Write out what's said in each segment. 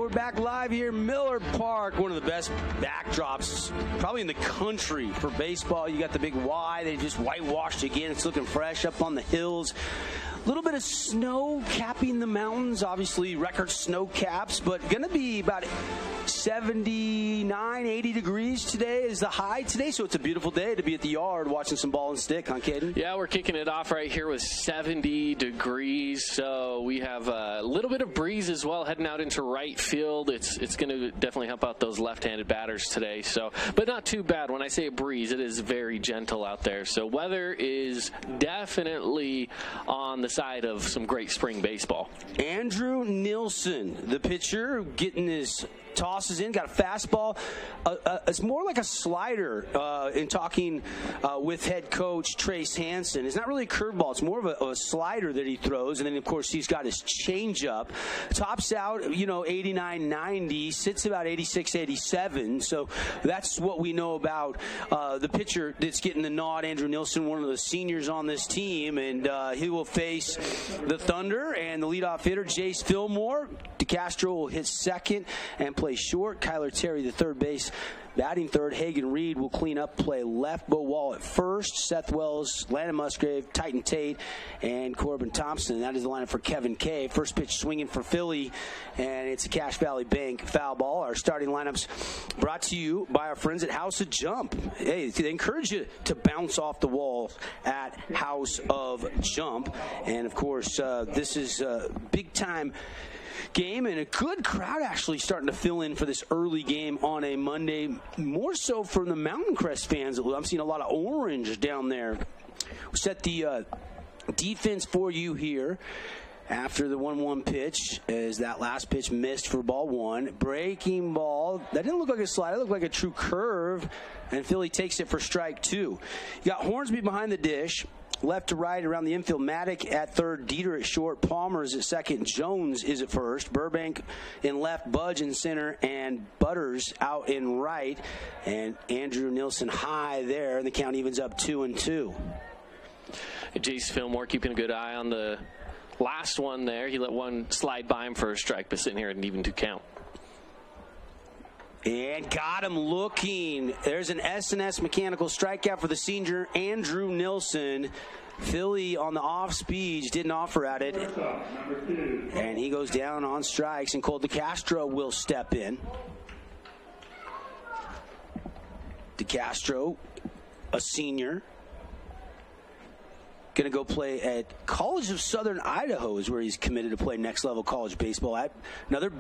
we're back live here in Miller Park, one of the best backdrops probably in the country for baseball. You got the big Y, they just whitewashed again. It's looking fresh up on the hills. A little bit of snow capping the mountains, obviously record snow caps, but going to be about 79, 80 degrees today is the high today, so it's a beautiful day to be at the yard watching some ball and stick, huh, Caden? Yeah, we're kicking it off right here with 70 degrees, so we have a little bit of breeze as well heading out into right field. It's going to definitely help out those left-handed batters today, so but not too bad. When I say a breeze, it is very gentle out there, so weather is definitely on the side of some great spring baseball. Andrew Nilsson, the pitcher, getting his tosses in, got a fastball. It's more like a slider in talking with head coach Trace Hansen. It's not really a curveball. It's more of a slider that he throws. And then, of course, he's got his changeup. Tops out, 89, 90, sits about 86, 87. So that's what we know about the pitcher that's getting the nod, Andrew Nilsson, one of the seniors on this team. And he will face the Thunder and the leadoff hitter, Jace Fillmore. DeCastro will hit second and play short. Kyler Terry, the third base, batting third. Hagan Reed will clean up, play left. Bo Wall at first. Seth Wells, Landon Musgrave, Titan Tate, and Corbin Thompson. That is the lineup for Kevin Kay. First pitch swinging for Philly, and it's a Cache Valley Bank foul ball. Our starting lineups brought to you by our friends at House of Jump. Hey, they encourage you to bounce off the wall at House of Jump. And, of course, this is a big-time game, and a good crowd actually starting to fill in for this early game on a Monday, more so from the Mountain Crest fans. I'm seeing a lot of orange down there. We'll set the defense for you here after the 1-1 pitch, as that last pitch missed for ball one. Breaking ball. That didn't look like a slide. It looked like a true curve, and Philly takes it for strike two. You got Hornsby behind the dish. Left to right around the infield, Maddock at third, Dieter at short, Palmer is at second, Jones is at first, Burbank in left, Budge in center, and Butters out in right, and Andrew Nilsson high there, and the count evens up 2-2. Jace Fillmore keeping a good eye on the last one there. He let one slide by him for a strike, but sitting here at an even 2 count. And got him looking. There's an S&S mechanical strikeout for the senior, Andrew Nilsson. Philly on the off speed didn't offer at it. And he goes down on strikes, and Cole DeCastro will step in. DeCastro, a senior. Going to go play at College of Southern Idaho is where he's committed to play next level college baseball. Another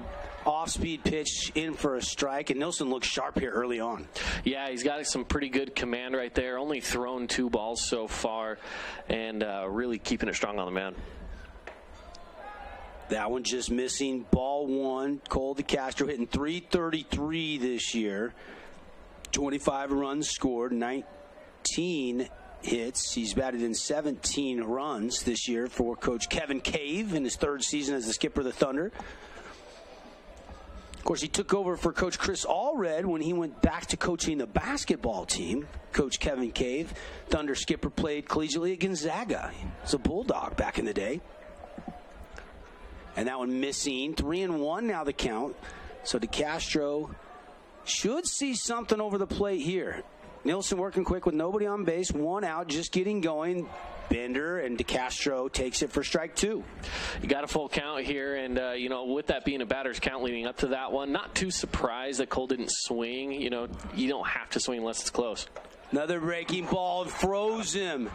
off-speed pitch in for a strike, and Nilsson looks sharp here early on. Yeah, he's got some pretty good command right there. Only thrown 2 balls so far, and really keeping it strong on the mound. That one just missing. Ball one. Cole DeCastro hitting .333 this year. 25 runs scored, 19 hits. He's batted in 17 runs this year for Coach Kevin Cave in his third season as the skipper of the Thunder. Of course, he took over for Coach Chris Allred when he went back to coaching the basketball team. Coach Kevin Cave, Thunder skipper, played collegiately at Gonzaga. He's a Bulldog back in the day. And that one missing. 3-1 now the count. So DeCastro should see something over the plate here. Nilsson working quick with nobody on base, 1 out, just getting going. Bender and DeCastro takes it for strike 2. You got a full count here, and, with that being a batter's count leading up to that one, not too surprised that Cole didn't swing. You don't have to swing unless it's close. Another breaking ball, froze him.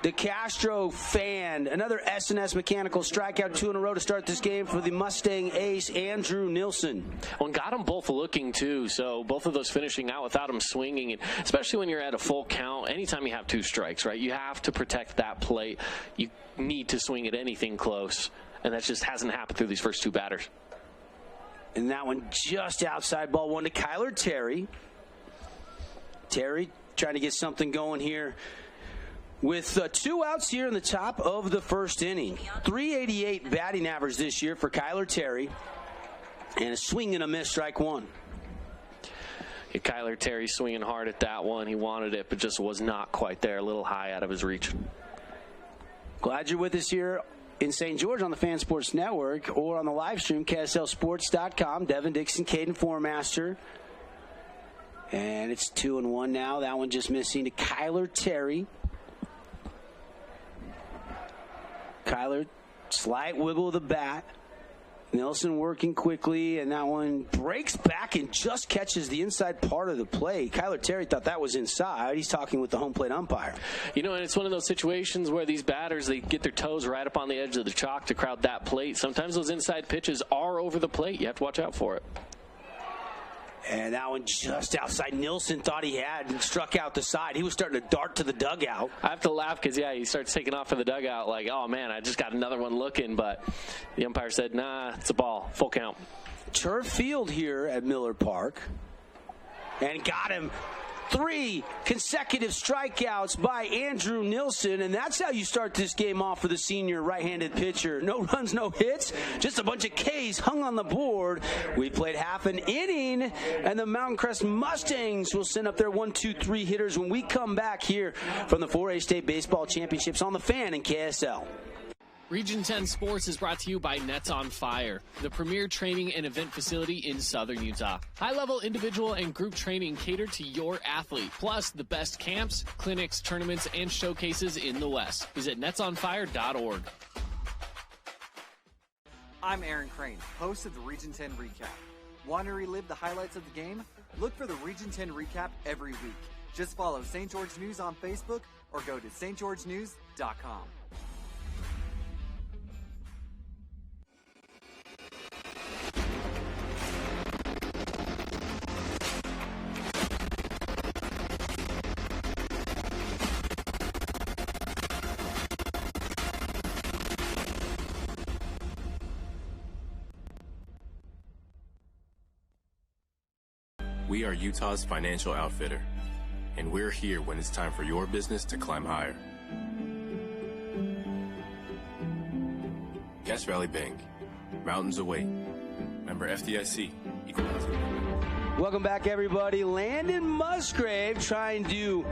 DeCastro fanned. Another S&S mechanical strikeout, 2 in a row to start this game for the Mustang ace, Andrew Nilsson. Well, and got them both looking, too, so both of those finishing out without them swinging. And especially when you're at a full count, anytime you have 2 strikes, right, you have to protect that plate. You need to swing at anything close, and that just hasn't happened through these first 2 batters. And that one just outside, ball 1 to Kyler Terry. Terry trying to get something going here with 2 outs here in the top of the first inning. .388 batting average this year for Kyler Terry. And a swing and a miss, strike 1. Yeah, Kyler Terry swinging hard at that one. He wanted it, but just was not quite there. A little high out of his reach. Glad you're with us here in St. George on the Fan Sports Network or on the live stream, KSLSports.com. Devin Dixon, Caden Formaster. And it's 2-1 now. That one just missing to Kyler Terry. Kyler, slight wiggle of the bat. Nilsson working quickly, and that one breaks back and just catches the inside part of the plate. Kyler Terry thought that was inside. He's talking with the home plate umpire. You know, and it's one of those situations where these batters, they get their toes right up on the edge of the chalk to crowd that plate. Sometimes those inside pitches are over the plate. You have to watch out for it. And that one just outside. Nilsson thought he had and struck out the side. He was starting to dart to the dugout. I have to laugh because, he starts taking off for the dugout like, oh, man, I just got another one looking. But the umpire said, nah, it's a ball. Full count. Turf field here at Miller Park. And got him. 3 consecutive strikeouts by Andrew Nilsson, and that's how you start this game off for the senior right-handed pitcher. No runs, no hits, just a bunch of Ks hung on the board. We played half an inning, and the Mountain Crest Mustangs will send up their 1-2-3 hitters when we come back here from the 4A State Baseball Championships on the Fan in KSL. Region 10 Sports is brought to you by Nets on Fire, the premier training and event facility in southern Utah. High-level individual and group training catered to your athlete, plus the best camps, clinics, tournaments, and showcases in the West. Visit netsonfire.org. I'm Aaron Crane, host of the Region 10 Recap. Want to relive the highlights of the game? Look for the Region 10 Recap every week. Just follow St. George News on Facebook or go to stgeorgenews.com. We are Utah's financial outfitter, and we're here when it's time for your business to climb higher. Cache Valley Bank, mountains await. Member FDIC, equal housing. Welcome back, everybody. Landon Musgrave trying to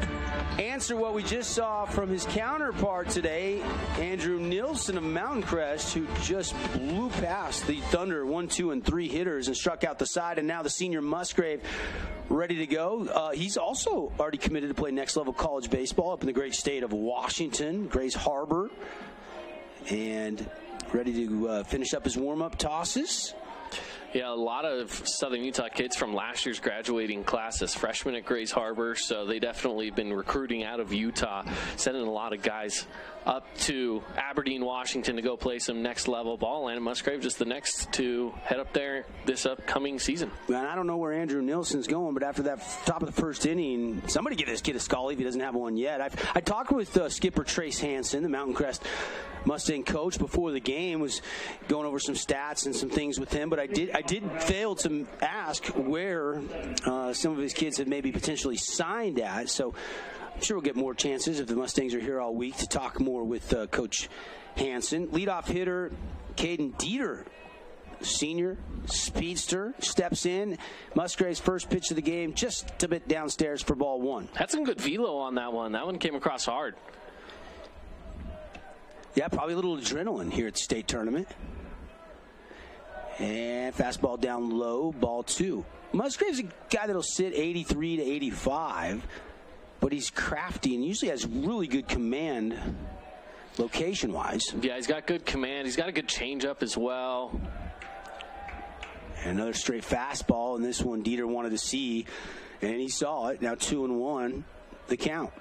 answer what we just saw from his counterpart today, Andrew Nilsson of Mountain Crest, who just blew past the Thunder 1, 2, and 3 hitters and struck out the side. And now the senior Musgrave ready to go. He's also already committed to play next-level college baseball up in the great state of Washington, Grays Harbor, and ready to finish up his warm-up tosses. Yeah, a lot of Southern Utah kids from last year's graduating class as freshmen at Grays Harbor, so they definitely have been recruiting out of Utah, sending a lot of guys up to Aberdeen, Washington to go play some next-level ball. Landon Musgrave just the next to head up there this upcoming season. Man, I don't know where Andrew Nilsson's going, but after that top of the first inning, somebody give this kid a scully if he doesn't have one yet. I talked with skipper Trace Hansen, the Mountain Crest Mustang coach, before the game, was going over some stats and some things with him, but I did fail to ask where some of his kids had maybe potentially signed at, so I'm sure we'll get more chances if the Mustangs are here all week to talk more with Coach Hansen. Leadoff hitter Caden Dieter, senior, speedster, steps in. Musgrave's first pitch of the game, just a bit downstairs for ball 1. Had some good velo on that one. That one came across hard. Yeah, probably a little adrenaline here at the state tournament. And fastball down low, ball 2. Musgrave's a guy that'll sit 83 to 85, but he's crafty and usually has really good command location-wise. Yeah, he's got good command. He's got a good changeup as well. And another straight fastball, and this one Dieter wanted to see, and he saw it. Now 2-1, the count.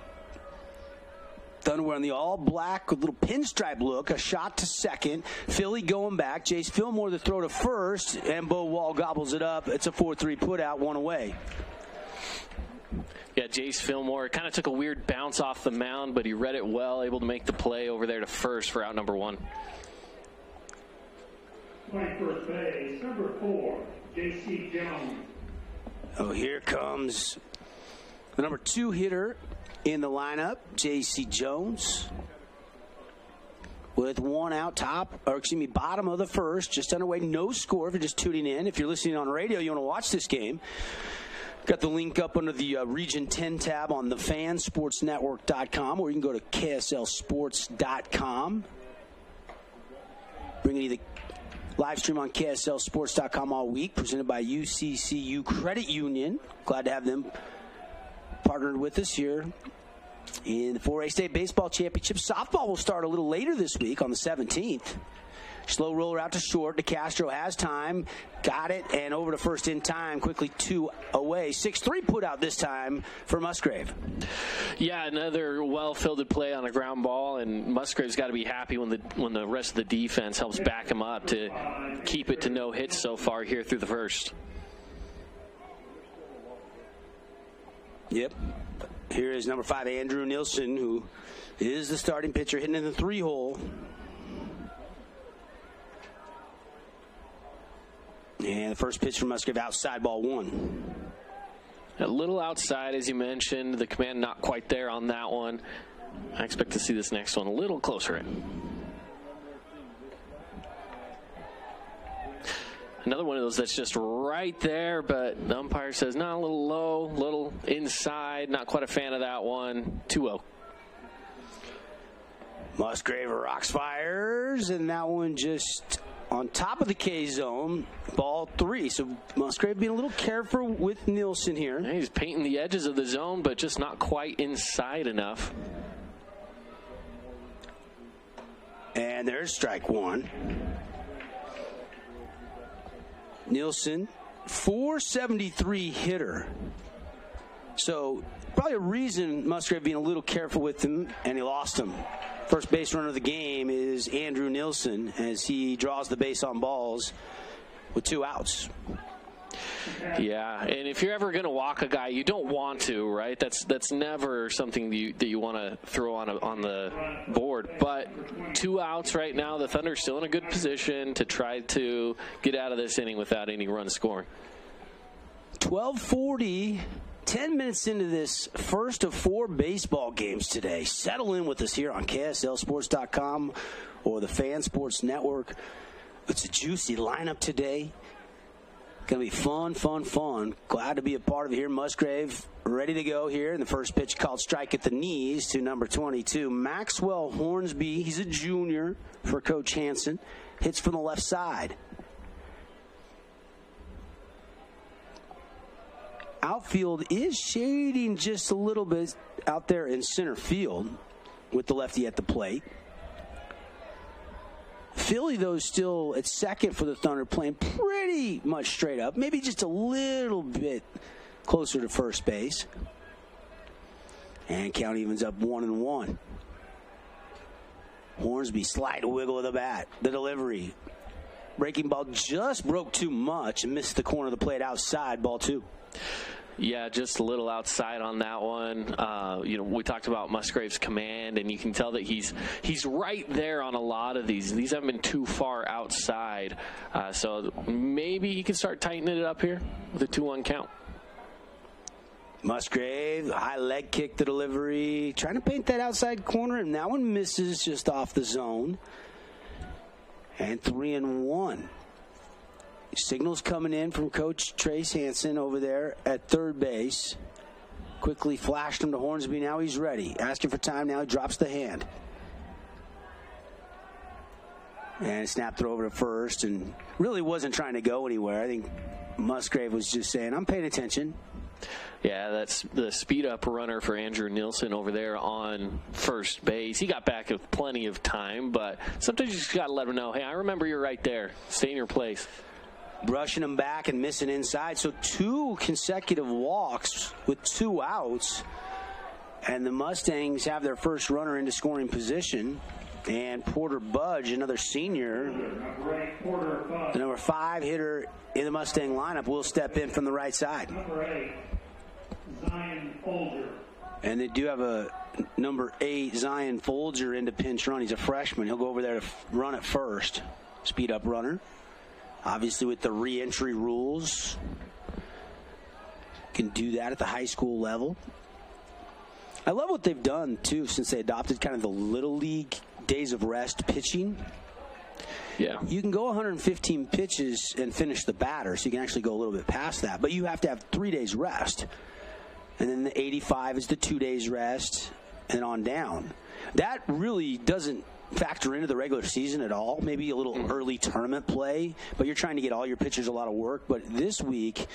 Thunder on the all-black with a little pinstripe look, a shot to second. Philly going back. Jace Fillmore the throw to first, and Bo Wall gobbles it up. It's a 4-3 put-out, 1 away. Yeah, Jace Fillmore kind of took a weird bounce off the mound, but he read it well, able to make the play over there to first for out number 1. Playing first base, number 4, J.C. Jones. Oh, here comes the number 2 hitter in the lineup, J.C. Jones, with 1 out bottom of the first, just underway, no score if you're just tuning in. If you're listening on radio, you want to watch this game, got the link up under the Region 10 tab on the fansportsnetwork.com, or you can go to KSLSports.com. Bringing you the live stream on KSLSports.com all week, presented by UCCU Credit Union. Glad to have them partnered with us here in the 4A State Baseball Championship. Softball will start a little later this week on the 17th. Slow roller out to short. DeCastro has time. Got it. And over to first in time. Quickly 2 away. 6-3 put out this time for Musgrave. Yeah, another well-fielded play on a ground ball. And Musgrave's got to be happy when the rest of the defense helps back him up to keep it to no hits so far here through the first. Yep. Here is number 5, Andrew Nielsen, who is the starting pitcher, hitting in the 3-hole. And the first pitch from Musgrave, outside, ball 1. A little outside, as you mentioned. The command not quite there on that one. I expect to see this next one a little closer in. Another one of those that's just right there, but the umpire says, no, a little low, a little inside. Not quite a fan of that one. 2-0. Musgrave rocks, fires, and that one just on top of the K zone, ball 3. So Musgrave being a little careful with Nielsen here. Yeah, he's painting the edges of the zone, but just not quite inside enough. And there's strike 1. Nielsen, 473 hitter. So probably a reason Musgrave being a little careful with him, and he lost him. First base runner of the game is Andrew Nielsen as he draws the base on balls with 2 outs. Yeah, and if you're ever going to walk a guy, you don't want to, right? That's never something that you want to throw on the board. But 2 outs right now, the Thunder's still in a good position to try to get out of this inning without any run scoring. 12:40. 10 minutes into this first of 4 baseball games today. Settle in with us here on KSLSports.com or the Fan Sports Network. It's a juicy lineup today. Going to be fun, fun, fun. Glad to be a part of it here. Musgrave ready to go here. And the first pitch called strike at the knees to number 22, Maxwell Hornsby. He's a junior for Coach Hansen. Hits from the left side. Outfield is shading just a little bit out there in center field with the lefty at the plate. Philly, though, still at second for the Thunder, playing pretty much straight up, maybe just a little bit closer to first base. And count evens up 1-1. Hornsby slide a wiggle of the bat. The delivery. Breaking ball just broke too much and missed the corner of the plate outside, ball 2. Yeah, just a little outside on that one. We talked about Musgrave's command, and you can tell that he's right there on a lot of these. These haven't been too far outside, so maybe he can start tightening it up here with a 2-1 count. Musgrave, high leg kick, the delivery, trying to paint that outside corner, and that one misses just off the zone. And 3-1. Signals coming in from Coach Trace Hansen over there at third base. Quickly flashed him to Hornsby. Now he's ready. Asking for time. Now he drops the hand. And snapped it over to first and really wasn't trying to go anywhere. I think Musgrave was just saying, I'm paying attention. Yeah, that's the speed-up runner for Andrew Nielsen over there on first base. He got back with plenty of time, but sometimes you just got to let him know, hey, I remember you're right there. Stay in your place. Brushing him back and missing inside. So 2 consecutive walks with 2 outs. And the Mustangs have their first runner into scoring position. And Porter Budge, another senior, the number 5 hitter in the Mustang lineup, will step in from the right side. Number 8, Zion Folger. And they do have a number 8, Zion Folger, into pinch run. He's a freshman. He'll go over there to run at first. Speed up runner. Obviously with the re-entry rules, can do that at the high school level. I love what they've done, too, since they adopted kind of the Little League days of rest pitching. Yeah. You can go 115 pitches and finish the batter, so you can actually go a little bit past that. But you have to have 3 days rest. And then the 85 is the 2 days rest and on down. That really doesn't factor into the regular season at all. Maybe a little early tournament play, but you're trying to get all your pitchers a lot of work. But this week,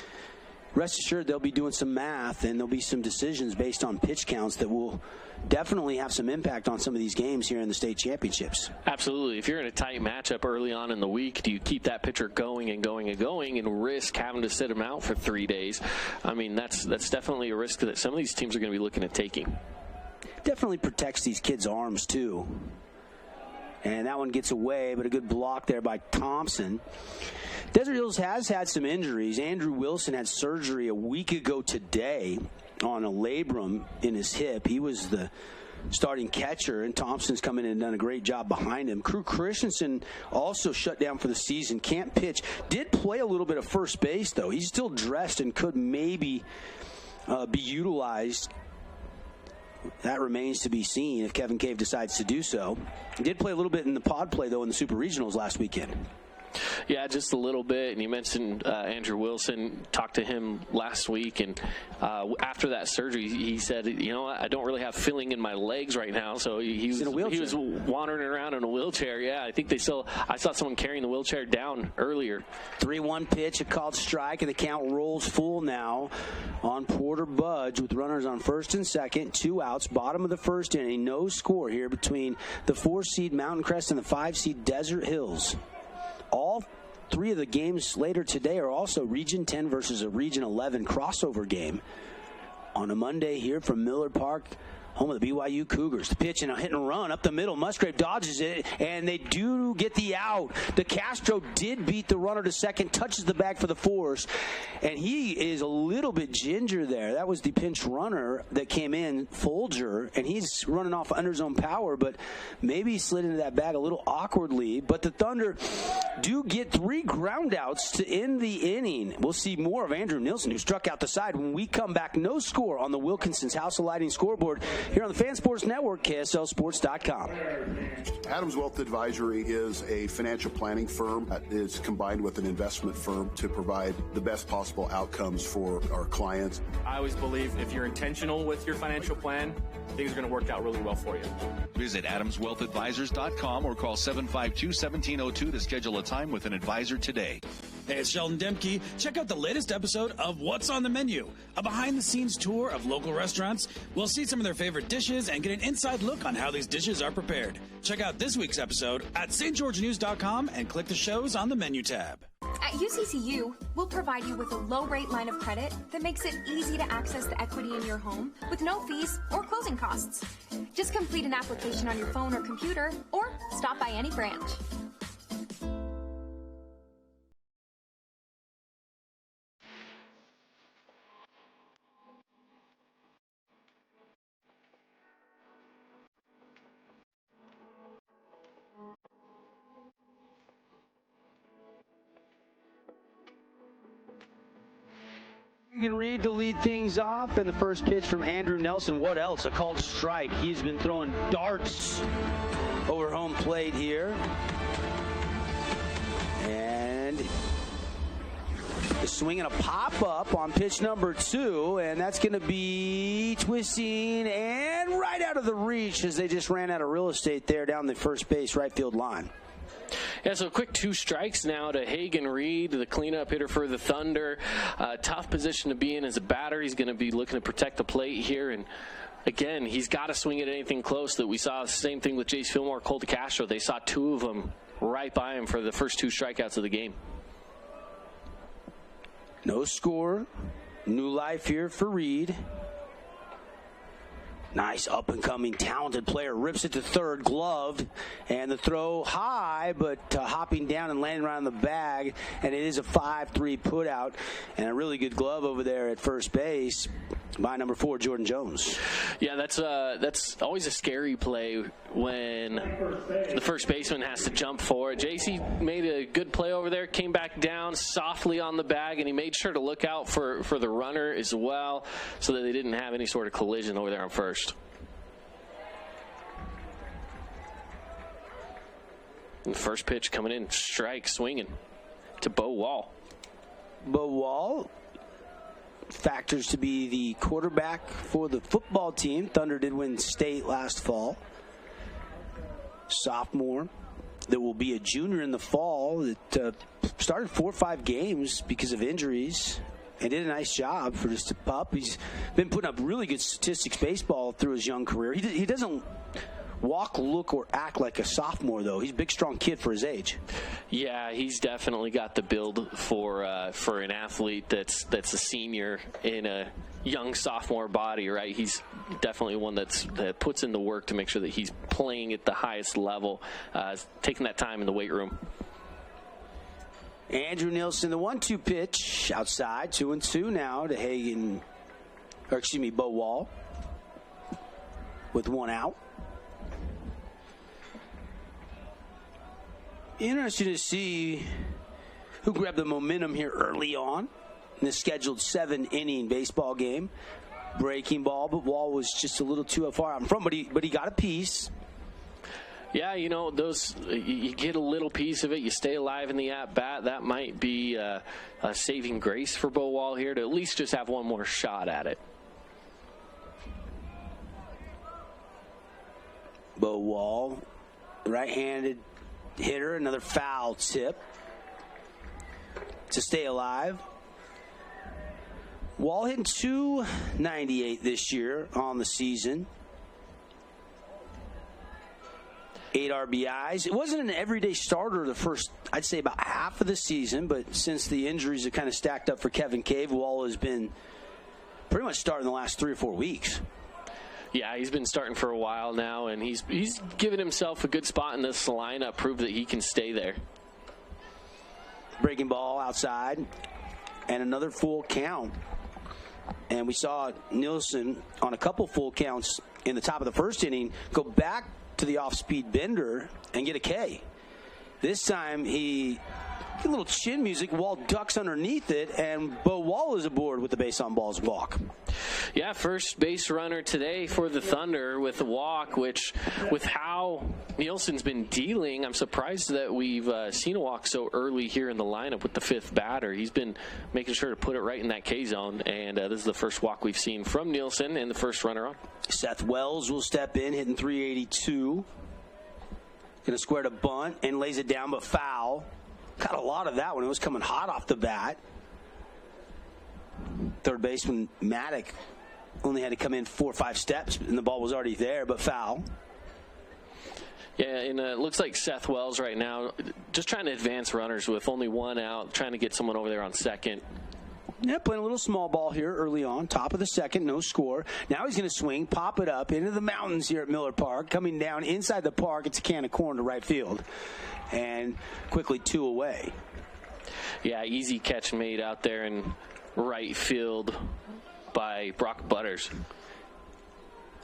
rest assured they'll be doing some math, and there'll be some decisions based on pitch counts that will definitely have some impact on some of these games here in the state championships. Absolutely. If you're in a tight matchup early on in the week, do you keep that pitcher going and risk having to sit him out for 3 days? I mean, that's definitely a risk that some of these teams are going to be looking at taking. Definitely protects these kids' arms, too. And that one gets away, but a good block there by Thompson. Desert Hills has had some injuries. Andrew Wilson had surgery a week ago today on a labrum in his hip. He was the starting catcher, and Thompson's come in and done a great job behind him. Crew Christensen also shut down for the season. Can't pitch. Did play a little bit of first base, though. He's still dressed and could maybe be utilized. That remains to be seen if Kevin Cave decides to do so. He did play a little bit in the pod play, though, in the Super Regionals last weekend. Yeah, just a little bit. And you mentioned Andrew Wilson. Talked to him last week, and after that surgery, he said, "You know, I don't really have feeling in my legs right now." So he was wandering around in a wheelchair. Yeah, I think I saw someone carrying the wheelchair down earlier. 3-1 pitch, a called strike, and the count rolls full now on Porter Budge with runners on first and second, 2 outs, bottom of the first inning. No score here between the 4-seed Mountain Crest and the 5-seed Desert Hills. All 3 of the games later today are also Region 10 versus a Region 11 crossover game on a Monday here from Millard Park, home of the BYU Cougars. The pitch and a hit and run up the middle. Musgrave dodges it, and they do get the out. DeCastro did beat the runner to second, touches the bag for the force, and he is a little bit ginger there. That was the pinch runner that came in, Folger, and he's running off under his own power, but maybe he slid into that bag a little awkwardly. But the Thunder do get 3 groundouts to end the inning. We'll see more of Andrew Nilsson, who struck out the side. When we come back, no score on the Wilkinson's House of Lighting scoreboard here on the Fan Sports Network, KSLSports.com. Adams Wealth Advisory is a financial planning firm that is combined with an investment firm to provide the best possible outcomes for our clients. I always believe if you're intentional with your financial plan, things are going to work out really well for you. Visit AdamsWealthAdvisors.com or call 752-1702 to schedule a time with an advisor today. Hey, it's Sheldon Demke. Check out the latest episode of What's on the Menu, a behind-the-scenes tour of local restaurants. We'll see some of their favorite dishes and get an inside look on how these dishes are prepared. Check out this week's episode at stgeorgenews.com and click the shows on the menu tab. At UCCU, we'll provide you with a low-rate line of credit that makes it easy to access the equity in your home with no fees or closing costs. Just complete an application on your phone or computer, or stop by any branch. You can read to lead things off, and the first pitch from Andrew Nelson. What else? A called strike. He's been throwing darts over home plate here. And the swing and a pop-up on pitch number 2, and that's going to be twisting and right out of the reach as they just ran out of real estate there down the first base right field line. Yeah, so a quick 2 strikes now to Hagen Reed, the cleanup hitter for the Thunder. Tough position to be in as a batter. He's going to be looking to protect the plate here. And, again, he's got to swing at anything close. That we saw the same thing with Jace Fillmore, Cole DeCastro. They saw 2 of them right by him for the first 2 strikeouts of the game. No score. New life here for Reed. Nice up-and-coming talented player. Rips it to third, gloved, and the throw high, but hopping down and landing right on the bag, and it is a 5-3 putout, and a really good glove over there at first base by number 4, Jordan Jones. Yeah, that's always a scary play when the first baseman has to jump for it. JC made a good play over there, came back down softly on the bag, and he made sure to look out for the runner as well so that they didn't have any sort of collision over there on first. And the first pitch coming in, strike, swinging to Bo Wall. Bo Wall factors to be the quarterback for the football team. Thunder did win state last fall. sophomore that will be a junior in the fall that started 4 or 5 games because of injuries and did a nice job for just a pup. He's been putting up really good statistics baseball through his young career. He doesn't walk, look, or act like a sophomore, though. He's a big, strong kid for his age. Yeah, he's definitely got the build for an athlete that's a senior in a young sophomore body, right? He's definitely one that puts in the work to make sure that he's playing at the highest level, taking that time in the weight room. Andrew Nielsen, the 1-2 pitch outside, 2-2 now to Bo Wall with 1 out. Interesting to see who grabbed the momentum here early on in the scheduled 7-inning baseball game. Breaking ball, but Wall was just a little too far out in front, but he got a piece. Yeah, those you get a little piece of it. You stay alive in the at-bat. That might be a saving grace for Bo Wall here to at least just have one more shot at it. Bo Wall, right-handed hitter, another foul tip to stay alive. Wall hitting .298 this year on the season. 8 RBIs. It wasn't an everyday starter the first, I'd say, about half of the season, but since the injuries have kind of stacked up for Kevin Cave, Wall has been pretty much starting the last 3 or 4 weeks. Yeah, he's been starting for a while now, and he's given himself a good spot in this lineup, prove that he can stay there. Breaking ball outside, and another full count. And we saw Nielsen on a couple full counts in the top of the first inning go back to the off-speed bender and get a K. This time he get a little chin music. Wall ducks underneath it, and Bo Wall is aboard with the base on balls walk. Yeah, first base runner today for the Thunder with the walk, which with how Nielsen's been dealing, I'm surprised that we've seen a walk so early here in the lineup with the 5th batter. He's been making sure to put it right in that K zone, and this is the first walk we've seen from Nielsen and the first runner on. Seth Wells will step in, hitting .382. Going to square to bunt and lays it down, but foul. Got a lot of that when it was coming hot off the bat. Third baseman Maddock only had to come in 4 or 5 steps, and the ball was already there, but foul. Yeah, and it looks like Seth Wells right now just trying to advance runners with only 1 out, trying to get someone over there on second. Yeah, playing a little small ball here early on. Top of the second, no score. Now he's going to swing, pop it up into the mountains here at Miller Park. Coming down inside the park, it's a can of corn to right field. And quickly 2 away. Yeah, easy catch made out there in right field by Brock Butters.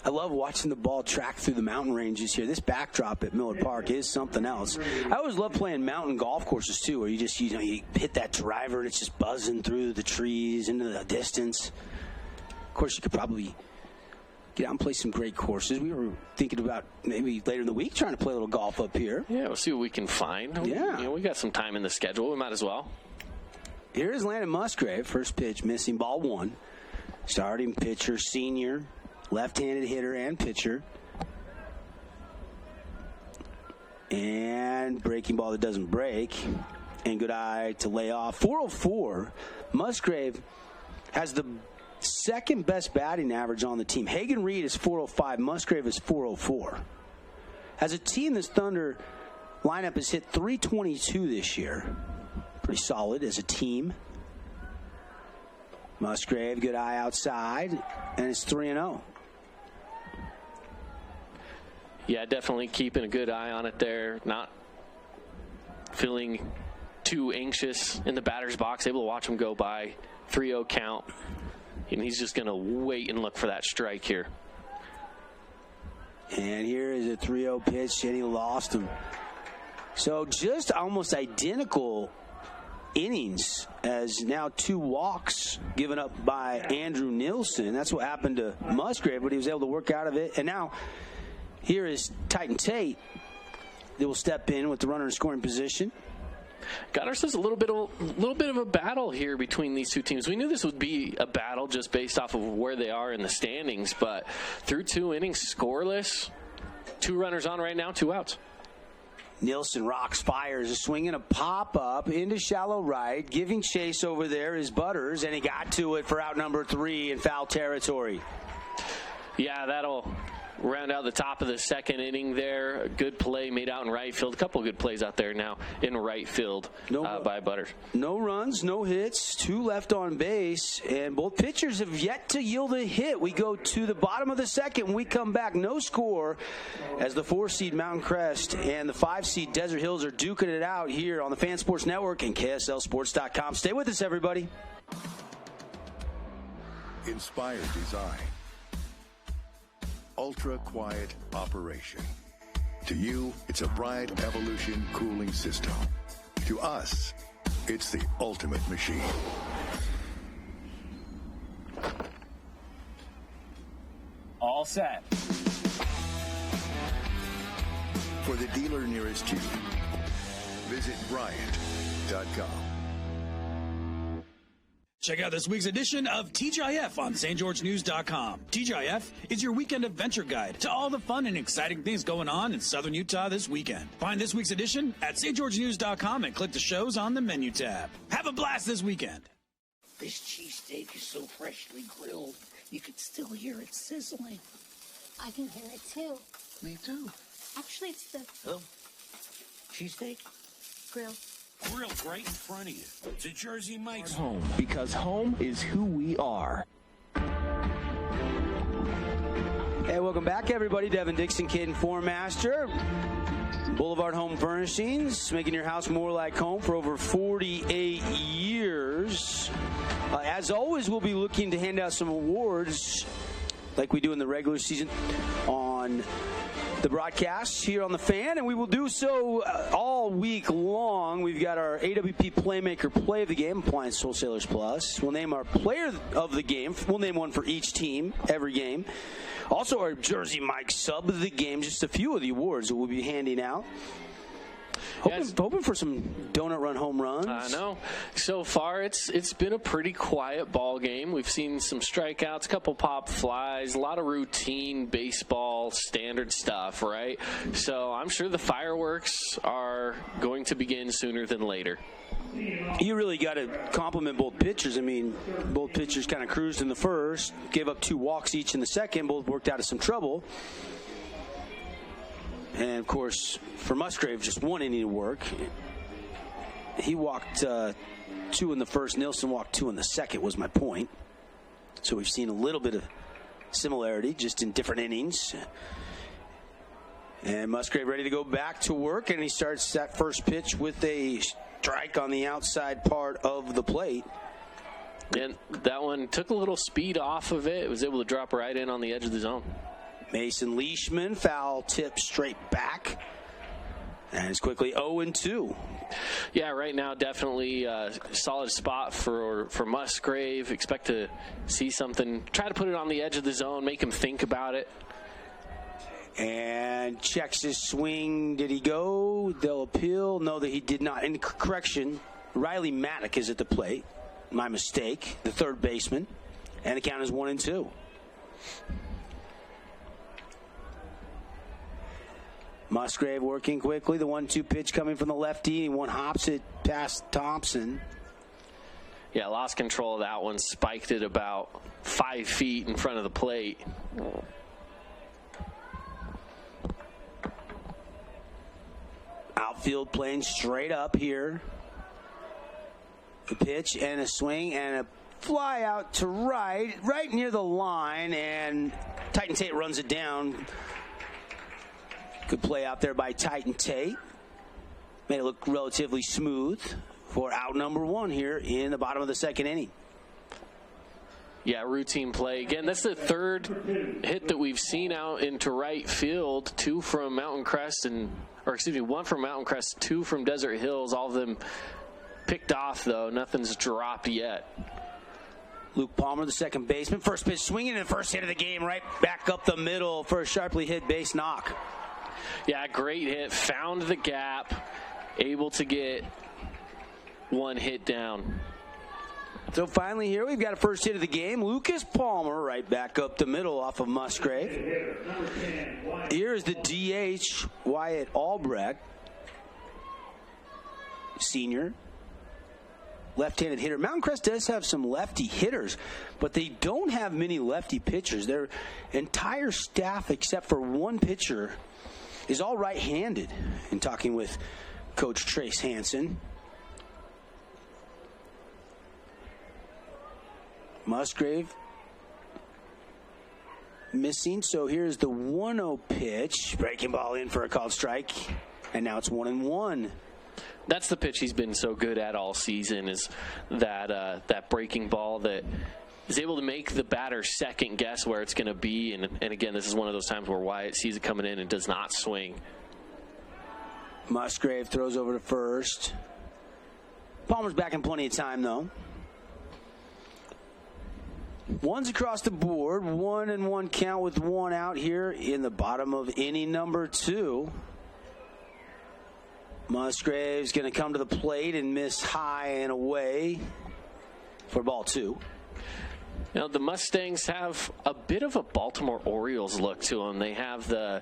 I love watching the ball track through the mountain ranges here. This backdrop at Miller Park is something else. I always love playing mountain golf courses too, where you just you hit that driver and it's just buzzing through the trees into the distance. Of course, you could probably get out and play some great courses. We were thinking about maybe later in the week trying to play a little golf up here. Yeah, we'll see what we can find. Yeah, we got some time in the schedule. We might as well. Here is Landon Musgrave. First pitch, missing, ball 1. Starting pitcher, senior, left-handed hitter and pitcher. And breaking ball that doesn't break. And good eye to lay off. 404. Musgrave has the second best batting average on the team. Hagen Reed is 405. Musgrave is 404. As a team, this Thunder lineup has hit .322 this year. Pretty solid as a team. Musgrave, good eye outside, and it's 3-0. Yeah, definitely keeping a good eye on it there. Not feeling too anxious in the batter's box. Able to watch him go by. 3-0 count. And he's just going to wait and look for that strike here. And here is a 3-0 pitch, and he lost him. So just almost identical innings, as now 2 walks given up by Andrew Nielsen. That's what happened to Musgrave, but he was able to work out of it. And now here is Titan Tate that will step in with the runner in scoring position. Got ourselves a little bit of a battle here between these two teams. We knew this would be a battle just based off of where they are in the standings, but through 2 innings, scoreless, 2 runners on right now, 2 outs. Nielsen rocks, fires, a swing and a pop-up into shallow right. Giving chase over there is Butters, and he got to it for out number 3 in foul territory. Yeah, that'll round out the top of the second inning there. A good play made out in right field. A couple good plays out there now in right field by Butters. No runs, no hits, 2 left on base, and both pitchers have yet to yield a hit. We go to the bottom of the second. When we come back, no score as the 4-seed Mountain Crest and the 5-seed Desert Hills are duking it out here on the Fan Sports Network and KSLSports.com. Stay with us, everybody. Inspired design. Ultra-quiet operation. To you, it's a Bryant Evolution cooling system. To us, it's the ultimate machine. All set. For the dealer nearest you, visit Bryant.com. Check out this week's edition of TGIF on stgeorgenews.com. TGIF is your weekend adventure guide to all the fun and exciting things going on in southern Utah this weekend. Find this week's edition at stgeorgenews.com and click the shows on the menu tab. Have a blast this weekend. This cheesesteak is so freshly grilled, you can still hear it sizzling. I can hear it too. Me too. Actually, it's the Cheesesteak? grill. Grilled right in front of you. It's a Jersey Mike's. Home, because home is who we are. Hey, welcome back, everybody. Devin Dixon, Caden Formaster. Boulevard Home Furnishings, making your house more like home for over 48 years. As always, we'll be looking to hand out some awards like we do in the regular season on the broadcast here on the Fan, and we will do so all week long. We've got our AWP Playmaker Play of the Game, Appliance Wholesalers Plus. We'll name our Player of the Game. We'll name one for each team every game. Also, our Jersey Mike Sub of the Game, just a few of the awards that we'll be handing out. Hoping for some donut run home runs. I know. So far, it's been a pretty quiet ball game. We've seen some strikeouts, a couple pop flies, a lot of routine baseball standard stuff, right? So I'm sure the fireworks are going to begin sooner than later. You really got to compliment both pitchers. I mean, both pitchers kind of cruised in the first, gave up 2 walks each in the second, both worked out of some trouble. And, of course, for Musgrave, just 1 inning of work. He walked 2 in the first. Nielsen walked 2 in the second was my point. So we've seen a little bit of similarity, just in different innings. And Musgrave ready to go back to work, and he starts that first pitch with a strike on the outside part of the plate. And that one took a little speed off of it. It was able to drop right in on the edge of the zone. Mason Leishman, foul tip straight back. And it's quickly 0-2. Yeah, right now definitely a solid spot for Musgrave. Expect to see something. Try to put it on the edge of the zone, make him think about it. And checks his swing. Did he go? They'll appeal. No, that he did not. And correction, Riley Maddock is at the plate. My mistake. The third baseman. And the count is 1-2. Musgrave working quickly. The 1-2 pitch coming from the lefty. One hops it past Thompson. Yeah, lost control of that one. Spiked it about 5 feet in front of the plate. Outfield playing straight up here. The pitch and a swing and a fly out to right near the line. And Titan Tate runs it down. Good play out there by Titan Tate. Made it look relatively smooth for out number 1 here in the bottom of the second inning. Yeah, routine play. Again, that's the third hit that we've seen out into right field. 2 from Mountain Crest, 1 from Mountain Crest, 2 from Desert Hills. All of them picked off, though. Nothing's dropped yet. Luke Palmer, the second baseman. First pitch swinging in the first hit of the game, right back up the middle for a sharply hit base knock. Yeah, great hit. Found the gap. Able to get 1 hit down. So finally here, we've got a first hit of the game. Lucas Palmer right back up the middle off of Musgrave. Here is the DH, Wyatt Albrecht. senior. Left-handed hitter. Mountain Crest does have some lefty hitters, but they don't have many lefty pitchers. Their entire staff, except for one pitcher, is all right-handed. In talking with Coach Trace Hansen. Musgrave missing, so here's the 1-0 pitch. Breaking ball in for a called strike, and now it's 1-1. That's the pitch he's been so good at all season, is that breaking ball that is able to make the batter second guess where it's going to be. And again, this is one of those times where Wyatt sees it coming in and does not swing. Musgrave throws over to first. Palmer's back in plenty of time, though. One's across the board. 1-1 count with one out here in the bottom of inning number 2. Musgrave's going to come to the plate and miss high and away for ball 2. Now, the Mustangs have a bit of a Baltimore Orioles look to them. They have the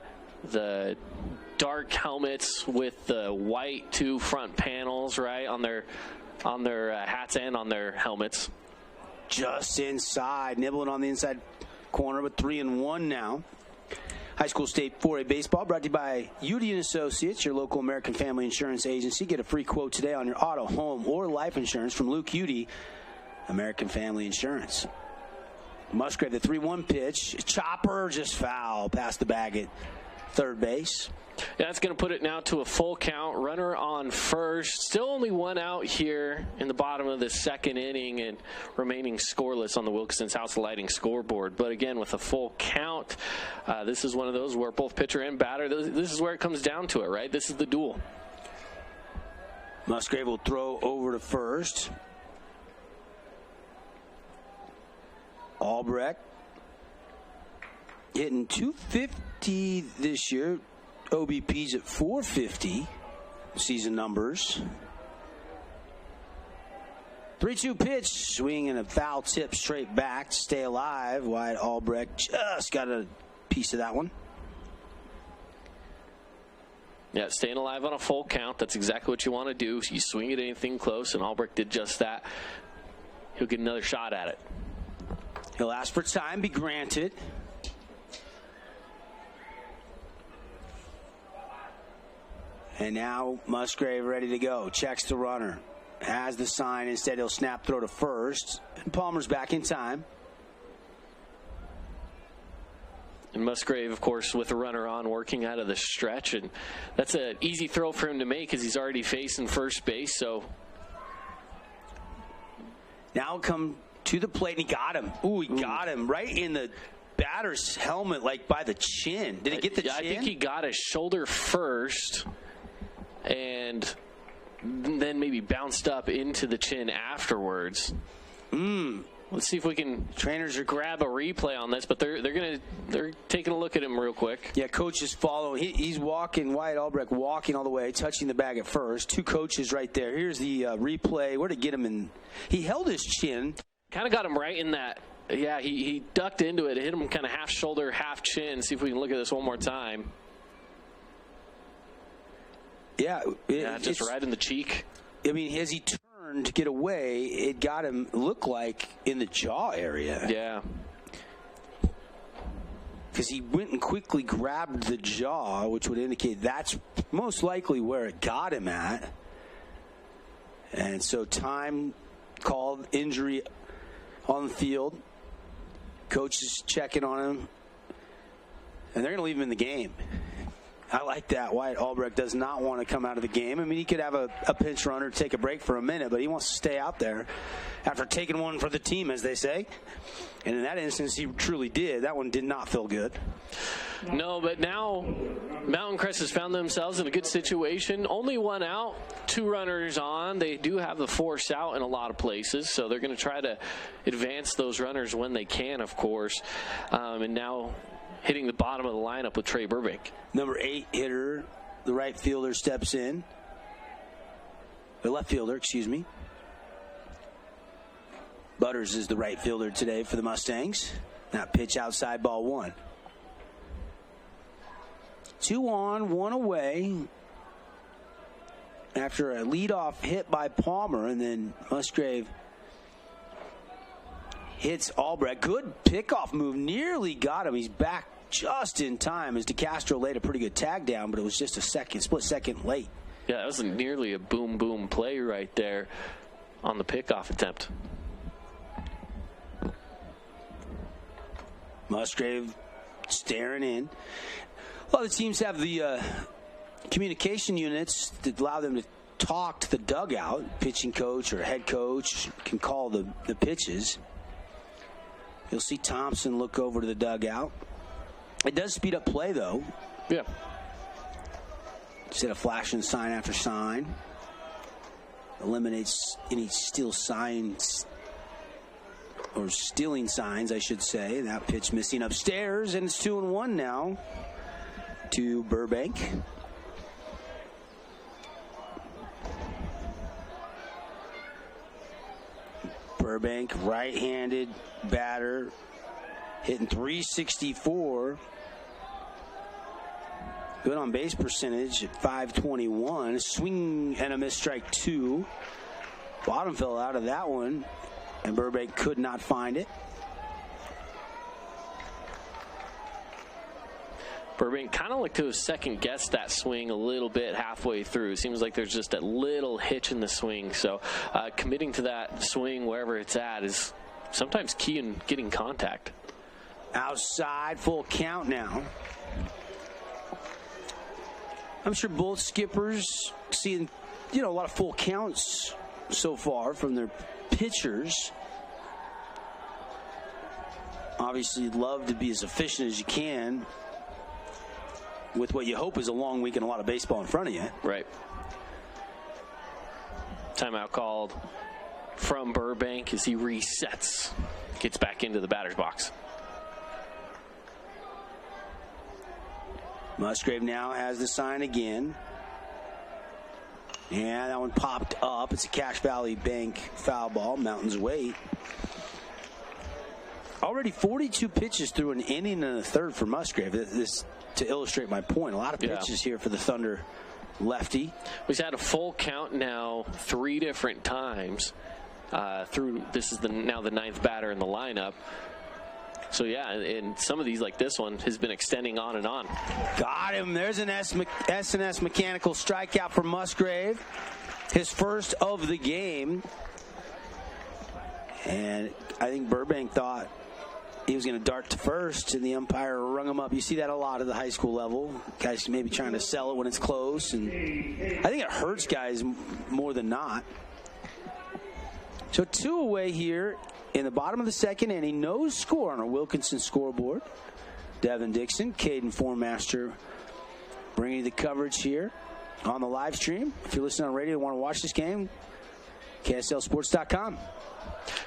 dark helmets with the white 2 front panels, right, on their hats and on their helmets. Just inside, nibbling on the inside corner with 3-1 now. High School State 4A Baseball brought to you by Udy & Associates, your local American Family Insurance agency. Get a free quote today on your auto, home, or life insurance from Luke Udy, American Family Insurance. Musgrave, the 3-1 pitch. Chopper just foul past the bag at third base. Yeah, that's going to put it now to a full count. Runner on first. Still only one out here in the bottom of the second inning and remaining scoreless on the Wilkinson's House Lighting scoreboard. But again, with a full count, this is one of those where both pitcher and batter, this is where it comes down to it, right? This is the duel. Musgrave will throw over to first. Albrecht hitting .250 this year. OBP's at .450. Season numbers. 3-2 pitch. Swing and a foul tip straight back to stay alive. Wyatt Albrecht just got a piece of that one. Yeah, staying alive on a full count. That's exactly what you want to do. You swing at anything close, and Albrecht did just that. He'll get another shot at it. He'll ask for time, be granted. And now Musgrave ready to go. Checks the runner. Has the sign. Instead, he'll snap throw to first. And Palmer's back in time. And Musgrave, of course, with the runner on, working out of the stretch. And that's an easy throw for him to make because he's already facing first base. So now come to the plate, and he got him. Ooh, he got him right in the batter's helmet, like by the chin. Did he get the chin? I think he got his shoulder first and then maybe bounced up into the chin afterwards. Let's see if we can grab a replay on this, but they're taking a look at him real quick. Yeah, coach is following. He's walking, Wyatt Albrecht walking all the way, touching the bag at first. 2 coaches right there. Here's the replay. Where to get him in? He held his chin. Kind of got him right in that. Yeah, he ducked into it. It hit him kind of half shoulder, half chin. See if we can look at this one more time. Yeah. Just right in the cheek. I mean, as he turned to get away, it got him, look like, in the jaw area. Yeah. Because he went and quickly grabbed the jaw, which would indicate that's most likely where it got him at. And so time called, injury on the field. Coach is checking on him. And they're going to leave him in the game. I like that. Wyatt Albrecht does not want to come out of the game. I mean, he could have a pinch runner take a break for a minute, but he wants to stay out there after taking one for the team, as they say. And in that instance, he truly did. That one did not feel good. No, but now Mountain Crest has found themselves in a good situation. Only one out, 2 runners on. They do have the force out in a lot of places, so they're going to try to advance those runners when they can, of course. And now hitting the bottom of the lineup with Trey Burbank. Number 8 hitter, the right fielder, steps in. The left fielder, excuse me. Butters is the right fielder today for the Mustangs. Now pitch outside, ball 1. 2 on, 1 away. after a leadoff hit by Palmer, and then Musgrave hits Albrecht. Good pickoff move. Nearly got him. He's back just in time as DeCastro laid a pretty good tag down, but it was just a split second late. Yeah, that was nearly a boom play right there on the pickoff attempt. Musgrave staring in. A lot of teams have the communication units that allow them to talk to the dugout. Pitching coach or head coach can call the pitches. You'll see Thompson look over to the dugout. It does speed up play, though. Yeah. Instead of flashing sign after sign. Eliminates any stealing signs, I should say. That pitch missing upstairs, and it's 2-1 now to Burbank. Burbank, right-handed batter, hitting .364. Good on base percentage at .521. Swing and a miss, strike 2. Bottom fell out of that one, and Burbank could not find it. Burbank kind of like to have second-guessed that swing a little bit halfway through. It seems like there's just a little hitch in the swing. So committing to that swing wherever it's at is sometimes key in getting contact. Outside, full count now. I'm sure both skippers seeing, a lot of full counts so far from their pitchers. Obviously, you'd love to be as efficient as you can with what you hope is a long week and a lot of baseball in front of you. Right. Timeout called from Burbank as he resets, gets back into the batter's box. Musgrave now has the sign again. And that one popped up. It's a Cache Valley Bank foul ball. Mountains wait. Already 42 pitches through an inning and a third for Musgrave. This to illustrate my point. A lot of pitches here for the Thunder lefty. He's had a full count now 3 different times. This is now the 9th batter in the lineup. So, yeah, and some of these, like this one, has been extending on and on. Got him. There's an S&S mechanical strikeout for Musgrave. His first of the game. And I think Burbank thought he was going to dart to first, and the umpire rung him up. You see that a lot at the high school level. Guys maybe trying to sell it when it's close. And I think it hurts guys more than not. So 2 away here in the bottom of the second inning. No score on our Wilkinson scoreboard. Devin Dixon, Caden Formaster bringing you the coverage here on the live stream. If you're listening on radio and want to watch this game, KSLSports.com.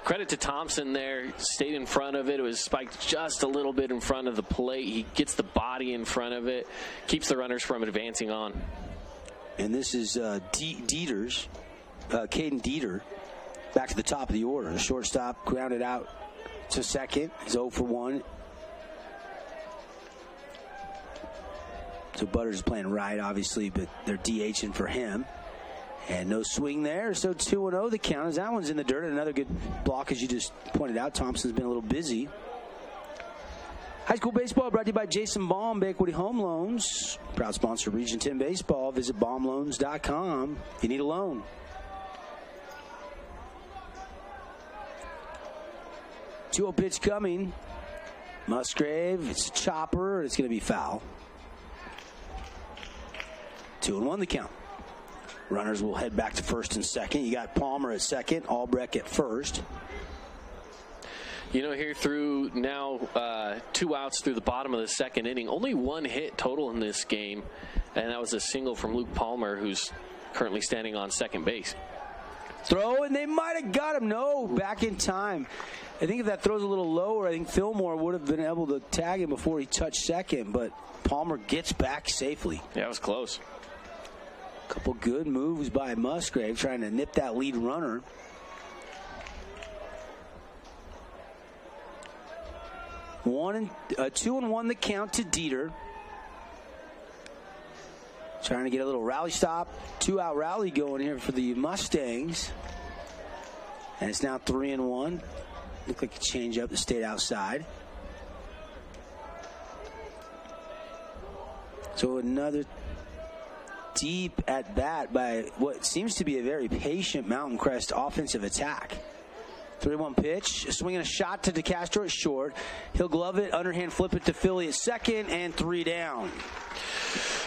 Credit to Thompson there. Stayed in front of it. It was spiked just a little bit in front of the plate. He gets the body in front of it. Keeps the runners from advancing on. And this is Caden Dieter. Back to the top of the order. The shortstop grounded out to second. He's 0 for 1. So Butters is playing right, obviously, but they're DHing for him. And no swing there, so 2-0 the count. As that one's in the dirt. Another good block, as you just pointed out. Thompson's been a little busy. High school baseball brought to you by Jason Baum, Bay Equity Home Loans. Proud sponsor of Region 10 Baseball. Visit baumloans.com if you need a loan. 2-0 pitch coming. Musgrave, it's a chopper. It's going to be foul. 2-1 the count. Runners will head back to first and second. You got Palmer at second, Albrecht at first. Here through now 2 outs through the bottom of the second inning. Only 1 hit total in this game, and that was a single from Luke Palmer, who's currently standing on second base. Throw, and they might have got him. No, back in time. I think if that throw's a little lower, I think Fillmore would have been able to tag him before he touched second, but Palmer gets back safely. Yeah, it was close. Couple good moves by Musgrave trying to nip that lead runner. Two and one the count to Dieter. Trying to get a little rally stop, 2-out rally going here for the Mustangs. And it's now 3-1. Looked like a change up that stayed outside. So another deep at bat by what seems to be a very patient Mountain Crest offensive attack. 3-1 pitch, a swing and a shot to DeCastro at short. He'll glove it, underhand flip it to Philly at second, and 3 down.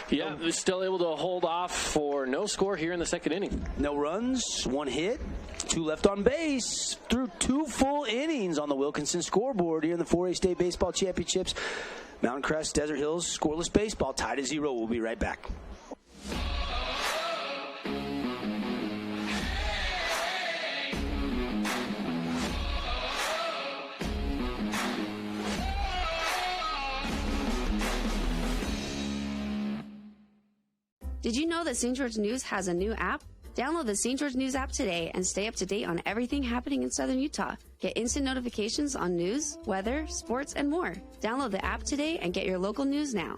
Yeah, they're still able to hold off for no score here in the second inning. No runs, 1 hit, 2 left on base through 2 full innings on the Wilkinson scoreboard here in the 4A State Baseball Championships. Mountain Crest, Desert Hills, scoreless baseball, tied at 0. We'll be right back. Did you know that St. George News has a new app? Download the St. George News app today and stay up to date on everything happening in Southern Utah. Get instant notifications on news, weather, sports, and more. Download the app today and get your local news now.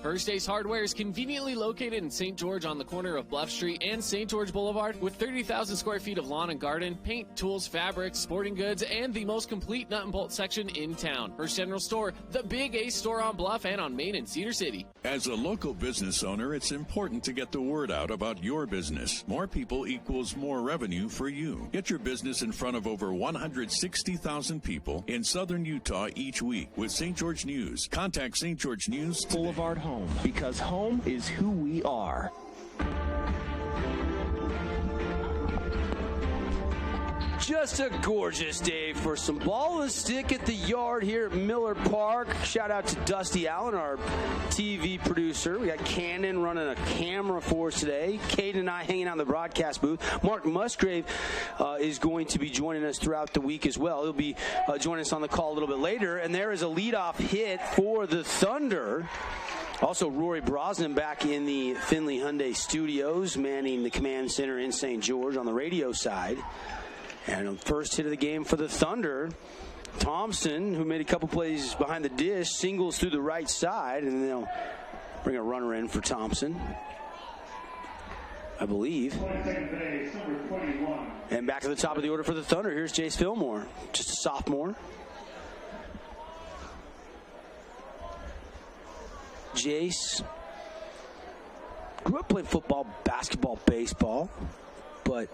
First Ace Hardware is conveniently located in St. George on the corner of Bluff Street and St. George Boulevard with 30,000 square feet of lawn and garden, paint, tools, fabrics, sporting goods, and the most complete nut and bolt section in town. First General Store, the Big Ace store on Bluff and on Main in Cedar City. As a local business owner, it's important to get the word out about your business. More people equals more revenue for you. Get your business in front of over 160,000 people in Southern Utah each week with St. George News. Contact St. George News today. Boulevard Home, because home is who we are. Just a gorgeous day for some ball and stick at the yard here at Miller Park. Shout out to Dusty Allen, our TV producer. We got Cannon running a camera for us today. Kate and I hanging out in the broadcast booth. Mark Musgrave is going to be joining us throughout the week as well. He'll be joining us on the call a little bit later. And there is a leadoff hit for the Thunder. Also, Rory Brosnan back in the Finley Hyundai studios, manning the command center in St. George on the radio side. And first hit of the game for the Thunder, Thompson, who made a couple plays behind the dish, singles through the right side, and they'll bring a runner in for Thompson, I believe. And back to the top of the order for the Thunder. Here's Jace Fillmore, just a sophomore. Jace grew up playing football, basketball, baseball, but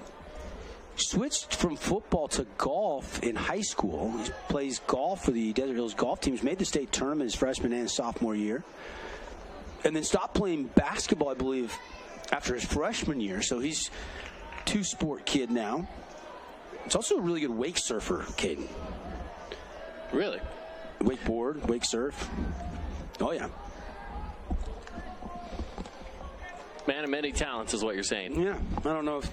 switched from football to golf in high school. He plays golf for the Desert Hills golf teams, made the state tournament his freshman and sophomore year, and then stopped playing basketball, I believe, after his freshman year. So he's a two-sport kid now. He's also a really good wake surfer, Caden. Really? Wakeboard, wake surf. Oh, yeah. Man of many talents is what you're saying. Yeah. I don't know if...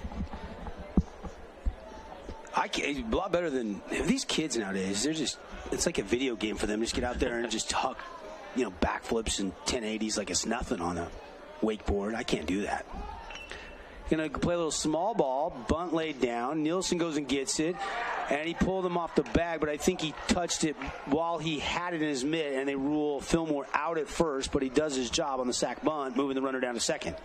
a lot better than these kids nowadays. They're just, it's like a video game for them. Just get out there and just huck, backflips and 1080s like it's nothing on a wakeboard. I can't do that. Gonna play a little small ball, bunt laid down. Nielsen goes and gets it, and he pulled him off the bag, but I think he touched it while he had it in his mitt, and they rule Fillmore out at first, but he does his job on the sack bunt, moving the runner down to second.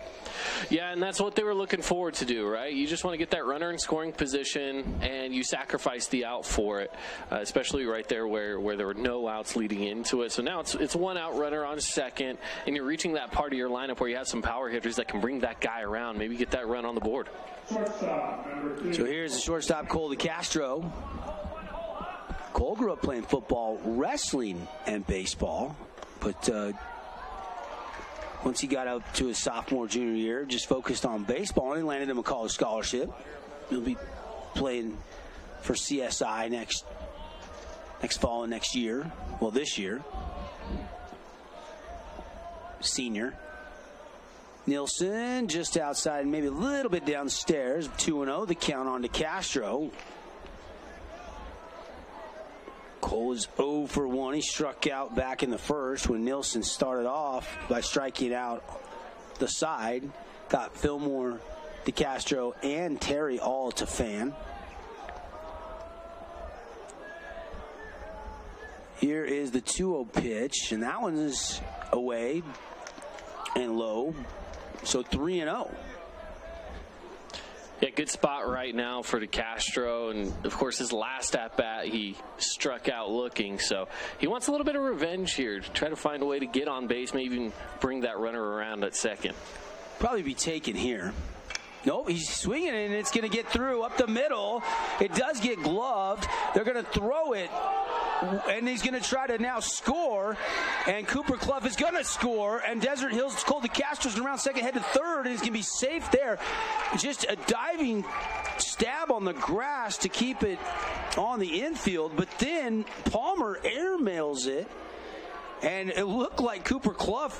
Yeah, and that's what they were looking forward to do, right? You just want to get that runner in scoring position, and you sacrifice the out for it, especially right there where there were no outs leading into it. So now it's one out runner on second, and you're reaching that part of your lineup where you have some power hitters that can bring that guy around, maybe get that run on the board. So here's the shortstop, Cole DeCastro. Cole grew up playing football, wrestling, and baseball, but once he got up to his sophomore, junior year, just focused on baseball, and he landed him a college scholarship. He'll be playing for CSI next fall and next year. Well, this year. Senior. Nielsen just outside, maybe a little bit downstairs. 2-0, the count on DeCastro. Cole is 0 for 1. He struck out back in the first when Nielsen started off by striking out the side. Got Fillmore, DeCastro, and Terry all to fan. Here is the 2-0 pitch, and that one is away. and low. So 3-0. Yeah, good spot right now for DeCastro, and of course his last at bat he struck out looking, so he wants a little bit of revenge here to try to find a way to get on base, maybe even bring that runner around at second. Probably be taken here. Nope, he's swinging it, and it's going to get through up the middle. It does get gloved. They're going to throw it, and he's going to try to now score, and Cooper Clough is going to score, and Desert Hills Cole DeCastro's around second, head to third, and he's going to be safe there. Just a diving stab on the grass to keep it on the infield, but then Palmer airmails it. And it looked like Cooper Clough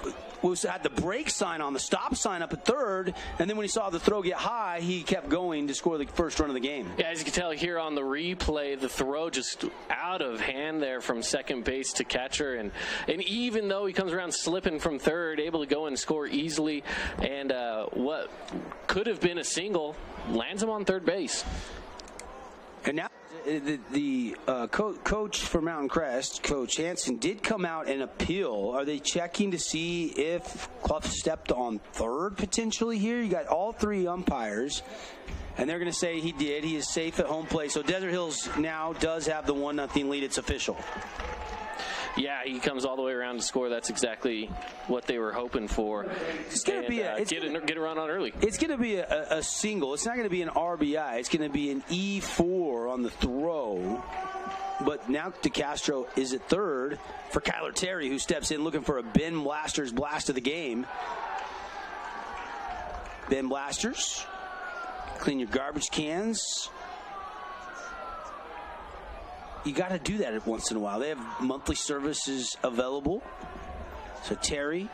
had the brake sign on, the stop sign up at third. And then when he saw the throw get high, he kept going to score the first run of the game. Yeah, as you can tell here on the replay, the throw just out of hand there from second base to catcher. And even though he comes around slipping from third, able to go and score easily. And what could have been a single lands him on third base. And now the coach for Mountain Crest, Coach Hansen, did come out and appeal. Are they checking to see if Clough stepped on third potentially here? You got all three umpires, and they're going to say he did. He is safe at home plate. So Desert Hills now does have the 1-0 lead. It's official. Yeah, he comes all the way around to score. That's exactly what they were hoping for. It's going to be get a run on early. It's going to be a single. It's not going to be an RBI. It's going to be an E4 on the throw. But now DeCastro is at third for Kyler Terry, who steps in looking for a Ben Blasters blast of the game. Ben Blasters, clean your garbage cans. You got to do that once in a while. They have monthly services available. So Terry,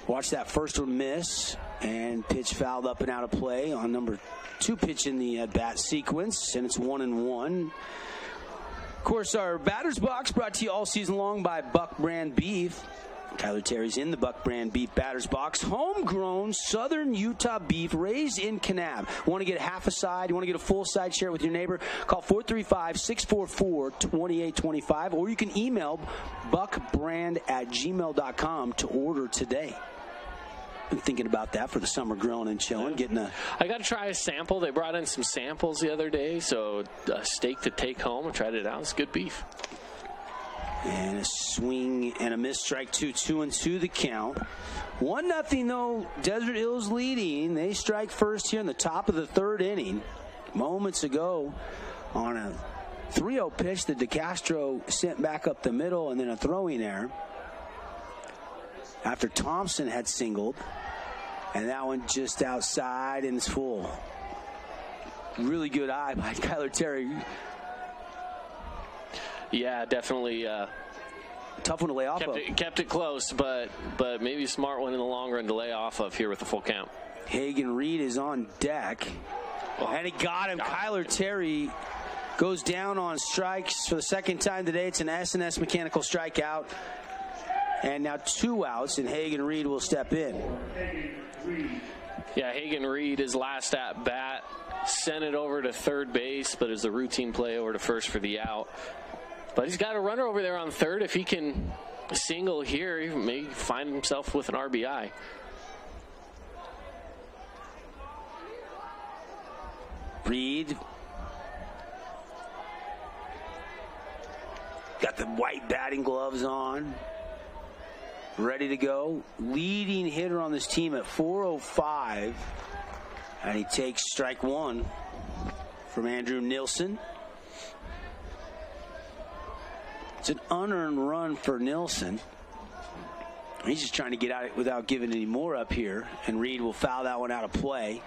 watch that first one miss, and pitch fouled up and out of play on number 2 pitch in the at-bat sequence, and it's 1-1. Of course, our batter's box brought to you all season long by Buck Brand Beef. Kyler Terry's in the Buck Brand Beef batter's box. Homegrown Southern Utah beef raised in Kanab. Want to get half a side? You want to get a full side? Share it with your neighbor. Call 435-644-2825, or you can email buckbrand@gmail.com to order today. Been thinking about that for the summer grilling and chilling. I got to try a sample. They brought in some samples the other day, so a steak to take home. I tried it out. It's good beef. And a swing and a miss, strike 2, 2-2 the count. 1-0 though, Desert Hills leading. They strike first here in the top of the third inning. Moments ago on a 3-0 pitch that DeCastro sent back up the middle, and then a throwing error after Thompson had singled. And that one just outside, and it's full. Really good eye by Kyler Terry. Yeah, definitely. Tough one to lay off of. Kept it close, but maybe a smart one in the long run to lay off of here with the full count. Hagen Reed is on deck. And he got him. Kyler Terry goes down on strikes for the second time today. It's an S&S mechanical strikeout. And now 2 outs, and Hagen Reed will step in. Yeah, Hagen Reed, his last at bat, sent it over to third base, but is a routine play over to first for the out. But he's got a runner over there on third. If he can single here, he may find himself with an RBI. Reed got the white batting gloves on, ready to go. Leading hitter on this team at 405, and he takes strike 1 from Andrew Nilsson. It's an unearned run for Nilsson. He's just trying to get out without giving any more up here, and Reed will foul that one out of play.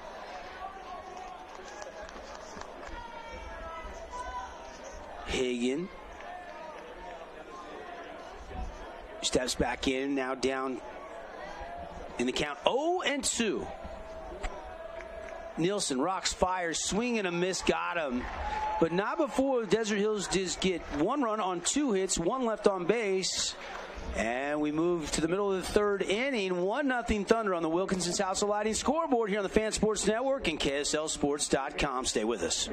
Hagen steps back in, now down in the count 0-2. Nilsson rocks, fires, swing and a miss, got him. But not before Desert Hills just get 1 run on 2 hits, 1 left on base. And we move to the middle of the third inning. 1-0 Thunder on the Wilkinson's House of Lighting scoreboard here on the Fan Sports Network and KSLSports.com. Stay with us.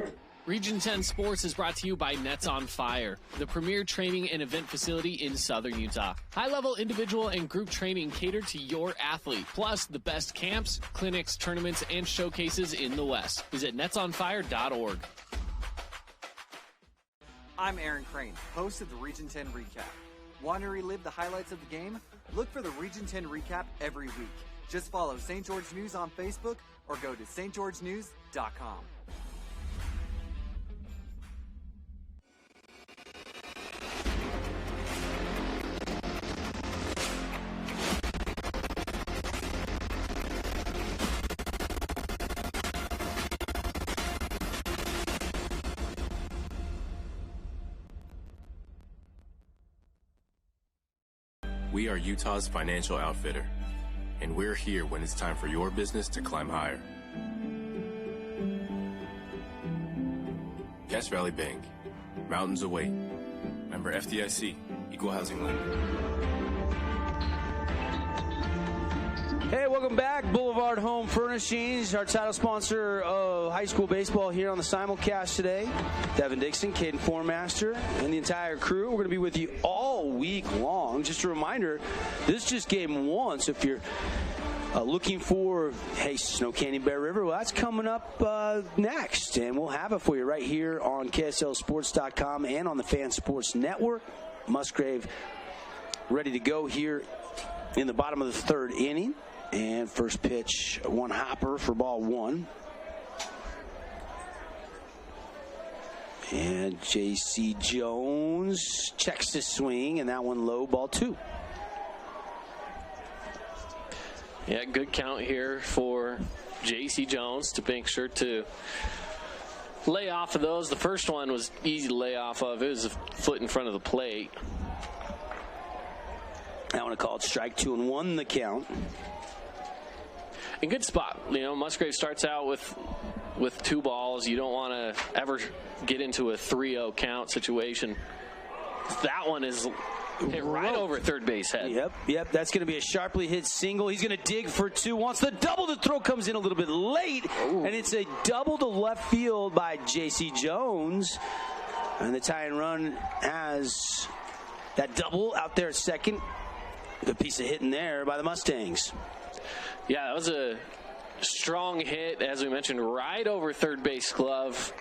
Region 10 Sports is brought to you by Nets on Fire, the premier training and event facility in Southern Utah. High-level individual and group training catered to your athlete, plus the best camps, clinics, tournaments, and showcases in the West. Visit netsonfire.org. I'm Aaron Crane, host of the Region 10 Recap. Want to relive the highlights of the game? Look for the Region 10 Recap every week. Just follow St. George News on Facebook or go to stgeorgenews.com. We are Utah's financial outfitter, and we're here when it's time for your business to climb higher. Cache Valley Bank, mountains await. Member FDIC, equal housing lender. Hey, welcome back. Boulevard Home Furnishings, our title sponsor of high school baseball here on the simulcast today. Devin Dixon, Caden Formaster, and the entire crew. We're going to be with you all week long. Just a reminder, this is just game one, so if you're looking for, hey, Snow Canyon Bear River, well, that's coming up next, and we'll have it for you right here on KSLSports.com and on the Fan Sports Network. Musgrave ready to go here in the bottom of the third inning. And first pitch, one hopper for ball one. And J.C. Jones checks the swing, and that one low, ball two. Yeah, good count here for J.C. Jones to make sure to lay off of those. The first one was easy to lay off of. It was a foot in front of the plate. That one called strike 2-1 the count. In good spot. You know, Musgrave starts out with 2 balls. You don't want to ever get into a 3-0 count situation. That one is hit right over third base head. Yep. That's going to be a sharply hit single. He's going to dig for 2. Wants the double. The throw comes in a little bit late. Ooh. And it's a double to left field by J.C. Jones. And the tying run has that double out there at second. Good piece of hitting there by the Mustangs. Yeah, that was a strong hit, as we mentioned, right over third base glove,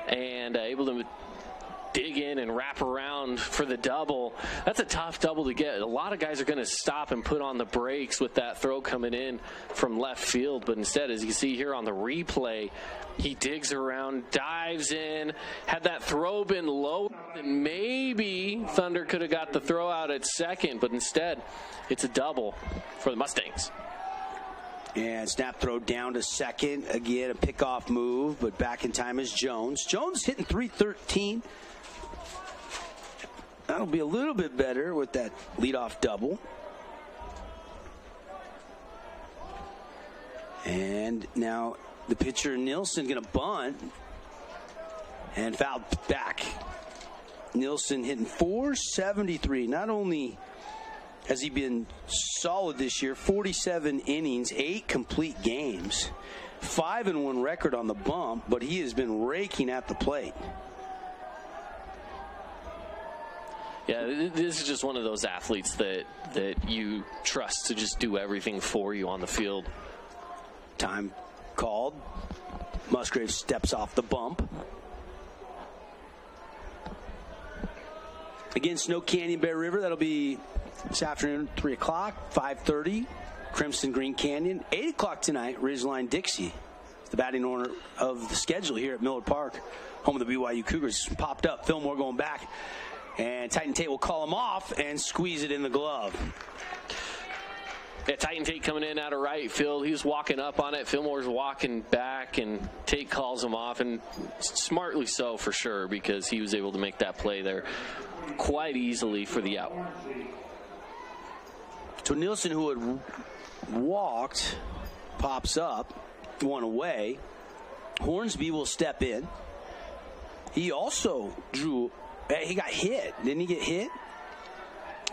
and able to dig in and wrap around for the double. That's a tough double to get. A lot of guys are going to stop and put on the brakes with that throw coming in from left field, but instead, as you see here on the replay, he digs around, dives in. Had that throw been low, then maybe Thunder could have got the throw out at second, but instead, it's a double for the Mustangs. And snap throw down to second. Again, a pickoff move, but back in time is Jones. Jones hitting .313. That'll be a little bit better with that leadoff double. And now the pitcher Nilsson going to bunt and fouled back. Nilsson hitting .473. Not only has he been solid this year, 47 innings, 8 complete games, 5-1 record on the bump, but he has been raking at the plate. Yeah, this is just one of those athletes that you trust to just do everything for you on the field. Time called. Musgrave steps off the bump. Again, Snow Canyon Bear River, that'll be this afternoon, 3 o'clock, 5:30, Crimson Green Canyon. 8 o'clock tonight, Ridgeline Dixie. The batting order of the schedule here at Millard Park, home of the BYU Cougars. Popped up, Fillmore going back, and Titan Tate will call him off and squeeze it in the glove. Yeah, Titan Tate coming in out of right field. He was walking up on it. Fillmore's walking back, and Tate calls him off, and smartly so for sure, because he was able to make that play there quite easily for the out. So Nilsson, who had walked, pops up, one away. Hornsby will step in. He also drew. He got hit. Didn't he get hit?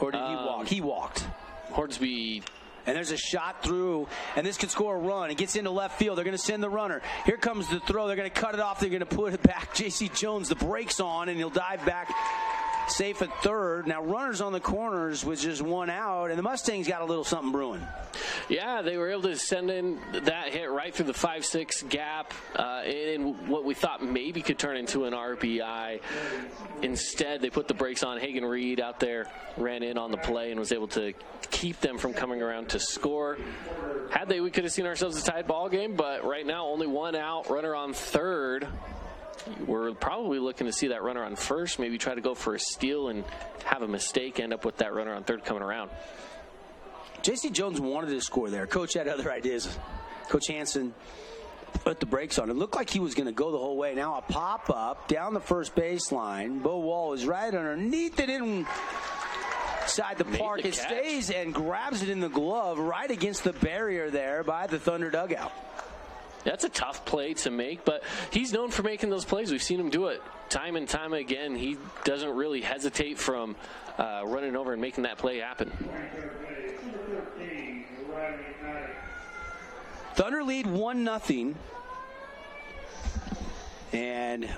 Or did he walk? He walked. Hornsby And there's a shot through, and this could score a run. It gets into left field. They're going to send the runner. Here comes the throw. They're going to cut it off. They're going to put it back. J.C. Jones, the brakes on, and he'll dive back safe at third. Now, runners on the corners with just one out, and the Mustangs got a little something brewing. Yeah, they were able to send in that hit right through the 5-6 gap in what we thought maybe could turn into an RBI. Instead, they put the brakes on. Hagen Reed out there ran in on the play and was able to keep them from coming around to score. Had they, we could have seen ourselves a tied ball game, but right now only one out, runner on third. We're probably looking to see that runner on first, maybe try to go for a steal and have a mistake, end up with that runner on third coming around. J.C. Jones wanted to score there. Coach had other ideas. Coach Hansen put the brakes on. It looked like he was going to go the whole way. Now a pop-up down the first baseline. Bo Wall is right underneath it inside the park. It stays and grabs it in the glove right against the barrier there by the Thunder dugout. That's a tough play to make, but he's known for making those plays. We've seen him do it time and time again. He doesn't really hesitate from running over and making that play happen. Thunder lead 1-0. And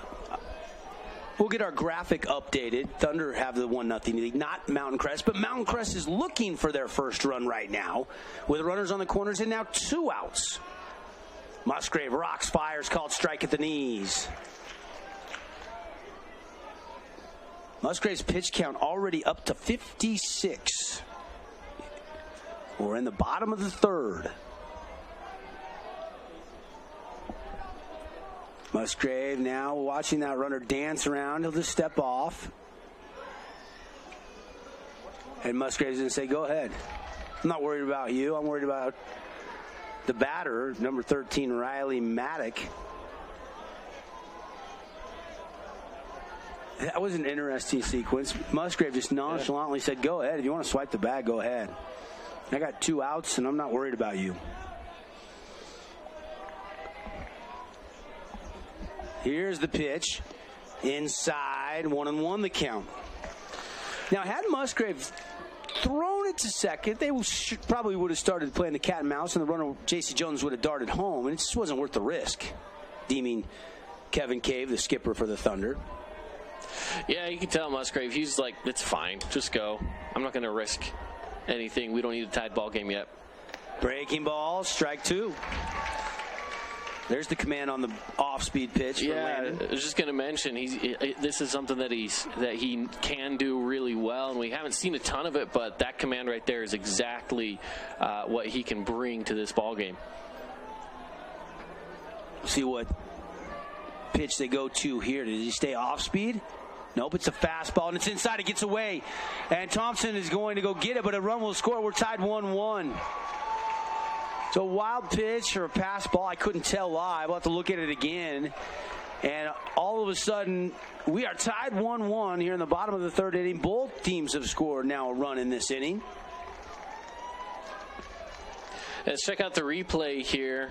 we'll get our graphic updated. Thunder have the 1-0 lead, not Mountain Crest. But Mountain Crest is looking for their first run right now with runners on the corners and now 2 outs. Musgrave rocks, fires, called strike at the knees. Musgrave's pitch count already up to 56. We're in the bottom of the third. Musgrave now watching that runner dance around. He'll just step off. And Musgrave's going to say, go ahead. I'm not worried about you. I'm worried about the batter, number 13, Riley Maddock. That was an interesting sequence. Musgrave just nonchalantly said, go ahead. If you want to swipe the bag, go ahead. I got 2 outs, and I'm not worried about you. Here's the pitch. Inside, 1-1 the count. Now, had Musgrave thrown it to second, they probably would have started playing the cat and mouse, and the runner, J.C. Jones, would have darted home, and it just wasn't worth the risk, deeming Kevin Cave, the skipper for the Thunder. Yeah, you can tell Musgrave, he's like, it's fine, just go. I'm not going to risk anything. We don't need a tied ball game yet. Breaking ball, strike 2. There's the command on the off-speed pitch. Yeah, I was just going to mention this is something that he can do really well, and we haven't seen a ton of it. But that command right there is exactly what he can bring to this ball game. See what pitch they go to here. Did he stay off-speed? Nope, it's a fastball, and it's inside. It gets away, and Thompson is going to go get it, but a run will score. We're tied 1-1. So a wild pitch or a pass ball, I couldn't tell live. We'll have to look at it again. And all of a sudden, we are tied 1-1 here in the bottom of the third inning. Both teams have scored now a run in this inning. Let's check out the replay here.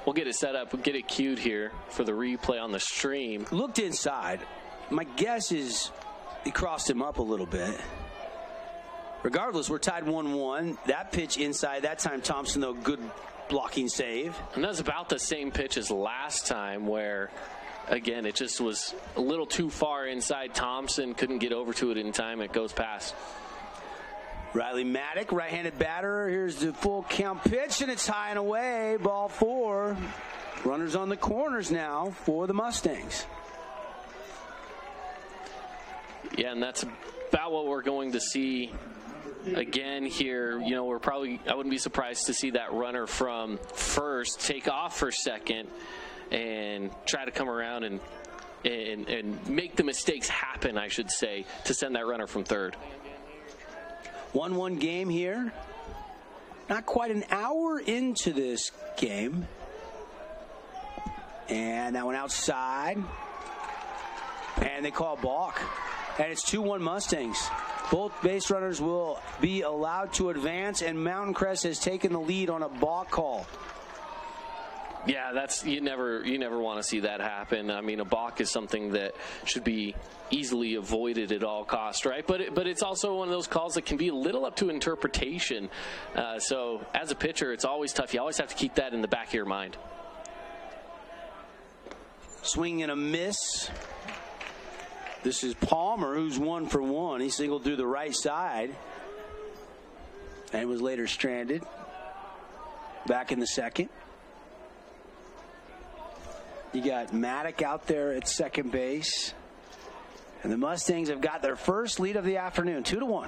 We'll get it set up. We'll get it queued here for the replay on the stream. Looked inside. My guess is he crossed him up a little bit. Regardless, we're tied 1-1. That pitch inside. That time Thompson, though, good blocking save. And that's about the same pitch as last time where, again, it just was a little too far inside. Thompson couldn't get over to it in time. It goes past. Riley Maddock, right-handed batter. Here's the full count pitch, and it's high and away. Ball 4. Runners on the corners now for the Mustangs. Yeah, and that's about what we're going to see again here. You know, I wouldn't be surprised to see that runner from first take off for second and try to come around and make the mistakes happen, I should say, to send that runner from third. 1-1 game here. Not quite an hour into this game. And that one outside. And they call a balk. And it's 2-1 Mustangs. Both base runners will be allowed to advance, and Mountain Crest has taken the lead on a balk call. Yeah, you never want to see that happen. I mean, a balk is something that should be easily avoided at all costs, right? But it's also one of those calls that can be a little up to interpretation. So as a pitcher, it's always tough. You always have to keep that in the back of your mind. Swing and a miss. This is Palmer, who's 1 for 1. He singled through the right side and was later stranded. Back in the second. You got Maddock out there at second base. And the Mustangs have got their first lead of the afternoon, 2-1.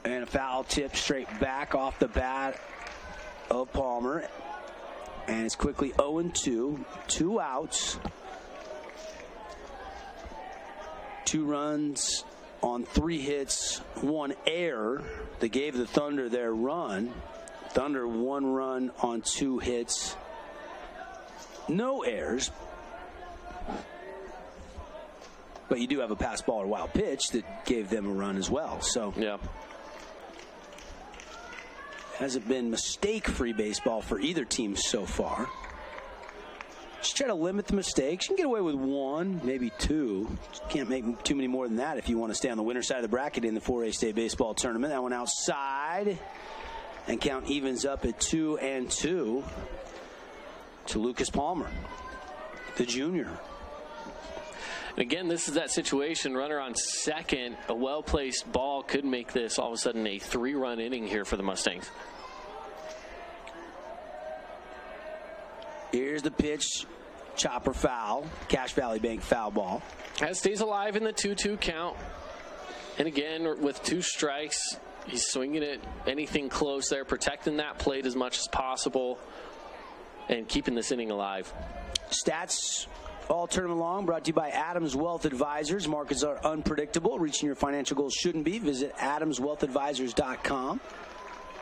And a foul tip straight back off the bat of Palmer. And it's quickly 0-2. 2 outs. 2 runs on 3 hits, 1 error that gave the Thunder their run. Thunder 1 run on 2 hits. No errors. But you do have a pass ball or wild pitch that gave them a run as well. So yeah, hasn't been mistake-free baseball for either team so far. Just try to limit the mistakes. You can get away with 1, maybe 2. Just can't make too many more than that if you want to stay on the winner side of the bracket in the 4A State Baseball Tournament. That one outside. And count evens up at 2-2 to Lucas Palmer, the junior. And again, this is that situation. Runner on second. A well-placed ball could make this all of a sudden a 3-run inning here for the Mustangs. Here's the pitch. Chopper foul. Cache Valley Bank foul ball. That stays alive in the 2-2 count. And again, with 2 strikes, he's swinging it anything close there, protecting that plate as much as possible and keeping this inning alive. Stats all tournament long brought to you by Adams Wealth Advisors. Markets are unpredictable. Reaching your financial goals shouldn't be. Visit adamswealthadvisors.com.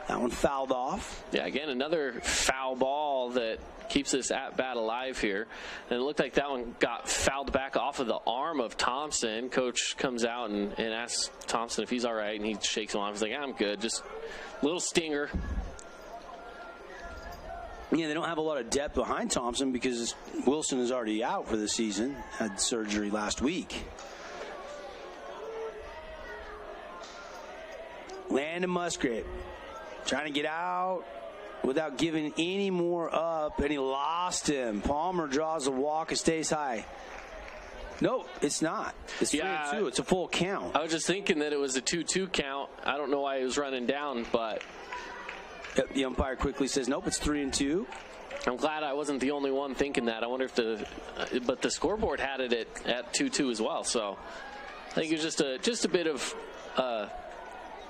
That one fouled off. Yeah, again, another foul ball that keeps this at-bat alive here. And it looked like that one got fouled back off of the arm of Thompson. Coach comes out and asks Thompson if he's all right, and he shakes him off. He's like, I'm good. Just a little stinger. Yeah, they don't have a lot of depth behind Thompson because Wilson is already out for the season. Had surgery last week. Landon Musgrave trying to get out without giving any more up, and he lost him. Palmer draws a walk and stays high. No, it's not. It's 3-2. It's a full count. I was just thinking that it was a 2-2 count. I don't know why he was running down, but the umpire quickly says, nope, it's 3-2. I'm glad I wasn't the only one thinking that. I wonder if but the scoreboard had it at 2-2 as well. So I think it was just a bit of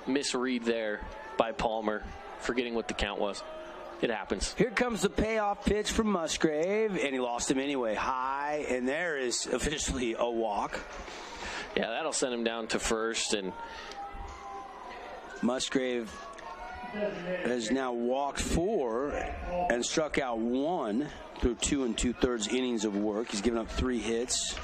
misread there by Palmer, forgetting what the count was. It happens. Here comes the payoff pitch from Musgrave, and he lost him anyway. High, and there is officially a walk. Yeah, that'll send him down to first, and Musgrave has now walked 4 and struck out 1 through 2 2/3 innings of work. He's given up 3 hits.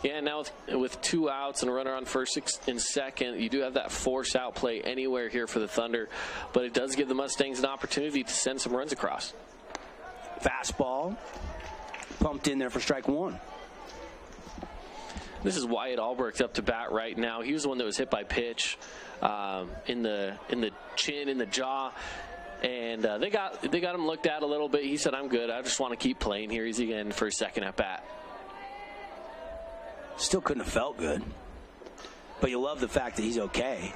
Yeah, now with 2 outs and a runner on first and second, you do have that force out play anywhere here for the Thunder, but it does give the Mustangs an opportunity to send some runs across. Fastball pumped in there for strike 1. This is Wyatt Albrecht up to bat right now. He was the one that was hit by pitch in the chin, in the jaw. And they got him looked at a little bit. He said, I'm good. I just want to keep playing here. He's again for his second at bat. Still couldn't have felt good. But you love the fact that he's okay.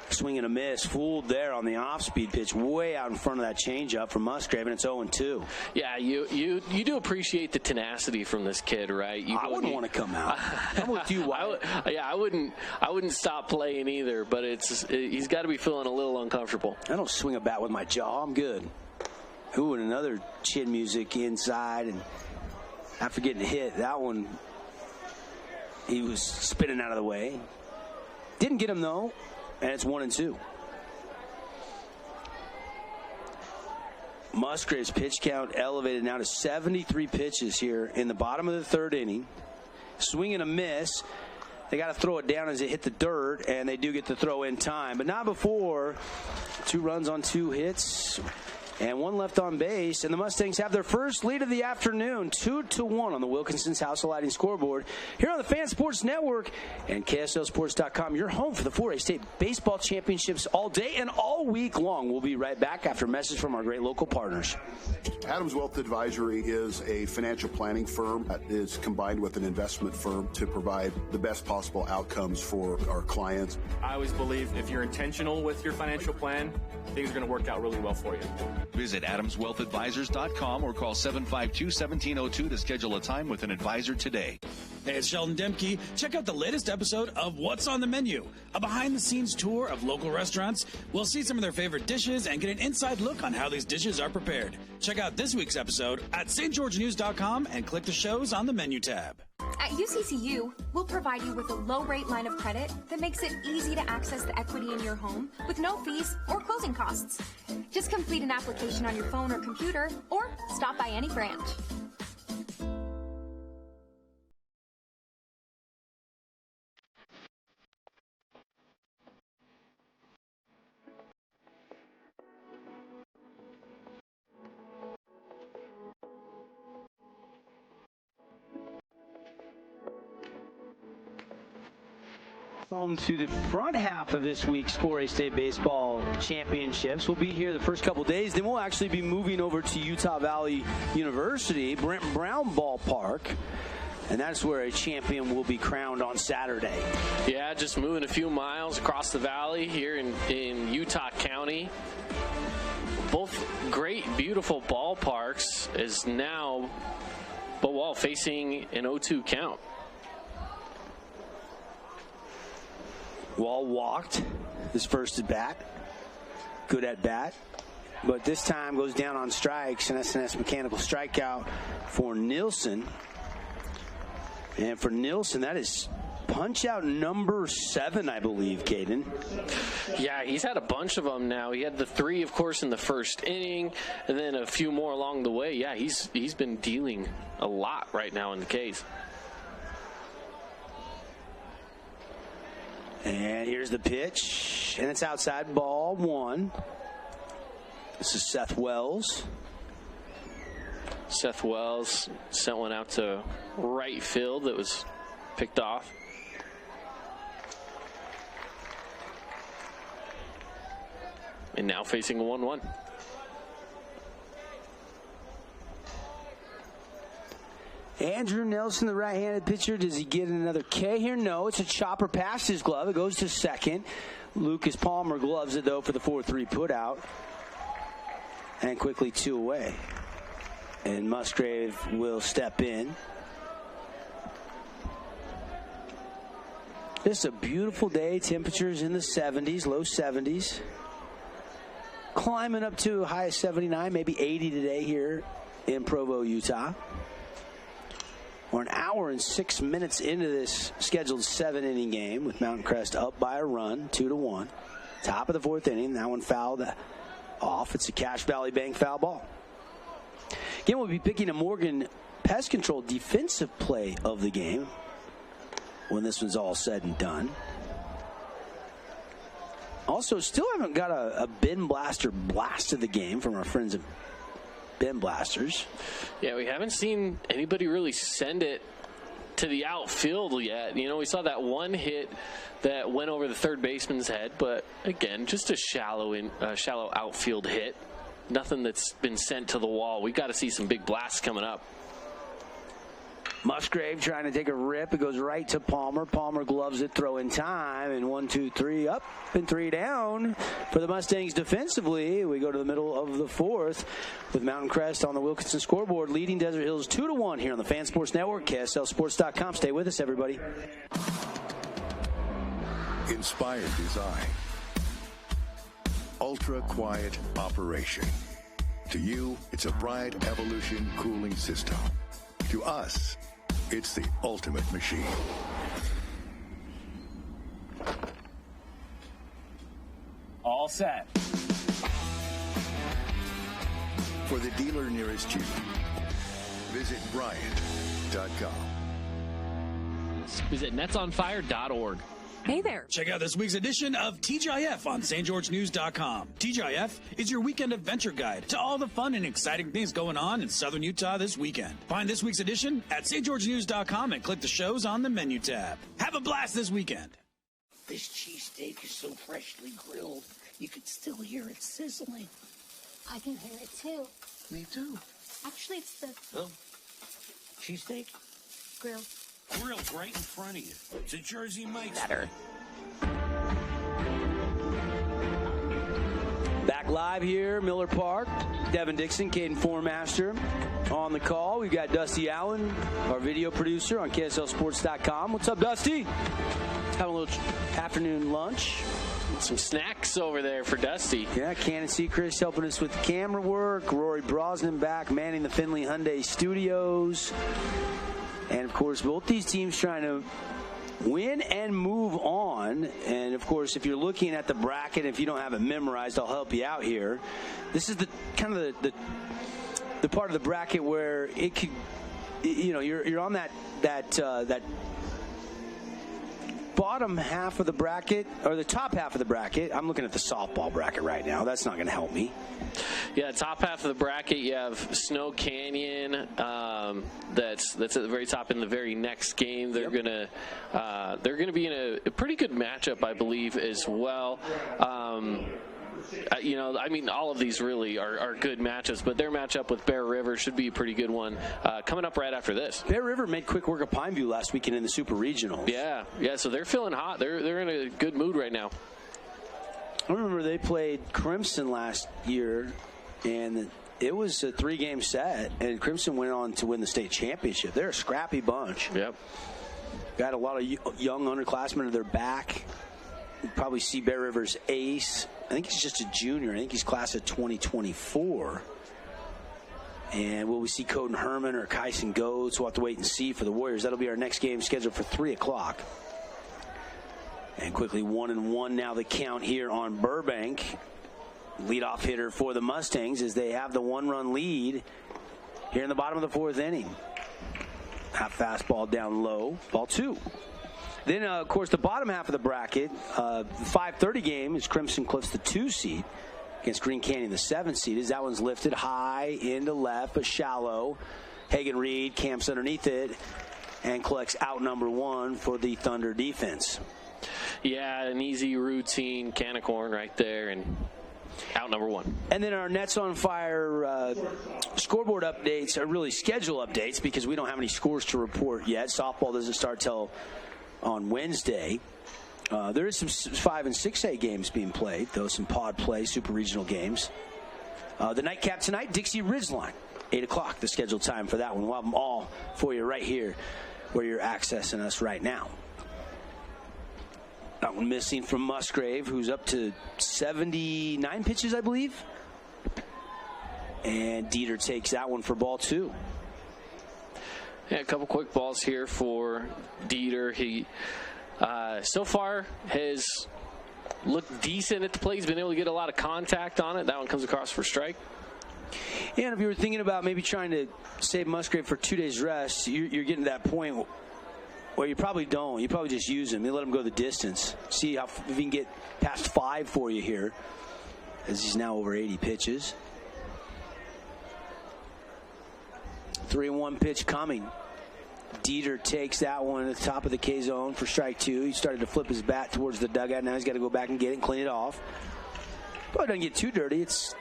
Swing and a miss. Fooled there on the off-speed pitch way out in front of that changeup from Musgrave, and it's 0-2. Yeah, you do appreciate the tenacity from this kid, right? I wouldn't want to come out. I'm with you, Wyatt. I wouldn't stop playing either, but he's got to be feeling a little uncomfortable. I don't swing a bat with my jaw. I'm good. Ooh, and another chin music inside, and after getting hit, that one, he was spinning out of the way. Didn't get him, though, and it's 1-2. Musgrave's pitch count elevated now to 73 pitches here in the bottom of the 3rd inning. Swing and a miss. they got to throw it down as it hit the dirt, and they do get the throw in time. But not before 2 runs on 2 hits and 1 left on base. And the Mustangs have their first lead of the afternoon, 2-1 on the Wilkinson's House of Lighting scoreboard. Here on the Fan Sports Network and KSLSports.com, your home for the 4A State Baseball Championships all day and all week long. We'll be right back after a message from our great local partners. Adams Wealth Advisory is a financial planning firm that is combined with an investment firm to provide the best possible outcomes for our clients. I always believe if you're intentional with your financial plan, things are going to work out really well for you. Visit AdamsWealthAdvisors.com or call 752-1702 to schedule a time with an advisor today. Hey, it's Sheldon Demke. Check out the latest episode of What's on the Menu, a behind-the-scenes tour of local restaurants. We'll see some of their favorite dishes and get an inside look on how these dishes are prepared. Check out this week's episode at stgeorgenews.com and click the shows on the menu tab. At UCCU, we'll provide you with a low-rate line of credit that makes it easy to access the equity in your home with no fees or closing costs. Just complete an application on your phone or computer or stop by any branch. Home to the front half of this week's 4A State Baseball Championships. We'll be here the first couple days. Then we'll actually be moving over to Utah Valley University, Brent Brown Ballpark. And that's where a champion will be crowned on Saturday. Yeah, just moving a few miles across the valley here in Utah County. Both great, beautiful ballparks is now, but while facing an 0-2 count. Wall walked his first at bat. Good at bat. But this time goes down on strikes, an SNS mechanical strikeout for Nielsen. And for Nielsen, that is punch out number 7, I believe, Caden. Yeah, he's had a bunch of them now. He had the 3, of course, in the first inning, and then a few more along the way. Yeah, he's been dealing a lot right now in the case. And here's the pitch, and it's outside, ball 1. This is Seth Wells. Seth Wells sent one out to right field that was picked off. And now facing a 1-1. Andrew Nelson, the right-handed pitcher. Does he get another K here? No, it's a chopper past his glove. It goes to second. Lucas Palmer gloves it, though, for the 4-3 putout. And quickly 2 away. And Musgrave will step in. Just a beautiful day. Temperatures in the 70s, low 70s. Climbing up to a high of 79, maybe 80 today here in Provo, Utah. We're an hour and 6 minutes into this scheduled 7-inning game with Mountain Crest up by a run, 2-1. Top of the 4th inning. That one fouled off. It's a Cache Valley Bank foul ball. Again, we'll be picking a Morgan Pest Control defensive play of the game when this one's all said and done. Also, still haven't got a bin blaster blast of the game from our friends at bin blasters. Yeah, we haven't seen anybody really send it to the outfield yet. You know, we saw that one hit that went over the third baseman's head, but again, just a shallow outfield hit. Nothing that's been sent to the wall. We've got to see some big blasts coming up. Musgrave trying to take a rip. It goes right to Palmer. Palmer gloves it, throw in time, and 1, 2, 3 up and 3 down for the Mustangs defensively. We go to the middle of the 4th with Mountain Crest on the Wilkinson scoreboard, leading Desert Hills 2-1 here on the Fan Sports Network, KSLSports.com. Stay with us, everybody. Inspired design. Ultra quiet operation. To you, it's a Bride Evolution cooling system. To us, it's the ultimate machine. All set. For the dealer nearest you, visit Bryant.com. Nets. Visit netsonfire.org. Hey there. Check out this week's edition of TGIF on stgeorgenews.com. TGIF is your weekend adventure guide to all the fun and exciting things going on in Southern Utah this weekend. Find this week's edition at stgeorgenews.com and click the shows on the menu tab. Have a blast this weekend. This cheesesteak is so freshly grilled, you can still hear it sizzling. I can hear it too. Me too. Actually, it's the Oh, cheesesteak? grill. Grilled right in front of you. It's a Jersey Mike's. Better. Back live here, Miller Park. Devin Dixon, Caden Formaster on the call. We've got Dusty Allen, our video producer on KSLSports.com. What's up, Dusty? Having a little afternoon lunch. Some snacks over there for Dusty. Yeah, Cannon Seacrest helping us with camera work. Rory Brosnan back manning the Finley Hyundai studios. And, of course, both these teams trying to win and move on. And, of course, if you're looking at the bracket, if you don't have it memorized, I'll help you out here. This is the kind of the part of the bracket where it could, you know, you're on that bottom half of the bracket, or the top half of the bracket. I'm looking at the softball bracket right now. That's not going to help me. Yeah, top half of the bracket, you have Snow Canyon. That's at the very top in the very next game. They're gonna be in a pretty good matchup, I believe, as well. You know, I mean, all of these really are good matchups, but their matchup with Bear River should be a pretty good one coming up right after this. Bear River made quick work of Pineview last weekend in the Super Regionals. Yeah, so they're feeling hot. They're in a good mood right now. I remember they played Crimson last year, and it was a 3-game set, and Crimson went on to win the state championship. They're a scrappy bunch. Yep. Got a lot of young underclassmen at their back. You probably see Bear River's ace. I think he's just a junior. I think he's class of 2024. And will we see Coden Herman or Kyson Goetz? We'll have to wait and see for the Warriors. That'll be our next game scheduled for 3 o'clock. And quickly 1-1 now the count here on Burbank. Leadoff hitter for the Mustangs as they have the 1-run lead here in the bottom of the 4th inning. Half fastball down low, ball 2. Then, of course, the bottom half of the bracket, the 5:30 game is Crimson Cliffs, the 2 seed, against Green Canyon, the 7 seed. As that one's lifted high into left, but shallow. Hagen Reed camps underneath it and collects out number 1 for the Thunder defense. Yeah, an easy routine can of corn right there, and out number 1. And then our Nets on Fire scoreboard updates are really schedule updates because we don't have any scores to report yet. Softball doesn't start till on Wednesday. There is some 5 and 6A games being played, though some pod play, super regional games. The nightcap tonight, Dixie Ridgeline, 8 o'clock, the scheduled time for that one. We'll have them all for you right here where you're accessing us right now. That one missing from Musgrave, who's up to 79 pitches, I believe. And Dieter takes that one for ball 2. Yeah, a couple quick balls here for Dieter. He so far has looked decent at the plate. He's been able to get a lot of contact on it. That one comes across for strike. Yeah, and if you were thinking about maybe trying to save Musgrave for 2 days rest, you're getting to that point where you probably don't. You probably just use him. You let him go the distance. See if he can get past 5 for you here, as he's now over 80 pitches. 3-1 pitch coming. Dieter takes that one at the top of the K zone for strike 2. He started to flip his bat towards the dugout. Now he's got to go back and get it and clean it off. Probably doesn't get too dirty. It's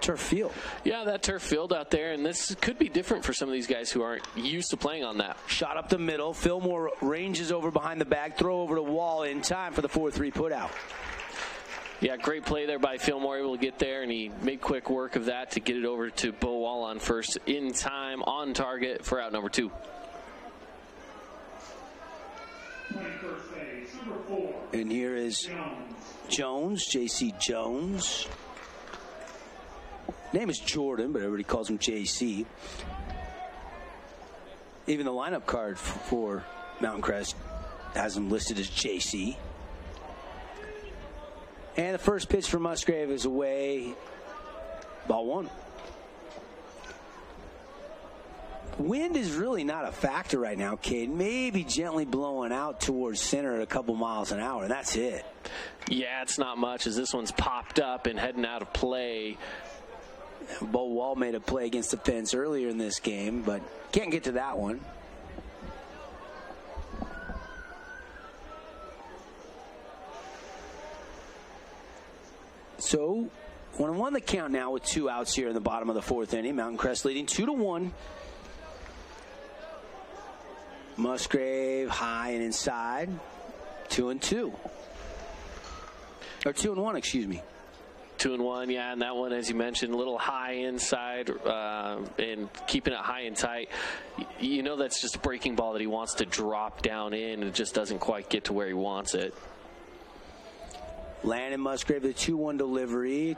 turf field. Yeah, that turf field out there, and this could be different for some of these guys who aren't used to playing on that. Shot up the middle. Fillmore ranges over behind the bag. Throw over the wall in time for the 4-3 put out. Yeah, great play there by Fillmore, able to get there, and he made quick work of that to get it over to Bo Wall on first in time, on target for out number 2. And here is Jones, J.C. Jones. Name is Jordan, but everybody calls him J.C. Even the lineup card for Mountain Crest has him listed as J.C. And the first pitch for Musgrave is away. Ball 1. Wind is really not a factor right now, Cade. Maybe gently blowing out towards center at a couple miles an hour, and that's it. Yeah, it's not much as this one's popped up and heading out of play. Bo Wall made a play against the fence earlier in this game, but can't get to that one. So 1-1 the count now with 2 outs here in the bottom of the 4th inning. Mountain Crest leading 2-1. Musgrave high and inside. 2-2. Or 2-1, excuse me. 2-1, yeah, and that one, as you mentioned, a little high inside and keeping it high and tight. You know that's just a breaking ball that he wants to drop down in, and it just doesn't quite get to where he wants it. Landon Musgrave, the 2-1 delivery.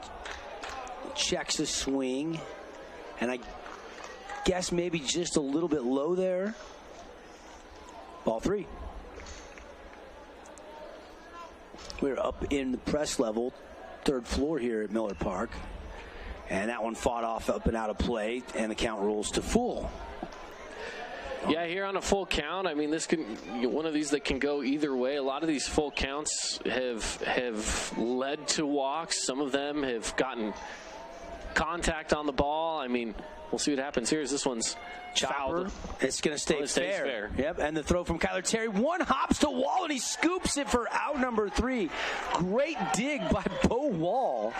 Checks the swing. And I guess maybe just a little bit low there. Ball 3. We're up in the press level, 3rd floor here at Miller Park. And that one fought off up and out of play, and the count rolls to full. Yeah, here on a full count, I mean, this can one of these that can go either way. A lot of these full counts have led to walks. Some of them have gotten contact on the ball. I mean, we'll see what happens here. This one's Chopper. It's going to stay fair. Yep, and the throw from Kyler Terry. One hops to Wall, and he scoops it for out number 3. Great dig by Bo Wall.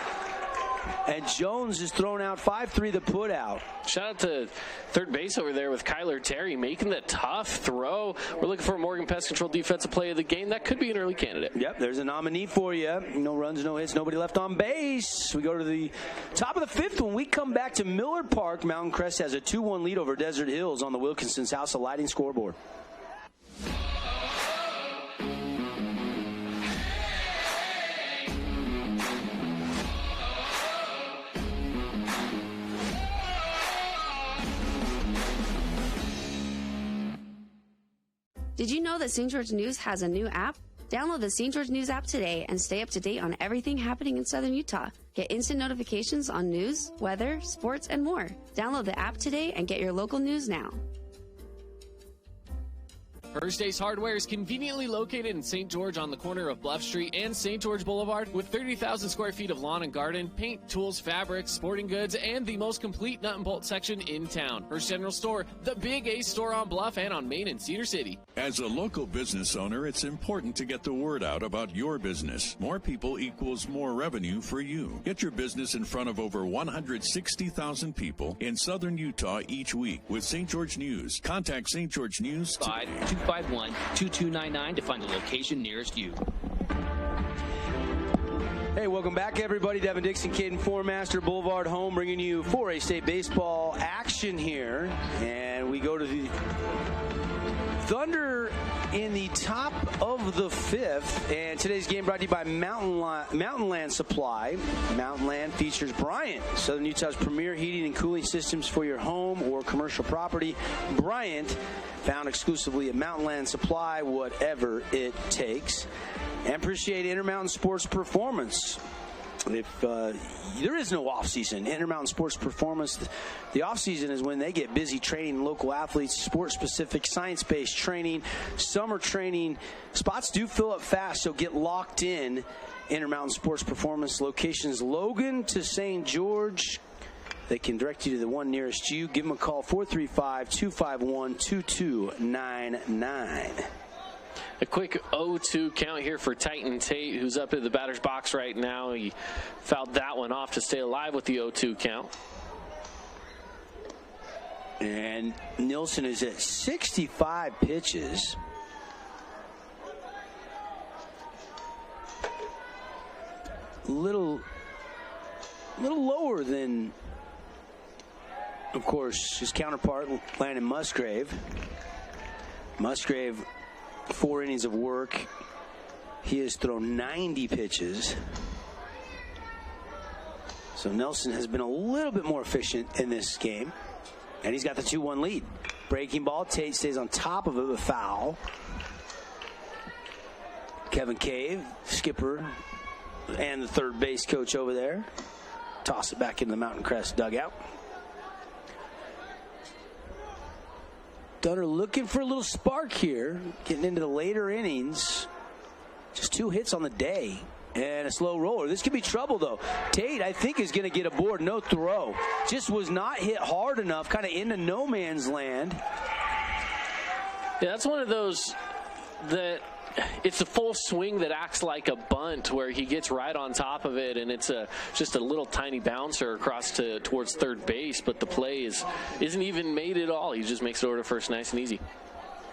And Jones is thrown out 5-3 the put out. Shout out to third base over there with Kyler Terry making that tough throw. We're looking for a Morgan Pest Control defensive play of the game. That could be an early candidate. Yep, there's a nominee for you. No runs, no hits, nobody left on base. We go to the top of the 5th when we come back to Miller Park. Mountain Crest has a 2-1 lead over Desert Hills on the Wilkinson's House of Lighting scoreboard. Did you know that St. George News has a new app? Download the St. George News app today and stay up to date on everything happening in Southern Utah. Get instant notifications on news, weather, sports, and more. Download the app today and get your local news now. First Ace Hardware is conveniently located in St. George on the corner of Bluff Street and St. George Boulevard with 30,000 square feet of lawn and garden, paint, tools, fabrics, sporting goods, and the most complete nut and bolt section in town. First General Store, the Big Ace store on Bluff and on Main in Cedar City. As a local business owner, it's important to get the word out about your business. More people equals more revenue for you. Get your business in front of over 160,000 people in Southern Utah each week with St. George News. Contact St. George News today. 251-2299 to find the location nearest you. Hey, welcome back, everybody. Devin Dixon, Caden Formaster, Boulevard Home, bringing you 4A State baseball action here. And we go to the Thunder in the top of the 5th. And today's game brought to you by Mountain Land Supply. Mountain Land features Bryant, Southern Utah's premier heating and cooling systems for your home or commercial property. Bryant, found exclusively at Mountain Land Supply, whatever it takes. And appreciate Intermountain Sports Performance. If there is no off-season, Intermountain Sports Performance, the off-season is when they get busy training local athletes, sport-specific, science-based training, summer training. Spots do fill up fast, so get locked in. Intermountain Sports Performance locations Logan to St. George. They can direct you to the one nearest you. Give them a call, 435-251-2299. A quick 0-2 count here for Titan Tate, who's up in the batter's box right now. He fouled that one off to stay alive with the 0-2 count. And Nilsson is at 65 pitches. Little lower than, of course, his counterpart, Landon Musgrave. Musgrave, 4 innings of work. He has thrown 90 pitches. So Nelson has been a little bit more efficient in this game. And he's got the 2-1 lead. Breaking ball. Tate stays on top of it with a foul. Kevin Cave, skipper, and the third base coach over there. Toss it back into the Mountain Crest dugout. Thunder looking for a little spark here, getting into the later innings. Just 2 hits on the day and a slow roller. This could be trouble, though. Tate, I think, is going to get aboard. No throw. Just was not hit hard enough, kind of into no man's land. Yeah, that's one of those that it's a full swing that acts like a bunt where he gets right on top of it, and it's just a little tiny bouncer across towards third base, but the play isn't even made at all. He just makes it over to first nice and easy.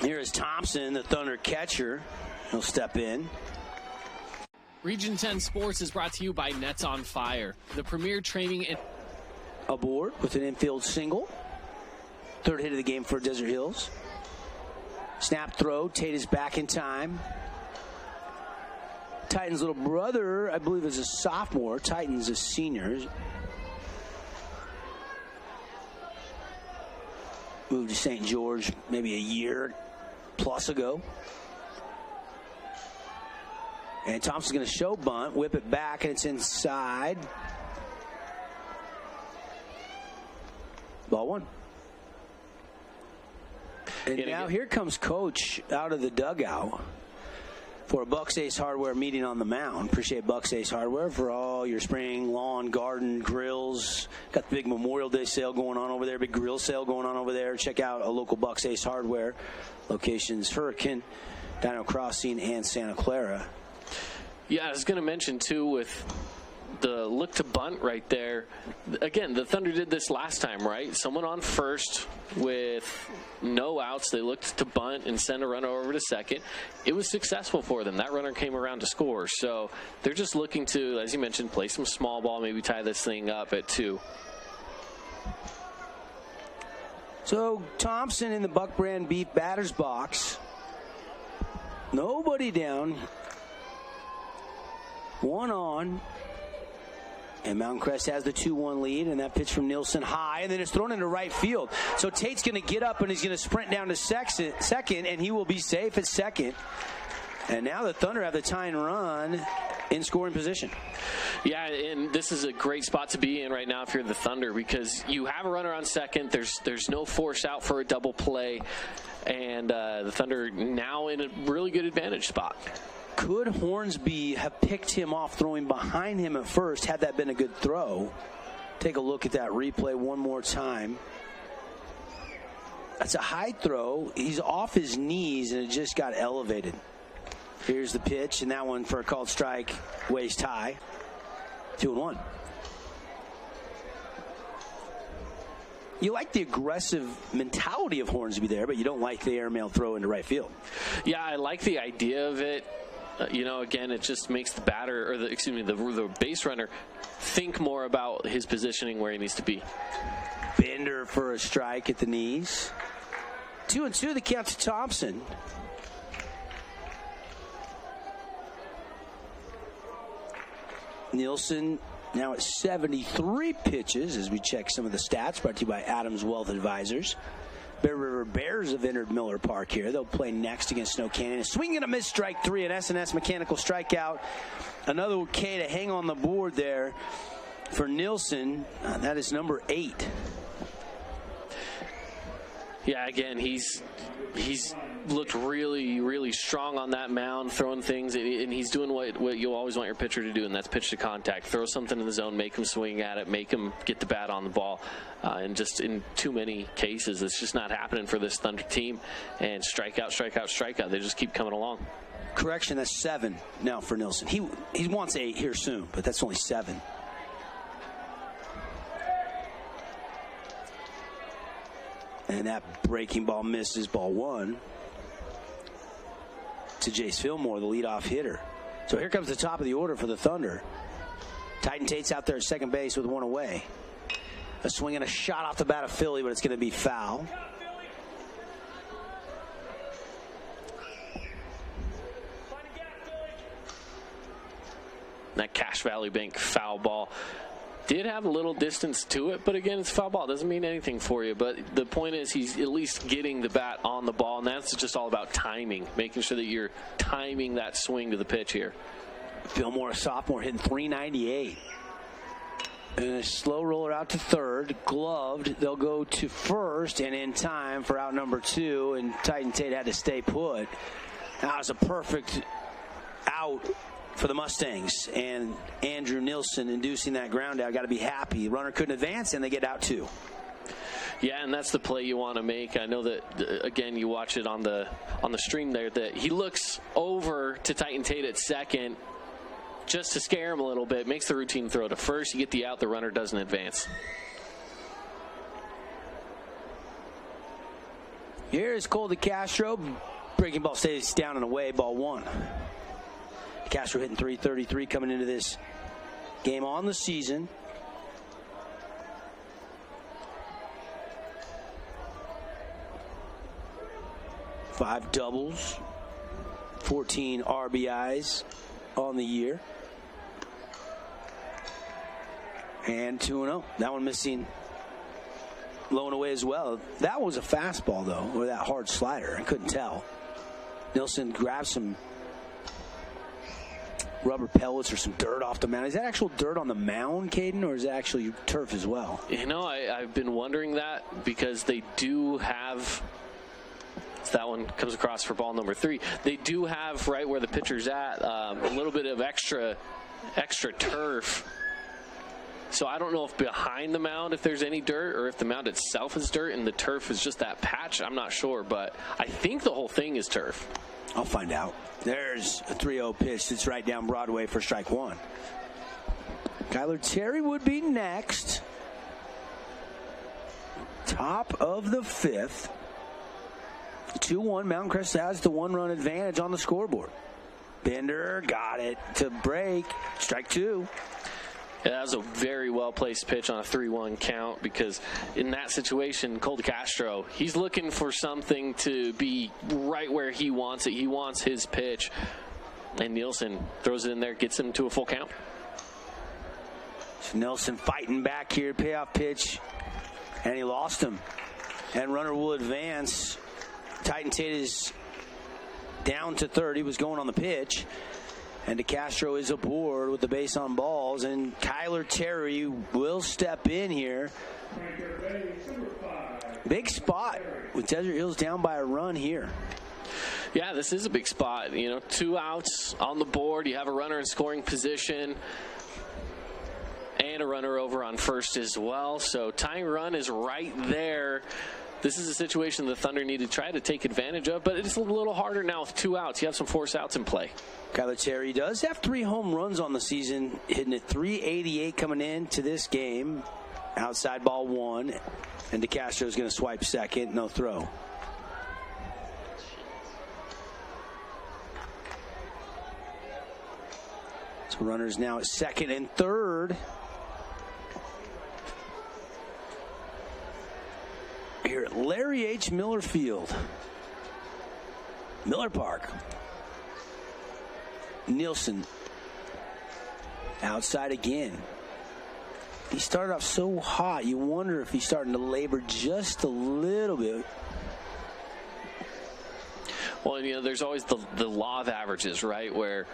Here is Thompson, the Thunder catcher. He'll step in. Region 10 Sports is brought to you by Nets on Fire, the premier training and aboard with an infield single. 3rd hit of the game for Desert Hills. Snap throw. Tate is back in time. Titan's little brother, I believe, is a sophomore. Titan's a senior. Moved to St. George maybe a year plus ago. And Thompson's going to show bunt, whip it back, and it's inside. Ball 1. And now here comes Coach out of the dugout for a Bucks Ace Hardware meeting on the mound. Appreciate Bucks Ace Hardware for all your spring, lawn, garden, grills. Got the big Memorial Day sale going on over there, big grill sale going on over there. Check out a local Bucks Ace Hardware. Locations Hurricane, Dino Crossing, and Santa Clara. Yeah, I was going to mention, too, with the look to bunt right there. Again, the Thunder did this last time, right? Someone on first with no outs. They looked to bunt and send a runner over to second. It was successful for them. That runner came around to score. So they're just looking to, as you mentioned, play some small ball, maybe tie this thing up at 2. So Thompson in the Buck Brand Beef batter's box. Nobody down. 1 on. And Mountain Crest has the 2-1 lead, and that pitch from Nielsen high, and then it's thrown into right field. So Tate's going to get up, and he's going to sprint down to second, and he will be safe at second. And now the Thunder have the tying run in scoring position. Yeah, and this is a great spot to be in right now if you're the Thunder, because you have a runner on second. There's no force out for a double play, and the Thunder now in a really good advantage spot. Could Hornsby have picked him off throwing behind him at first had that been a good throw? Take a look at that replay one more time. That's a high throw. He's off his knees and it just got elevated. Here's the pitch, and that one for a called strike, waist high. 2-1. You like the aggressive mentality of Hornsby there, but you don't like the airmail throw into right field. Yeah, I like the idea of it. Again, it just makes the batter, or the base runner think more about his positioning where he needs to be. Bender for a strike at the knees. 2-2, the count to Thompson. Nielsen now at 73 pitches as we check some of the stats, brought to you by Adams Wealth Advisors. Bear River Bears have entered Miller Park here. They'll play next against Snow Canyon. A swing and a miss, strike 3, an S&S mechanical strikeout. Another K to hang on the board there for Nielsen. That is number 8. Yeah, again, he's looked really, really strong on that mound, throwing things, and he's doing what you always want your pitcher to do, and that's pitch to contact. Throw something in the zone, make him swing at it, make him get the bat on the ball. And just in too many cases, it's just not happening for this Thunder team. And strikeout, strikeout, strikeout. They just keep coming along. Correction, that's 7 now for Nielsen. He wants 8 here soon, but that's only 7. And that breaking ball misses, ball 1 to Jace Fillmore, the leadoff hitter. So here comes the top of the order for the Thunder. Titan Tate's out there at second base with 1 away. A swing and a shot off the bat of Philly, but it's going to be foul. That Cache Valley Bank foul ball did have a little distance to it, but again, it's foul ball. It doesn't mean anything for you, but the point is he's at least getting the bat on the ball, and that's just all about timing, making sure that you're timing that swing to the pitch here. Fillmore, a sophomore, hitting .398. And a slow roller out to third, gloved. They'll go to first and in time for out number 2, and Titan Tate had to stay put. That was a perfect out for the Mustangs, and Andrew Nilsson inducing that ground out. Got to be happy. Runner couldn't advance, and they get out 2. Yeah, and that's the play you want to make. I know that, again, you watch it on the stream there, that he looks over to Titan Tate at second just to scare him a little bit, makes the routine throw to first. You get the out, the runner doesn't advance. Here is Cole DeCastro. Breaking ball stays down and away, ball 1. DeCastro hitting .333 coming into this game on the season. Five doubles, 14 RBIs on the year. And 2-0. That one missing low and away as well. That was a fastball, though, or that hard slider. I couldn't tell. Nilsson grabbed some rubber pellets or some dirt off the mound. Is that actual dirt on the mound, Caden, or is it actually turf as well? You know, I've been wondering that because they do have... That one comes across for ball number 3. They do have, right where the pitcher's at, a little bit of extra turf. So I don't know if behind the mound if there's any dirt, or if the mound itself is dirt and the turf is just that patch. I'm not sure, but I think the whole thing is turf. I'll find out. There's a 3-0 pitch. It's right down Broadway for strike 1. Kyler Terry would be next. Top of the 5th. 2-1. Mountain Crest has the 1-run advantage on the scoreboard. Bender got it to break. Strike 2. Yeah, that was a very well-placed pitch on a 3-1 count, because in that situation, Cole DeCastro, he's looking for something to be right where he wants it. He wants his pitch, and Nilsson throws it in there, gets him to a full count. So Nilsson fighting back here, payoff pitch, and he lost him. And runner will advance. Titan Tate is down to third. He was going on the pitch. And DeCastro is aboard with the base on balls, and Kyler Terry will step in here. Big spot with Desert Hills down by a run here. Yeah, this is a big spot. You know, 2 outs on the board. You have a runner in scoring position and a runner over on first as well. So tying run is right there. This is a situation the Thunder need to try to take advantage of, but it's a little harder now with 2 outs. You have some force outs in play. Kyler Terry does have 3 home runs on the season, hitting at .388 coming into this game. Outside ball 1, and DeCastro is going to swipe second. No throw. So runners now at second and third. Here at Larry H. Miller Field. Miller Park. Nilsson outside again. He started off so hot, you wonder if he's starting to labor just a little bit. Well, you know, there's always the law of averages, right, where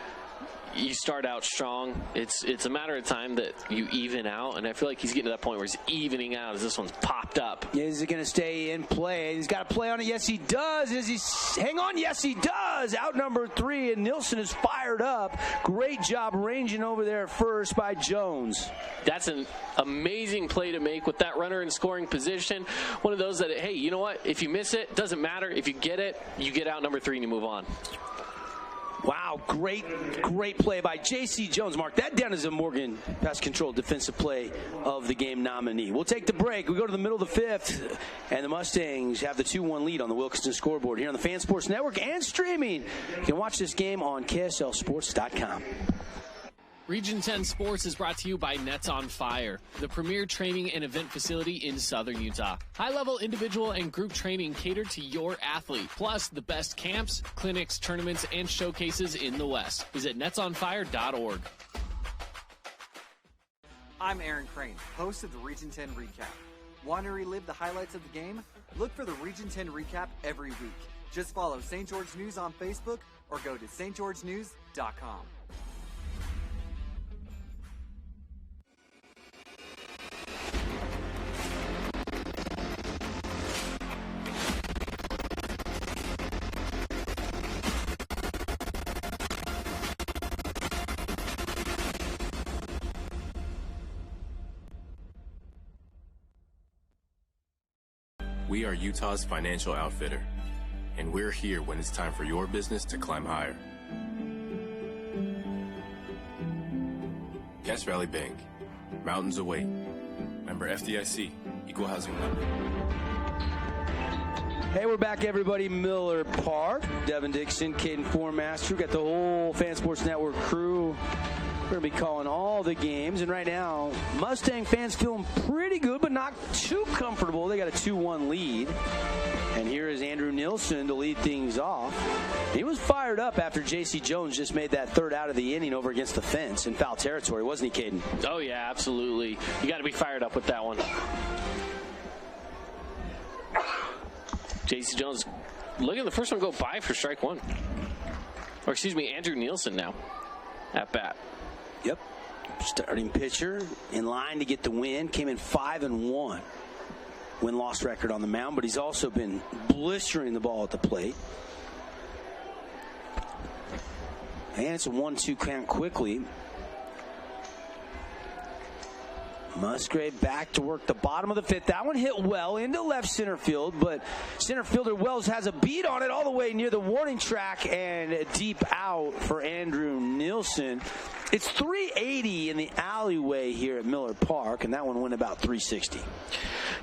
you start out strong. It's a matter of time that you even out, and I feel like he's getting to that point where he's evening out as this one's popped up. Is it going to stay in play? He's got to play on it. Yes, he does. Is he hang on? Yes, he does. Out number 3, and Nilsson is fired up. Great job ranging over there at first by Jones. That's an amazing play to make with that runner in scoring position. One of those that, hey, you know what? If you miss it, doesn't matter. If you get it, you get out number 3 and you move on. Wow, great play by J.C. Jones. Mark that down as a Morgan Pest Control Defensive Play of the Game nominee. We'll take the break. We go to the middle of the 5th, and the Mustangs have the 2-1 lead on the Wilkeston scoreboard here on the Fan Sports Network and streaming. You can watch this game on KSLSports.com. Region 10 Sports is brought to you by Nets on Fire, the premier training and event facility in Southern Utah. High-level individual and group training catered to your athlete, plus the best camps, clinics, tournaments, and showcases in the West. Visit netsonfire.org. I'm Aaron Crane, host of the Region 10 Recap. Want to relive the highlights of the game? Look for the Region 10 Recap every week. Just follow St. George News on Facebook or go to stgeorgenews.com. We are Utah's financial outfitter, and we're here when it's time for your business to climb higher. Cache Valley Bank, mountains await. Member FDIC, equal housing lender. Hey, we're back, everybody. Miller Park, Devin Dixon, Caden Formaster. We've got the whole Fan Sports Network crew. We're going to be calling all the games. And right now, Mustang fans feeling pretty good, but not too comfortable. They got a 2-1 lead. And here is Andrew Nilsson to lead things off. He was fired up after J.C. Jones just made that third out of the inning over against the fence in foul territory, wasn't he, Caden? Oh, yeah, absolutely. You got to be fired up with that one. J.C. Jones, look at the first one go by for strike one. Or, excuse me, Andrew Nilsson now at bat. Yep. Starting pitcher in line to get the win. Came in 5-1. Win-loss record on the mound, but he's also been blistering the ball at the plate. And it's a 1-2 count quickly. Musgrave back to work the bottom of the fifth. That one hit well into left center field, but center fielder Wells has a beat on it all the way near the warning track and deep out for Andrew Nilsson. It's 380 in the alleyway here at Miller Park, and that one went about 360.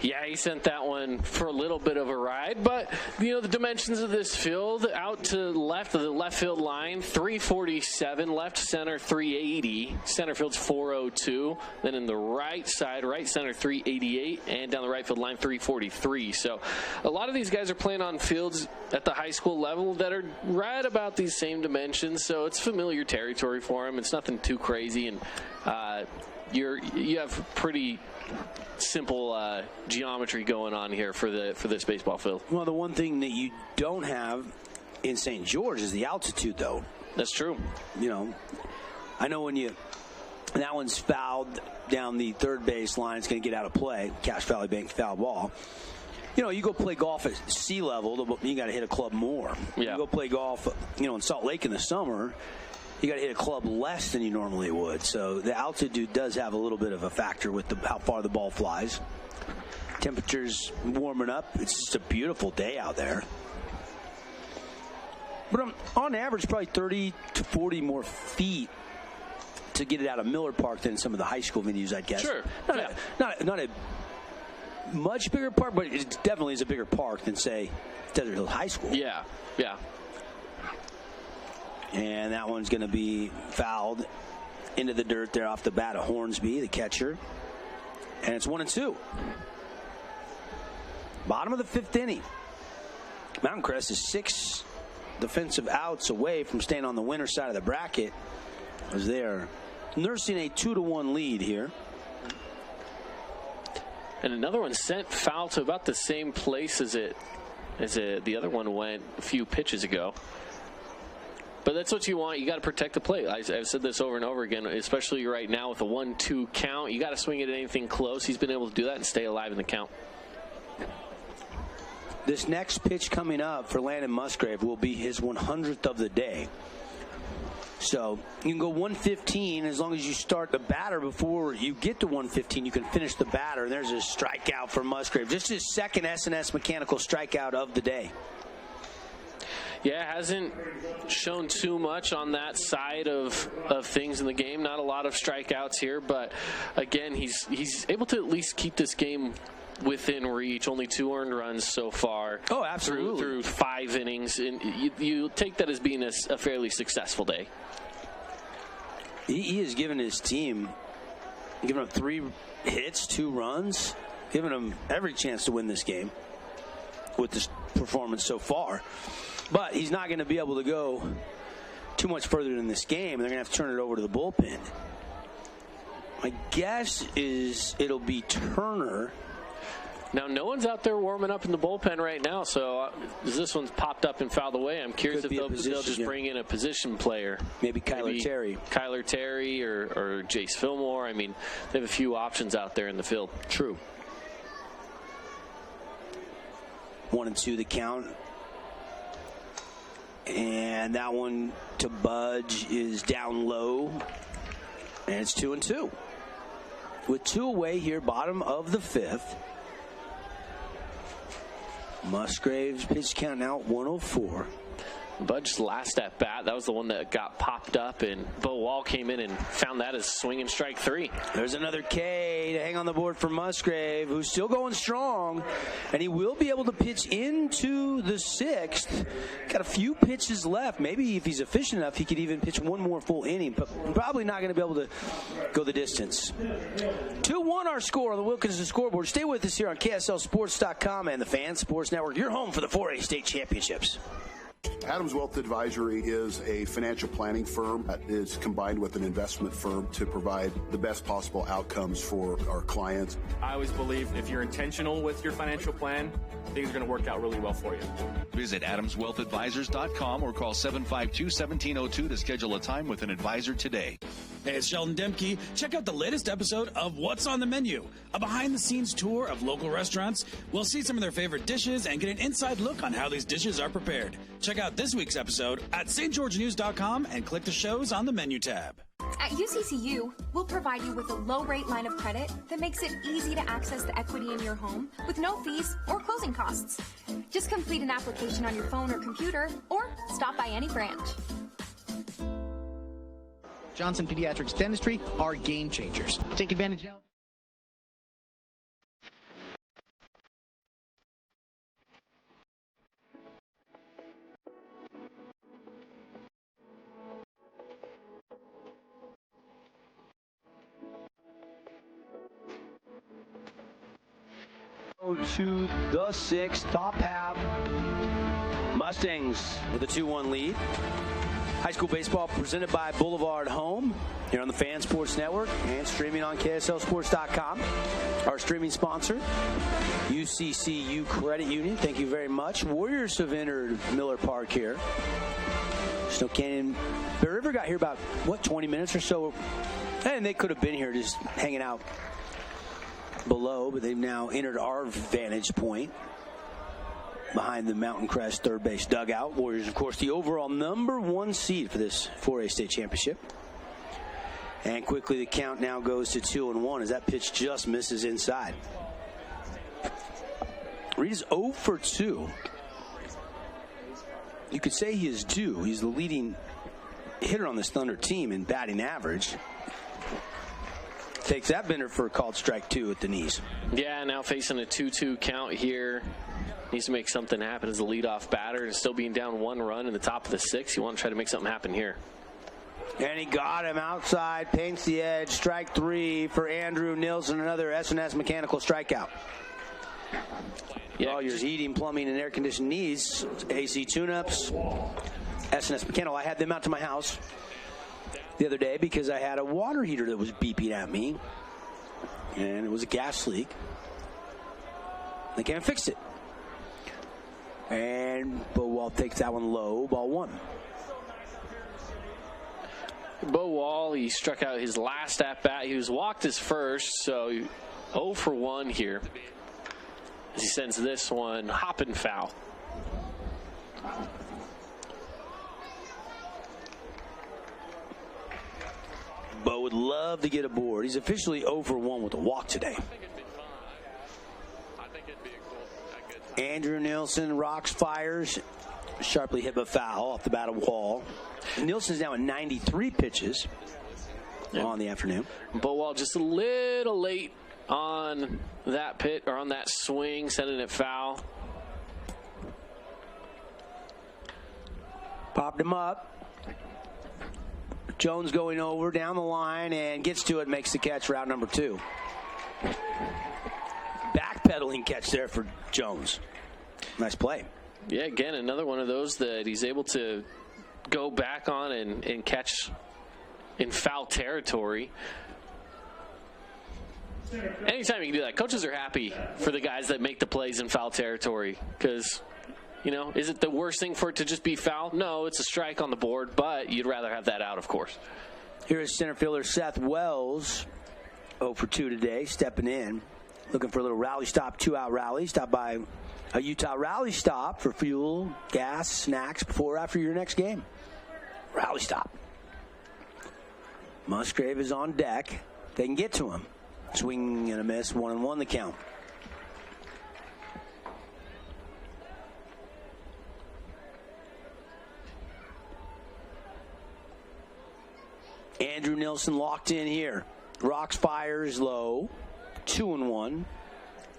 Yeah, he sent that one for a little bit of a ride, but, you know, the dimensions of this field, out to left of the left field line, 347, left center 380, center field's 402, then in the right side, right center 388, and down the right field line 343. So a lot of these guys are playing on fields at the high school level that are right about these same dimensions, so it's familiar territory for them. It's nothing too crazy, and you have pretty simple geometry going on here for this baseball field. Well, the one thing that you don't have in St. George is the altitude, though. That's true. You know, I know when that one's fouled down the third base line, it's going to get out of play. Cache Valley Bank foul ball. You know, you go play golf at sea level, you got to hit a club more. Yeah. You go play golf, in Salt Lake in the summer, you got to hit a club less than you normally would. So the altitude does have a little bit of a factor with how far the ball flies. Temperatures warming up. It's just a beautiful day out there. But on average, probably 30 to 40 more feet to get it out of Miller Park than some of the high school venues, I'd guess. Sure. Not a much bigger park, but it definitely is a bigger park than, say, Desert Hills High School. Yeah. And that one's going to be fouled into the dirt there off the bat of Hornsby, the catcher. And it's 1-2. Bottom of the fifth inning. Mountain Crest is 6 defensive outs away from staying on the winner side of the bracket, as they're nursing a 2-1 lead here. And another one sent foul to about the same place as the other one went a few pitches ago. But that's what you want. You got to protect the plate. I've said this over and over again, especially right now with a 1-2 count. You got to swing it at anything close. He's been able to do that and stay alive in the count. This next pitch coming up for Landon Musgrave will be his 100th of the day. So you can go 115 as long as you start the batter before you get to 115. You can finish the batter. And there's a strikeout for Musgrave. Just his second S&S mechanical strikeout of the day. Yeah, hasn't shown too much on that side of things in the game. Not a lot of strikeouts here, but again, he's able to at least keep this game within reach. Only 2 earned runs so far. Oh, absolutely. Through 5 innings, and you take that as being a fairly successful day. He has given his team, given up 3 hits, 2 runs, giving them every chance to win this game with this performance so far. But he's not going to be able to go too much further in this game. They're going to have to turn it over to the bullpen. My guess is it'll be Turner. Now, no one's out there warming up in the bullpen right now, so this one's popped up and fouled away. I'm curious if they'll just bring in a position player. Maybe Kyler Terry. Kyler Terry or Jace Fillmore. I mean, they have a few options out there in the field. True. 1-2 the count. And that one to Budge is down low. And it's 2-2. With 2 away here, bottom of the 5th. Musgrave's pitch count now 104. Bud's last at bat, that was the one that got popped up, and Bo Wall came in and found that as swinging strike 3. There's another K to hang on the board for Musgrave, who's still going strong, and he will be able to pitch into the 6th. Got a few pitches left. Maybe if he's efficient enough, he could even pitch one more full inning, but probably not going to be able to go the distance. 2-1 our score on the Wilkinson scoreboard. Stay with us here on KSLSports.com and the Fan Sports Network. You're home for the 4A state championships. Adams Wealth Advisory is a financial planning firm that is combined with an investment firm to provide the best possible outcomes for our clients. I always believe if you're intentional with your financial plan, things are going to work out really well for you. Visit AdamsWealthAdvisors.com or call 752-1702 to schedule a time with an advisor today. Hey, it's Sheldon Demke. Check out the latest episode of What's on the Menu, a behind-the-scenes tour of local restaurants. We'll see some of their favorite dishes and get an inside look on how these dishes are prepared. Check out this week's episode at stgeorgenews.com and click the shows on the menu tab. At UCCU, we'll provide you with a low-rate line of credit that makes it easy to access the equity in your home with no fees or closing costs. Just complete an application on your phone or computer or stop by any branch. Johnson Pediatrics Dentistry are game changers. Take advantage of. To the 6th, top half. Mustangs with a 2-1 lead. High school baseball presented by Boulevard Home here on the Fan Sports Network and streaming on KSLSports.com. Our streaming sponsor, UCCU Credit Union. Thank you very much. Warriors have entered Miller Park here. Snow Canyon. Bear River got here about, 20 minutes or so. And they could have been here just hanging out below, but they've now entered our vantage point behind the Mountain Crest third base dugout. Warriors, of course, the overall number 1 seed for this 4A state championship. And quickly the count now goes to 2-1 as that pitch just misses inside. Reed is 0 for 2. You could say he is due. He's the leading hitter on this Thunder team in batting average. Takes that bender for a called strike 2 at the knees. Yeah, now facing a 2-2 count here. Needs to make something happen as a leadoff batter and still being down 1 run in the top of the 6th. You want to try to make something happen here. And he got him outside, paints the edge. Strike 3 for Andrew Nilsson, another S&S mechanical strikeout. Yeah, all your heating, plumbing, and air conditioning needs, AC tune-ups, S&S mechanical. I had them out to my house the other day because I had a water heater that was beeping at me, and it was a gas leak. They came and fixed it. And Bo Wall takes that one low, ball 1. Bo Wall, he struck out his last at-bat. He was walked his first, so 0 for 1 here as he sends this one hopping foul. Bo would love to get aboard. He's officially 0 for 1 with a walk today. Andrew Nilsson rocks, fires, sharply hit but foul off the bat of Wall. Nilsson's now at 93 pitches on the afternoon. Bo Wall just a little late on that pit or on that swing, sending it foul. Popped him up. Jones going over down the line and gets to it, makes the catch, route number 2. Backpedaling catch there for Jones. Nice play. Yeah, again, another one of those that he's able to go back on and catch in foul territory. Anytime you can do that, coaches are happy for the guys that make the plays in foul territory because, you know, is it the worst thing for it to just be foul? No, it's a strike on the board, but you'd rather have that out, of course. Here is center fielder Seth Wells, 0 for 2 today, stepping in. Looking for a little rally stop, 2-out rally. Stop by a Utah Rally Stop for fuel, gas, snacks before or after your next game. Rally Stop. Musgrave is on deck. They can get to him. Swing and a miss, 1-1 the count. Andrew Nilsson locked in here. Rocks fires low. 2-1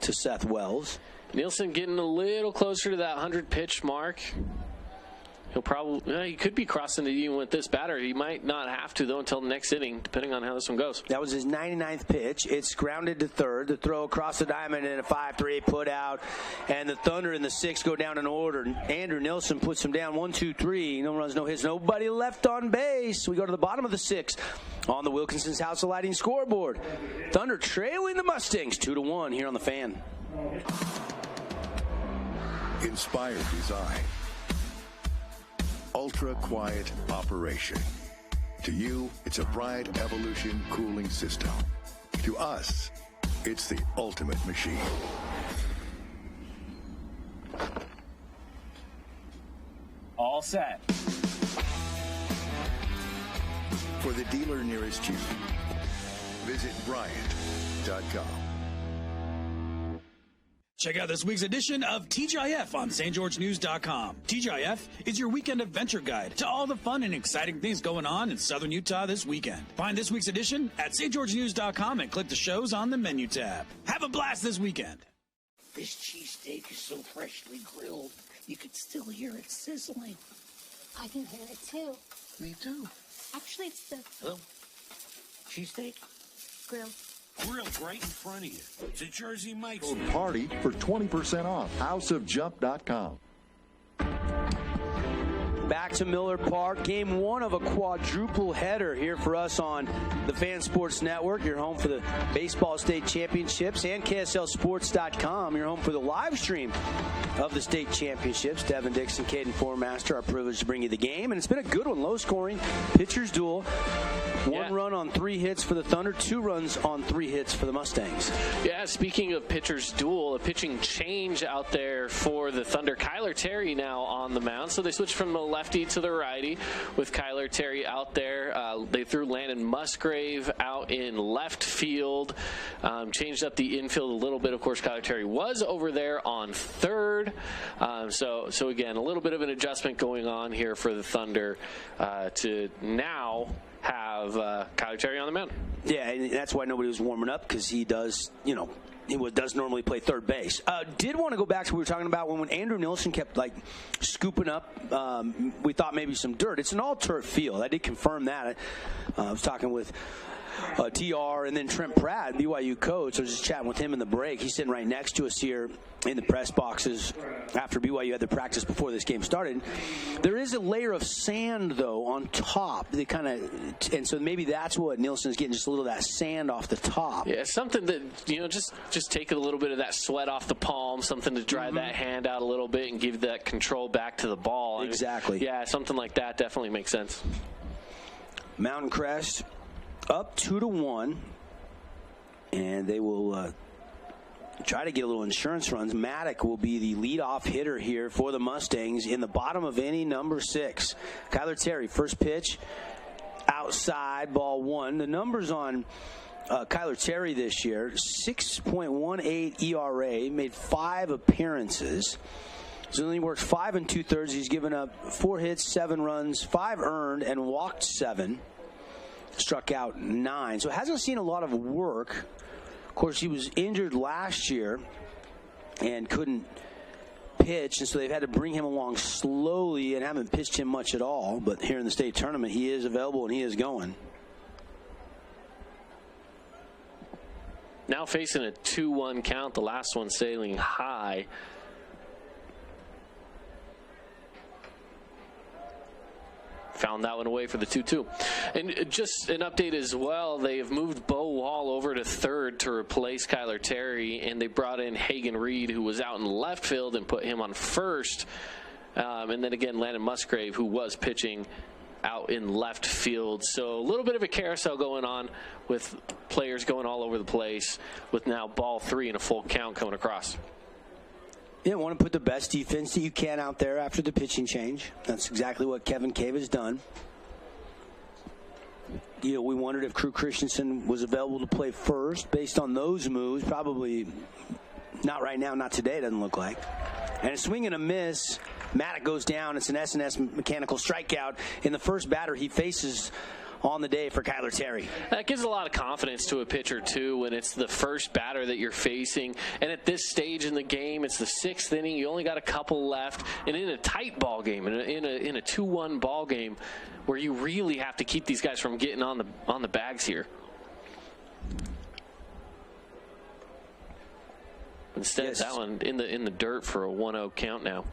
to Seth Wells. Nilsson getting a little closer to that 100-pitch mark. He'll probably, he could be crossing it even with this batter. He might not have to, though, until the next inning, depending on how this one goes. That was his 99th pitch. It's grounded to third. The throw across the diamond and a 5-3 put out. And the Thunder in the 6th go down in order. Andrew Nilsson puts him down 1-2-3. No runs, no hits, nobody left on base. We go to the bottom of the 6th on the Wilkinson's House of Lighting scoreboard. Thunder trailing the Mustangs 2-1 here on the Fan. Inspired design. Ultra quiet operation. To you, it's a Bride Evolution cooling system. To us, it's the ultimate machine. All set. For the dealer nearest you, visit Bryant.com. Check out this week's edition of TGIF on stgeorgenews.com. TGIF is your weekend adventure guide to all the fun and exciting things going on in Southern Utah this weekend. Find this week's edition at stgeorgenews.com and click the shows on the menu tab. Have a blast this weekend. This cheesesteak is so freshly grilled, you could still hear it sizzling. I can hear it too. Me too. Actually, it's the Hello? Cheesesteak? grill. Grilled right in front of you. It's a Jersey Mike's. Party for 20% off. houseofjump.com. Back to Miller Park. Game 1 of a quadruple header here for us on the Fan Sports Network. You're home for the Baseball State Championships, and KSLSports.com. You're home for the live stream of the state championships. Devin Dixon, Caden Formaster, our privilege to bring you the game. And it's been a good one. Low scoring. Pitchers duel. One run on 3 hits for the Thunder, 2 runs on 3 hits for the Mustangs. Yeah, speaking of pitchers duel, a pitching change out there for the Thunder. Kyler Terry now on the mound. So they switched from the lefty to the righty with Kyler Terry out there. They threw Landon Musgrave out in left field. Changed up the infield a little bit. Of course, Kyler Terry was over there on third. So again, a little bit of an adjustment going on here for the Thunder to now have Kyler Terry on the mound. Yeah, and that's why nobody was warming up, because he does, he does normally play third base. Did want to go back to what we were talking about when Andrew Nilsson kept scooping up. We thought maybe some dirt. It's an all-turf field. I did confirm that. I was talking with TR and then Trent Pratt, BYU coach. I was just chatting with him in the break. He's sitting right next to us here in the press boxes after BYU had their practice before this game started. There is a layer of sand, though, on top. They and so maybe that's what Nilsson's getting, just a little of that sand off the top. Yeah, something that, just take a little bit of that sweat off the palm, something to dry that hand out a little bit and give that control back to the ball. Exactly. Yeah, something like that definitely makes sense. Mountain Crest up 2-1, and they will try to get a little insurance runs. Maddock will be the leadoff hitter here for the Mustangs in the bottom of inning number 6. Kyler Terry, first pitch, outside, ball 1. The numbers on Kyler Terry this year: 6.18 ERA, made 5 appearances. So he works 5 2/3. He's given up 4 hits, 7 runs, 5 earned, and walked 7. Struck out 9. So hasn't seen a lot of work. Of course, he was injured last year and couldn't pitch, and so they've had to bring him along slowly and haven't pitched him much at all. But here in the state tournament, he is available and he is going. Now facing a 2-1 count, the last one sailing high. Found that one away for the 2-2. And just an update as well, they have moved Bo Wall over to third to replace Kyler Terry, and they brought in Hagan Reed, who was out in left field, and put him on first. And then again, Landon Musgrave, who was pitching out in left field. So a little bit of a carousel going on with players going all over the place, with now ball 3 and a full count coming across. Yeah, want to put the best defense that you can out there after the pitching change. That's exactly what Kevin Cave has done. We wondered if Crew Christensen was available to play first based on those moves. Probably not right now, not today, doesn't look like. And a swing and a miss. Maddock goes down. It's an S&S mechanical strikeout. In the first batter he faces on the day for Kyler Terry. That gives a lot of confidence to a pitcher, too, when it's the first batter that you're facing. And at this stage in the game, it's the 6th inning. You only got a couple left. And in a tight ball game, in a 2-1 ball game, where you really have to keep these guys from getting on the bags here. Instead, yes. That one in the dirt for a 1-0 count now.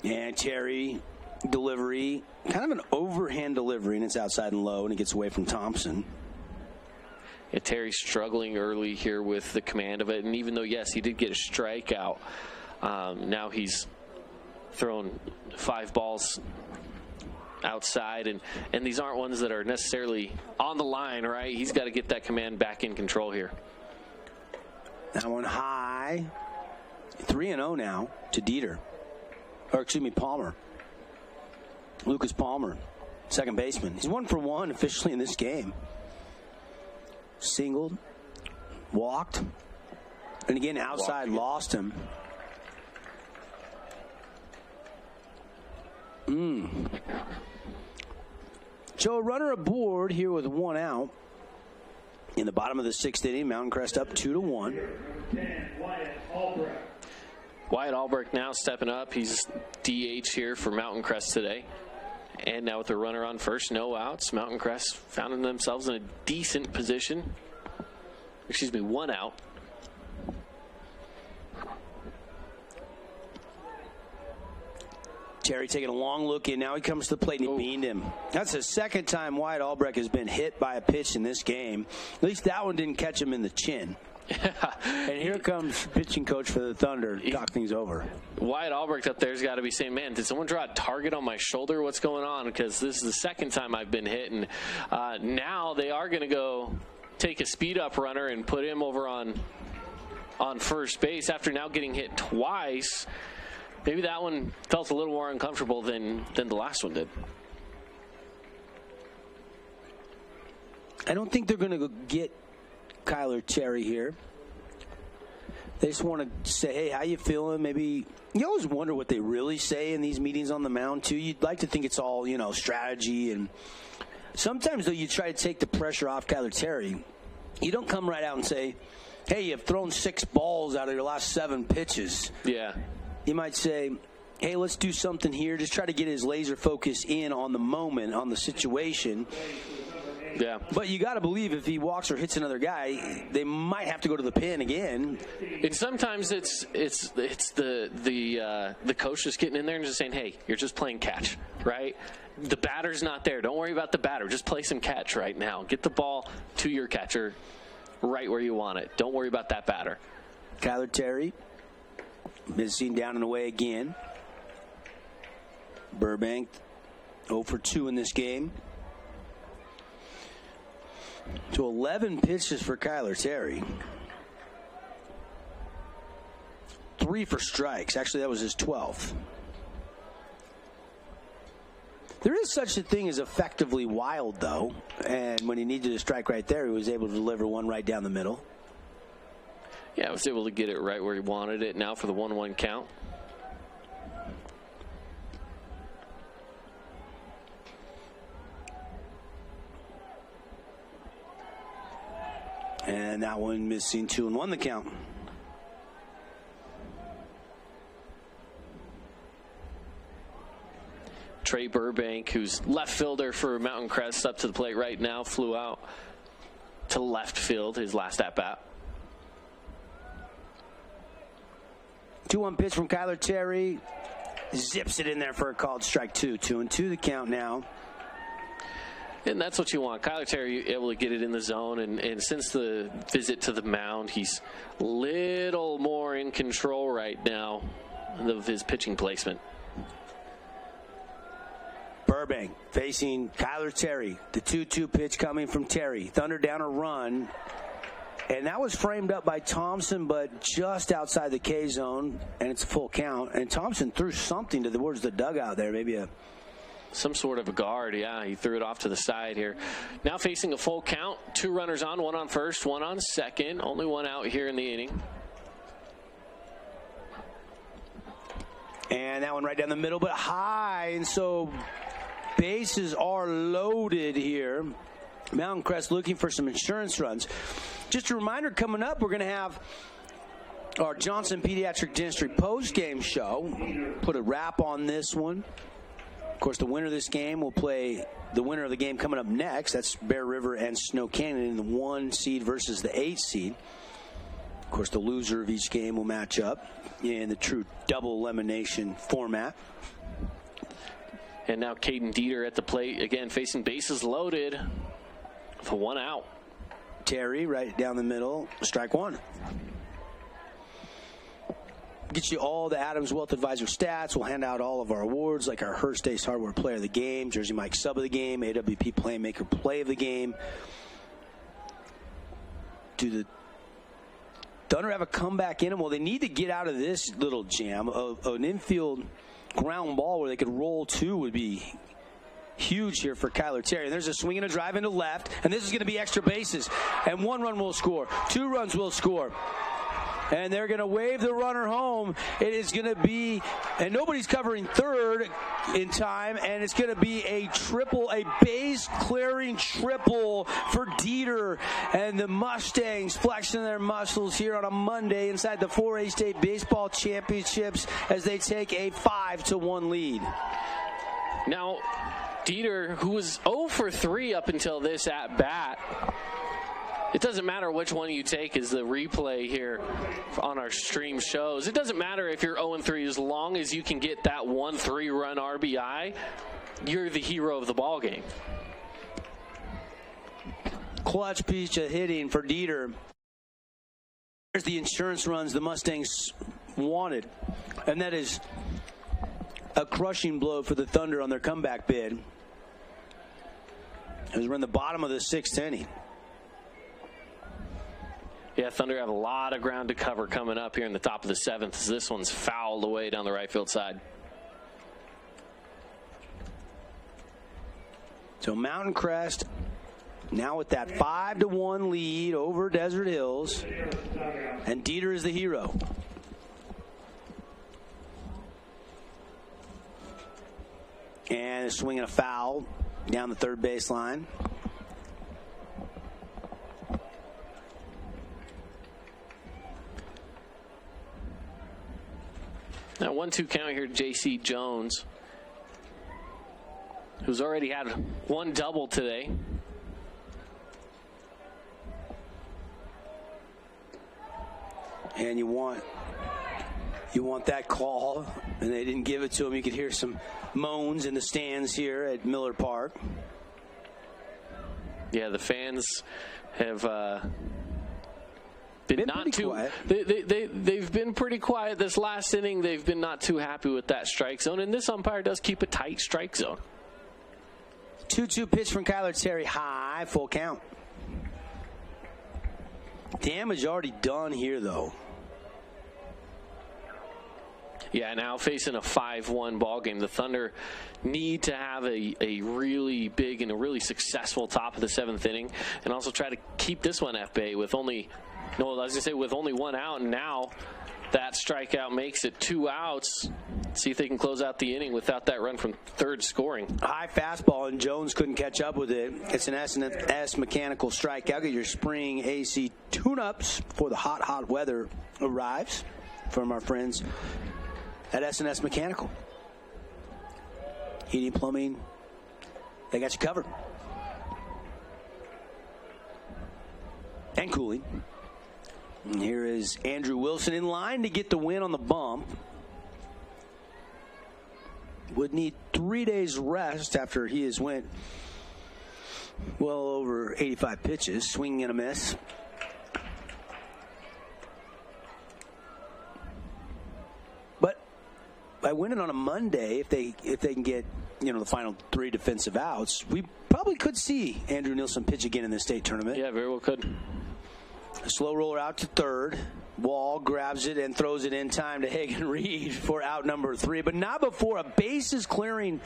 And Terry, delivery, kind of an overhand delivery, and it's outside and low, and it gets away from Thompson. Yeah, Terry's struggling early here with the command of it, and even though, yes, he did get a strikeout, now he's thrown 5 balls outside, and these aren't ones that are necessarily on the line, right? He's got to get that command back in control here. That one high. 3-0 now to Dieter. Or, excuse me, Palmer. Lucas Palmer, second baseman. He's 1 for 1 officially in this game. Singled, walked, and again outside lost him. So a runner aboard here with 1 out. In the bottom of the 6th inning, Mountain Crest up 2-1. Wyatt Albrecht now stepping up. He's DH here for Mountain Crest today. And now with a runner on first, no outs, Mountain Crest found themselves in a decent position. Excuse me, 1 out. Terry taking a long look in. Now he comes to the plate and he beamed him. That's the second time Wyatt Albrecht has been hit by a pitch in this game. At least that one didn't catch him in the chin. And here comes pitching coach for the Thunder to talk things over. Wyatt Albrecht up there's got to be saying, man, did someone draw a target on my shoulder? What's going on? Because this is the second time I've been hit. And now they are going to go take a speed-up runner and put him over on first base after now getting hit twice. Maybe that one felt a little more uncomfortable than the last one did. I don't think they're going to go get Kyler Terry here. They just want to say, hey, how you feeling? Maybe you always wonder what they really say in these meetings on the mound, too. You'd like to think it's all, strategy. And sometimes, though, you try to take the pressure off Kyler Terry. You don't come right out and say, hey, you've thrown 6 balls out of your last 7 pitches. Yeah. You might say, hey, let's do something here. Just try to get his laser focus in on the moment, on the situation. Yeah. But you got to believe if he walks or hits another guy, they might have to go to the pin again. And sometimes it's the coach just getting in there and just saying, hey, you're just playing catch, right? The batter's not there. Don't worry about the batter. Just play some catch right now. Get the ball to your catcher right where you want it. Don't worry about that batter. Kyler Terry missing down and away again. Burbank 0 for 2 in this game. To 11 pitches for Kyler Terry. 3 for strikes. Actually, that was his 12th. There is such a thing as effectively wild, though. And when he needed a strike right there, he was able to deliver one right down the middle. Yeah, I was able to get it right where he wanted it. Now for the 1-1 count. And that one missing 2-1 the count. Trey Burbank, who's left fielder for Mountain Crest, up to the plate right now, flew out to left field his last at-bat. 2-1 pitch from Kyler Terry. Zips it in there for a called strike 2. 2-2 the count now. And that's what you want. Kyler Terry able to get it in the zone. And since the visit to the mound, he's a little more in control right now of his pitching placement. Burbank facing Kyler Terry. The 2-2 pitch coming from Terry. Thunder down a run. And that was framed up by Thompson, but just outside the K zone. And it's a full count. And Thompson threw something towards the dugout there. Maybe some sort of a guard. Yeah, he threw it off to the side here. Now facing a full count. 2 runners on, 1 on first, 1 on second. Only 1 out here in the inning. And that one right down the middle, but high. And so bases are loaded here. Mountain Crest looking for some insurance runs. Just a reminder, coming up, we're going to have our Johnson Pediatric Dentistry post-game show. Put a wrap on this one. Of course, the winner of this game will play the winner of the game coming up next. That's Bear River and Snow Canyon in the 1 seed versus the 8 seed. Of course, the loser of each game will match up in the true double elimination format. And now Caden Dieter at the plate, again, facing bases loaded with a 1 out. Terry right down the middle, strike one. Get you all the Adams Wealth Advisor stats. We'll hand out all of our awards, like our Hearst Ace Hardware Player of the Game, Jersey Mike Sub of the Game, AWP Playmaker Play of the Game. Do the Thunder have a comeback in them? Well, they need to get out of this little jam. An infield ground ball where they could roll two would be huge here for Kyler Terry. And there's a swing and a drive into left, and this is going to be extra bases. And 1 run will score. 2 runs will score. And they're going to wave the runner home. It is going to be, and nobody's covering third in time, and it's going to be a triple, a base-clearing triple for Dieter. And the Mustangs flexing their muscles here on a Monday inside the 4A State Baseball Championships as they take a 5-1 lead. Now, Dieter, who was 0 for 3 up until this at-bat, it doesn't matter which one you take as the replay here on our stream shows. It doesn't matter if you're 0-3, as long as you can get that 1 3-run RBI, you're the hero of the ball game. Clutch piece of hitting for Dieter. There's the insurance runs the Mustangs wanted, and that is a crushing blow for the Thunder on their comeback bid. As we're in the bottom of the 6th inning. Yeah, Thunder have a lot of ground to cover coming up here in the top of the 7th as this one's fouled away down the right field side. So Mountain Crest now with that 5-1 lead over Desert Hills. And Dieter is the hero. And a swing and a foul down the third baseline. Now 1-2 count here to J.C. Jones, who's already had 1 double today. And you want that call, and they didn't give it to him. You could hear some moans in the stands here at Miller Park. Yeah, the fans have been not too quiet. They've been pretty quiet this last inning. They've been not too happy with that strike zone, and this umpire does keep a tight strike zone. 2-2 pitch from Kyler Terry, high, full count. Damage already done here, though. Yeah, now facing a 5-1 ball game, the Thunder need to have a really big and a really successful top of the 7th inning, and also try to keep this one at bay with only 1 out, and now that strikeout makes it 2 outs. See if they can close out the inning without that run from third scoring. High fastball, and Jones couldn't catch up with it. It's an S&S mechanical strikeout. Get your spring AC tune-ups before the hot weather arrives from our friends at S&S Mechanical. Heating, plumbing, they got you covered. And cooling. And here is Andrew Wilson in line to get the win on the bump. Would need 3 days rest after he has went well over 85 pitches, swinging and a miss. But by winning on a Monday, if they can get the final 3 defensive outs, we probably could see Andrew Nilsson pitch again in the state tournament. Yeah, very well could. A slow roller out to third. Wall grabs it and throws it in time to Hagen Reed for out number 3, but not before a bases clearing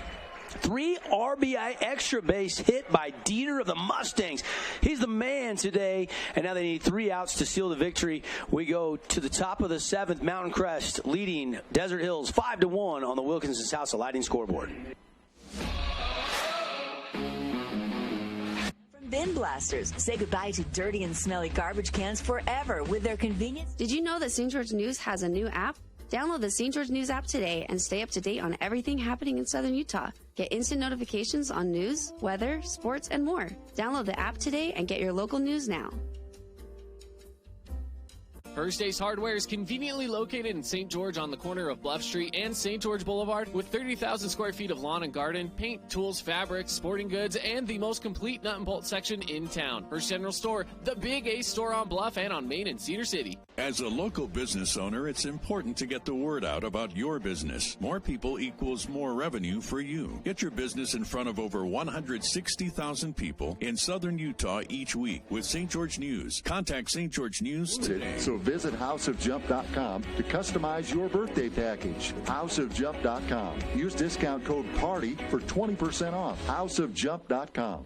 3 RBI extra base hit by Dieter of the Mustangs. He's the man today, and now they need 3 outs to seal the victory. We go to the top of the 7th. Mountain Crest leading Desert Hills 5-1 on the Wilkinson's House of Lighting scoreboard. Bin Blasters. Say goodbye to dirty and smelly garbage cans forever with their convenience. Did you know that St. George News has a new app? Download the St. George News app today and stay up to date on everything happening in Southern Utah. Get instant notifications on news, weather, sports, and more. Download the app today and get your local news now. First Ace Hardware is conveniently located in St. George on the corner of Bluff Street and St. George Boulevard with 30,000 square feet of lawn and garden, paint, tools, fabrics, sporting goods, and the most complete nut and bolt section in town. First General Store, the big Ace store on Bluff and on Main in Cedar City. As a local business owner, it's important to get the word out about your business. More people equals more revenue for you. Get your business in front of over 160,000 people in Southern Utah each week with St. George News. Contact St. George News today. So visit houseofjump.com to customize your birthday package. Houseofjump.com. Use discount code PARTY for 20% off. Houseofjump.com.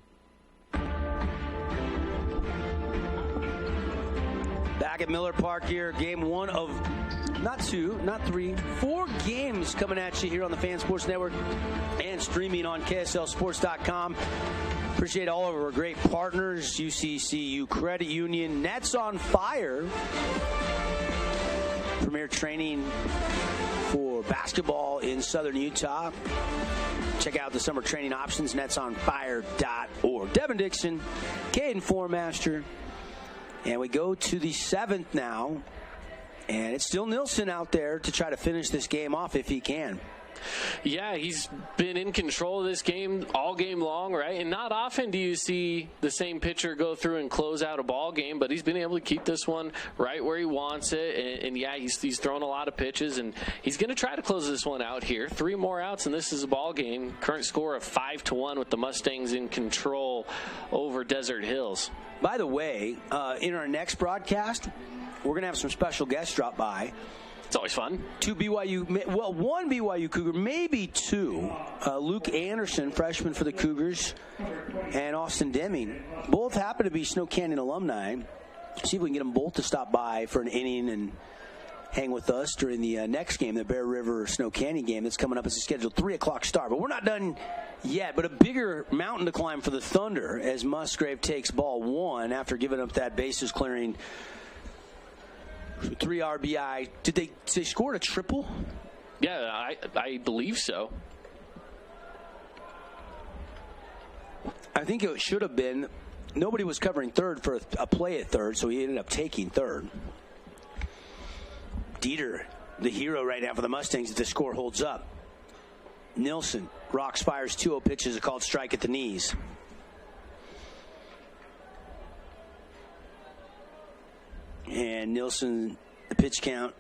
Back at Miller Park here, game 1 of not 2, not 3, 4 games coming at you here on the Fan Sports Network and streaming on KSLSports.com. Appreciate all of our great partners, UCCU Credit Union, Nets on Fire, premier training for basketball in Southern Utah. Check out the summer training options, netsonfire.org. Devin Dixon, Caden Formaster. And we go to the 7th now, and it's still Nilsson out there to try to finish this game off if he can. Yeah, he's been in control of this game all game long, right? And not often do you see the same pitcher go through and close out a ball game, but he's been able to keep this one right where he wants it. And yeah, he's thrown a lot of pitches, and he's going to try to close this one out here. 3 more outs, and this is a ball game. Current score of 5-1 with the Mustangs in control over Desert Hills. By the way, in our next broadcast, we're going to have some special guests drop by. It's always fun. 1 BYU Cougar, maybe 2. Luke Anderson, freshman for the Cougars, and Austin Deming. Both happen to be Snow Canyon alumni. See if we can get them both to stop by for an inning and hang with us during the next game, the Bear River Snow Canyon game that's coming up. It's a scheduled 3 o'clock start. But we're not done yet. But a bigger mountain to climb for the Thunder as Musgrave takes ball 1 after giving up that bases clearing 3 RBI. Did they score a triple? Yeah, I believe so. I think it should have been. Nobody was covering third for a play at third, so he ended up taking third. Dieter, the hero right now for the Mustangs, if the score holds up. Nilsson rocks, fires 2-0 pitches, a called strike at the knees. And Nilsson, the pitch count,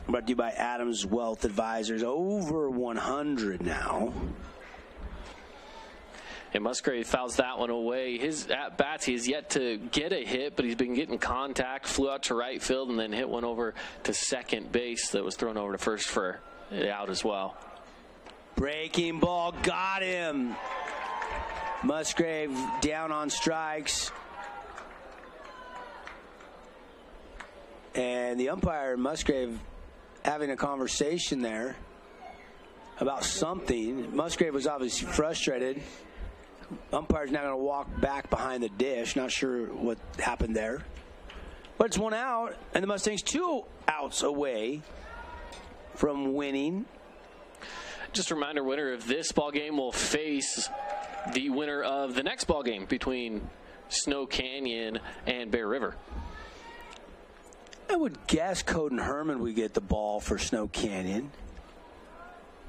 brought to you by Adams Wealth Advisors, over 100 now. And Musgrave fouls that one away. His at-bats, he has yet to get a hit, but he's been getting contact, flew out to right field, and then hit one over to second base that was thrown over to first for out as well. Breaking ball, got him. Musgrave down on strikes. And the umpire and Musgrave having a conversation there about something. Musgrave was obviously frustrated. Umpire's now going to walk back behind the dish. Not sure what happened there. But it's 1 out, and the Mustangs 2 outs away from winning. Just a reminder, winner of this ball game will face the winner of the next ball game between Snow Canyon and Bear River. I would guess Coden Herman would get the ball for Snow Canyon.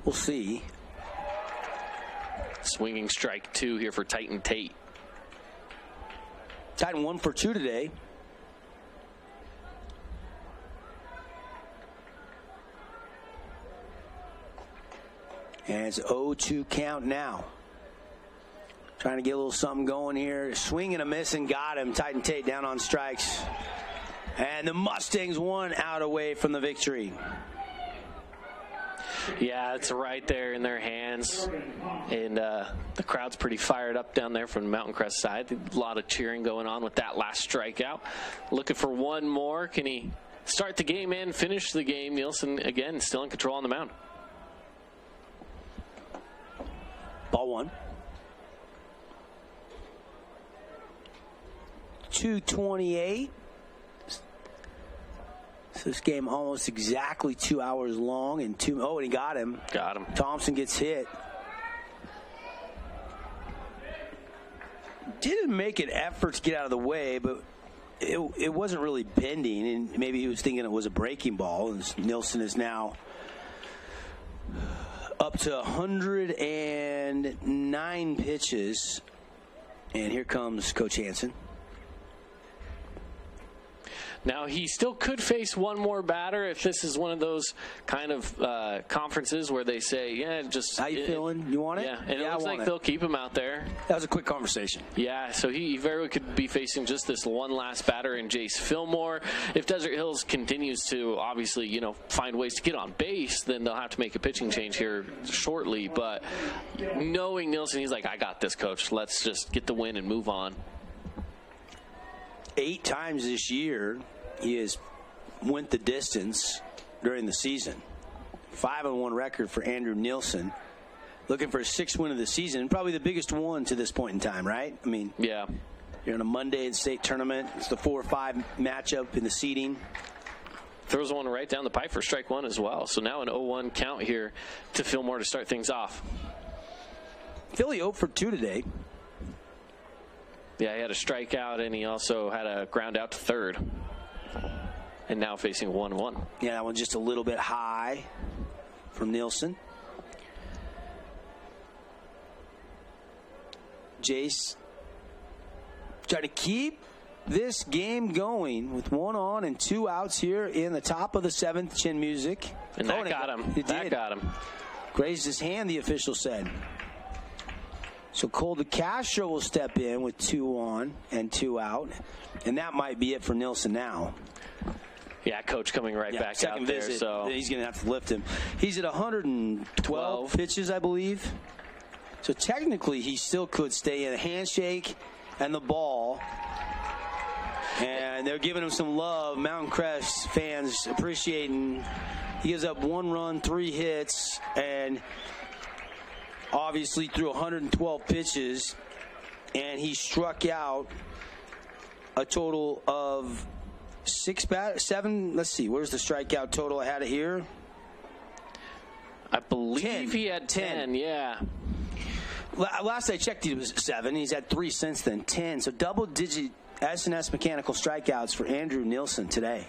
We'll see. Swinging strike 2 here for Titan Tate. Titan 1 for 2 today. And it's 0-2 count now. Trying to get a little something going here. Swing and a miss and got him. Titan Tate down on strikes. And the Mustangs 1 out away from the victory. Yeah, it's right there in their hands. And the crowd's pretty fired up down there from the Mountain Crest side. A lot of cheering going on with that last strikeout. Looking for one more. Can he start the game and finish the game? Nielsen, again, still in control on the mound. Ball one. 2:28. So this game almost exactly 2 hours long and and he got him. Got him. Thompson gets hit. Didn't make an effort to get out of the way, but it wasn't really bending, and maybe he was thinking it was a breaking ball. And Nielsen is now up to 109 pitches. And here comes Coach Hansen. Now, he still could face one more batter if this is one of those kind of conferences where they say, yeah, just... How you feeling? You want it? Yeah, and it looks like they'll keep him out there. That was a quick conversation. Yeah, so he very well could be facing just this one last batter in Jace Fillmore. If Desert Hills continues to, obviously, find ways to get on base, then they'll have to make a pitching change here shortly. But knowing Nielsen, he's like, I got this, coach. Let's just get the win and move on. 8 times this year, he has went the distance during the season. 5-1 record for Andrew Nielsen. Looking for a 6th win of the season, and probably the biggest one to this point in time, right? I mean, yeah. You're in a Monday in state tournament. It's the 4-5 matchup in the seeding. Throws one right down the pipe for strike one as well. So now an 0-1 count here to Fillmore to start things off. Philly 0 for 2 today. Yeah, he had a strikeout, and he also had a ground out to third. And now facing 1-1. Yeah, that one's just a little bit high from Nielsen. Jace trying to keep this game going with 1 on and 2 outs here in the top of the 7th. Chin music. And that got him. That got him. Grazed his hand, the official said. So Cole DeCastro will step in with 2 on and 2 out. And that might be it for Nielsen now. Yeah, coach coming right back second out there. Visit, So he's going to have to lift him. He's at 112 pitches, I believe. So technically, he still could stay in a handshake and the ball. And they're giving him some love. Mountain Crest fans appreciating. He gives up 1 run, 3 hits, and obviously threw 112 pitches. And he struck out a total of 7. Let's see, where's the strikeout total? I had it here. I believe 10. He had 10, yeah. Last I checked, he was 7. He's had 3 since then, 10. So double-digit S&S mechanical strikeouts for Andrew Nielsen today.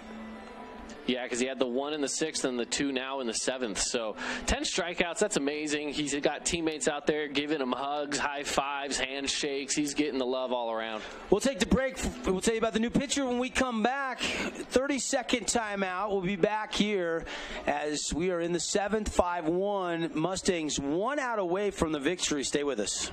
Yeah, because he had the 1 in the 6th and the 2 now in the 7th. So 10 strikeouts, that's amazing. He's got teammates out there giving him hugs, high fives, handshakes. He's getting the love all around. We'll take the break. We'll tell you about the new pitcher when we come back. 30-second timeout. We'll be back here as we are in the 7th, 5-1. Mustangs 1 out away from the victory. Stay with us.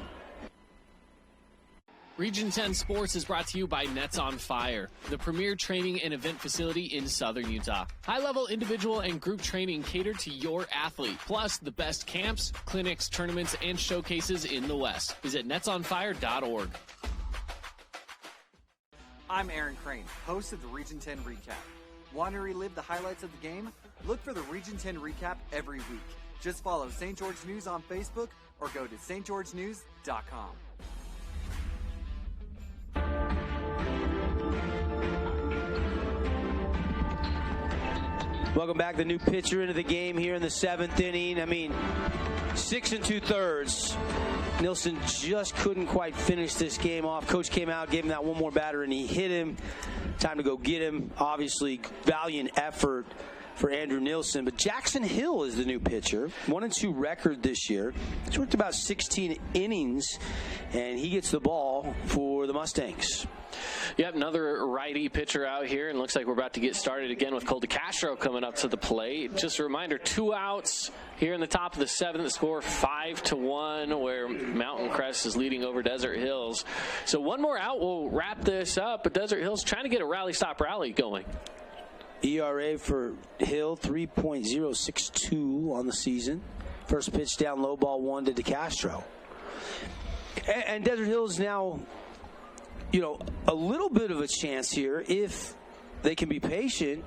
Region 10 Sports is brought to you by Nets on Fire, the premier training and event facility in Southern Utah. High-level individual and group training catered to your athlete, plus the best camps, clinics, tournaments, and showcases in the West. Visit netsonfire.org. I'm Aaron Crane, host of the Region 10 Recap. Want to relive the highlights of the game? Look for the Region 10 Recap every week. Just follow St. George News on Facebook or go to stgeorgenews.com. Welcome back. The new pitcher into the game here in the 7th inning. I mean, 6 2/3. Nielsen just couldn't quite finish this game off. Coach came out, gave him that 1 more batter, and he hit him. Time to go get him. Obviously, valiant effort for Andrew Nielsen. But Jackson Hill is the new pitcher. 1-2 record this year. He's worked about 16 innings, and he gets the ball for the Mustangs. Yep, another righty pitcher out here, and looks like we're about to get started again with Cole DeCastro coming up to the plate. Just a reminder, 2 outs here in the top of the 7th. The score 5-1, where Mountain Crest is leading over Desert Hills. So 1 more out will wrap this up, but Desert Hills trying to get a rally-stop rally going. ERA for Hill, 3.062 on the season. First pitch down, low ball 1 to DeCastro. And Desert Hills now, a little bit of a chance here if they can be patient.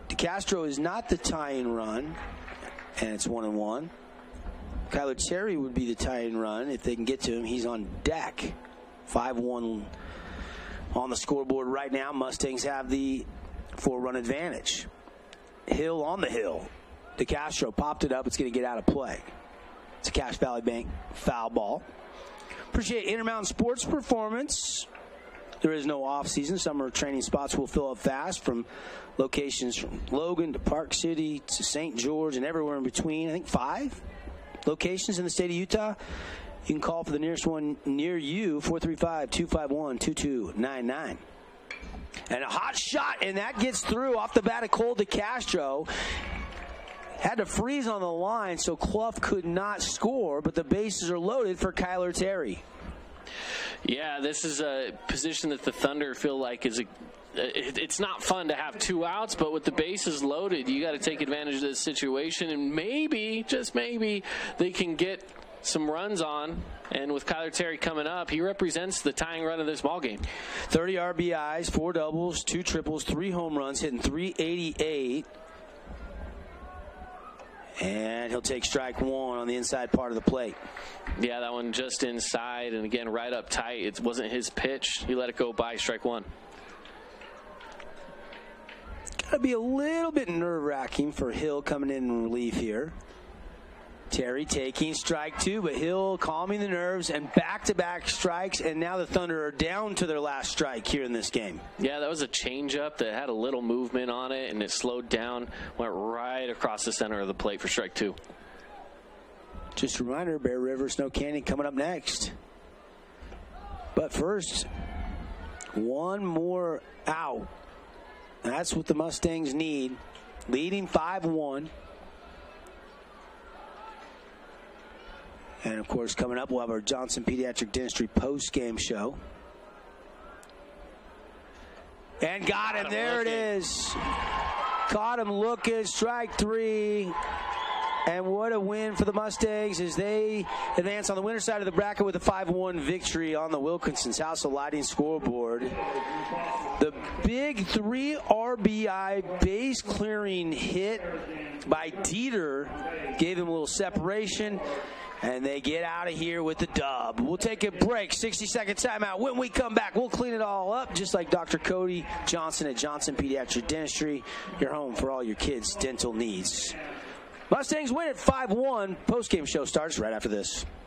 DeCastro is not the tying run, and it's 1-1. Kyler Terry would be the tying run if they can get to him. He's on deck. 5-1 on the scoreboard right now. Mustangs have the 4-run advantage. Hill on the hill. DeCastro popped it up. It's going to get out of play. It's a Cache Valley Bank foul ball. Appreciate Intermountain Sports Performance. There is no off-season. Summer training spots will fill up fast from locations from Logan to Park City to St. George and everywhere in between. I think 5 locations in the state of Utah. You can call for the nearest one near you, 435-251-2299. And a hot shot, and that gets through off the bat of Cole DeCastro. Had to freeze on the line, so Clough could not score, but the bases are loaded for Terry. Yeah, this is a position that the Thunder feel like it's not fun to have 2 outs, but with the bases loaded, you got to take advantage of this situation, and maybe, just maybe, they can get some runs on. And with Kyler Terry coming up, he represents the tying run of this ballgame. 30 RBIs, 4 doubles, 2 triples, 3 home runs, hitting .388. And he'll take strike 1 on the inside part of the plate. Yeah, that one just inside, and again, right up tight. It wasn't his pitch. He let it go by, strike 1. Got to be a little bit nerve-wracking for Hill coming in relief here. Terry taking strike 2, but Hill calming the nerves and back-to-back strikes, and now the Thunder are down to their last strike here in this game. Yeah, that was a changeup that had a little movement on it, and it slowed down, went right across the center of the plate for strike 2. Just a reminder, Bear River Snow Canyon coming up next. But first, one more out. That's what the Mustangs need. Leading 5-1. And, of course, coming up, we'll have our Johnson Pediatric Dentistry post-game show. And got him. There it is. Caught him looking. Strike 3. And what a win for the Mustangs as they advance on the winner's side of the bracket with a 5-1 victory on the Wilkinson's House of Lighting scoreboard. The big 3 RBI base clearing hit by Dieter gave him a little separation. And they get out of here with the dub. We'll take a break, 60-second timeout. When we come back, we'll clean it all up, just like Dr. Cody Johnson at Johnson Pediatric Dentistry, your home for all your kids' dental needs. Mustangs win at 5-1. Post-game show starts right after this.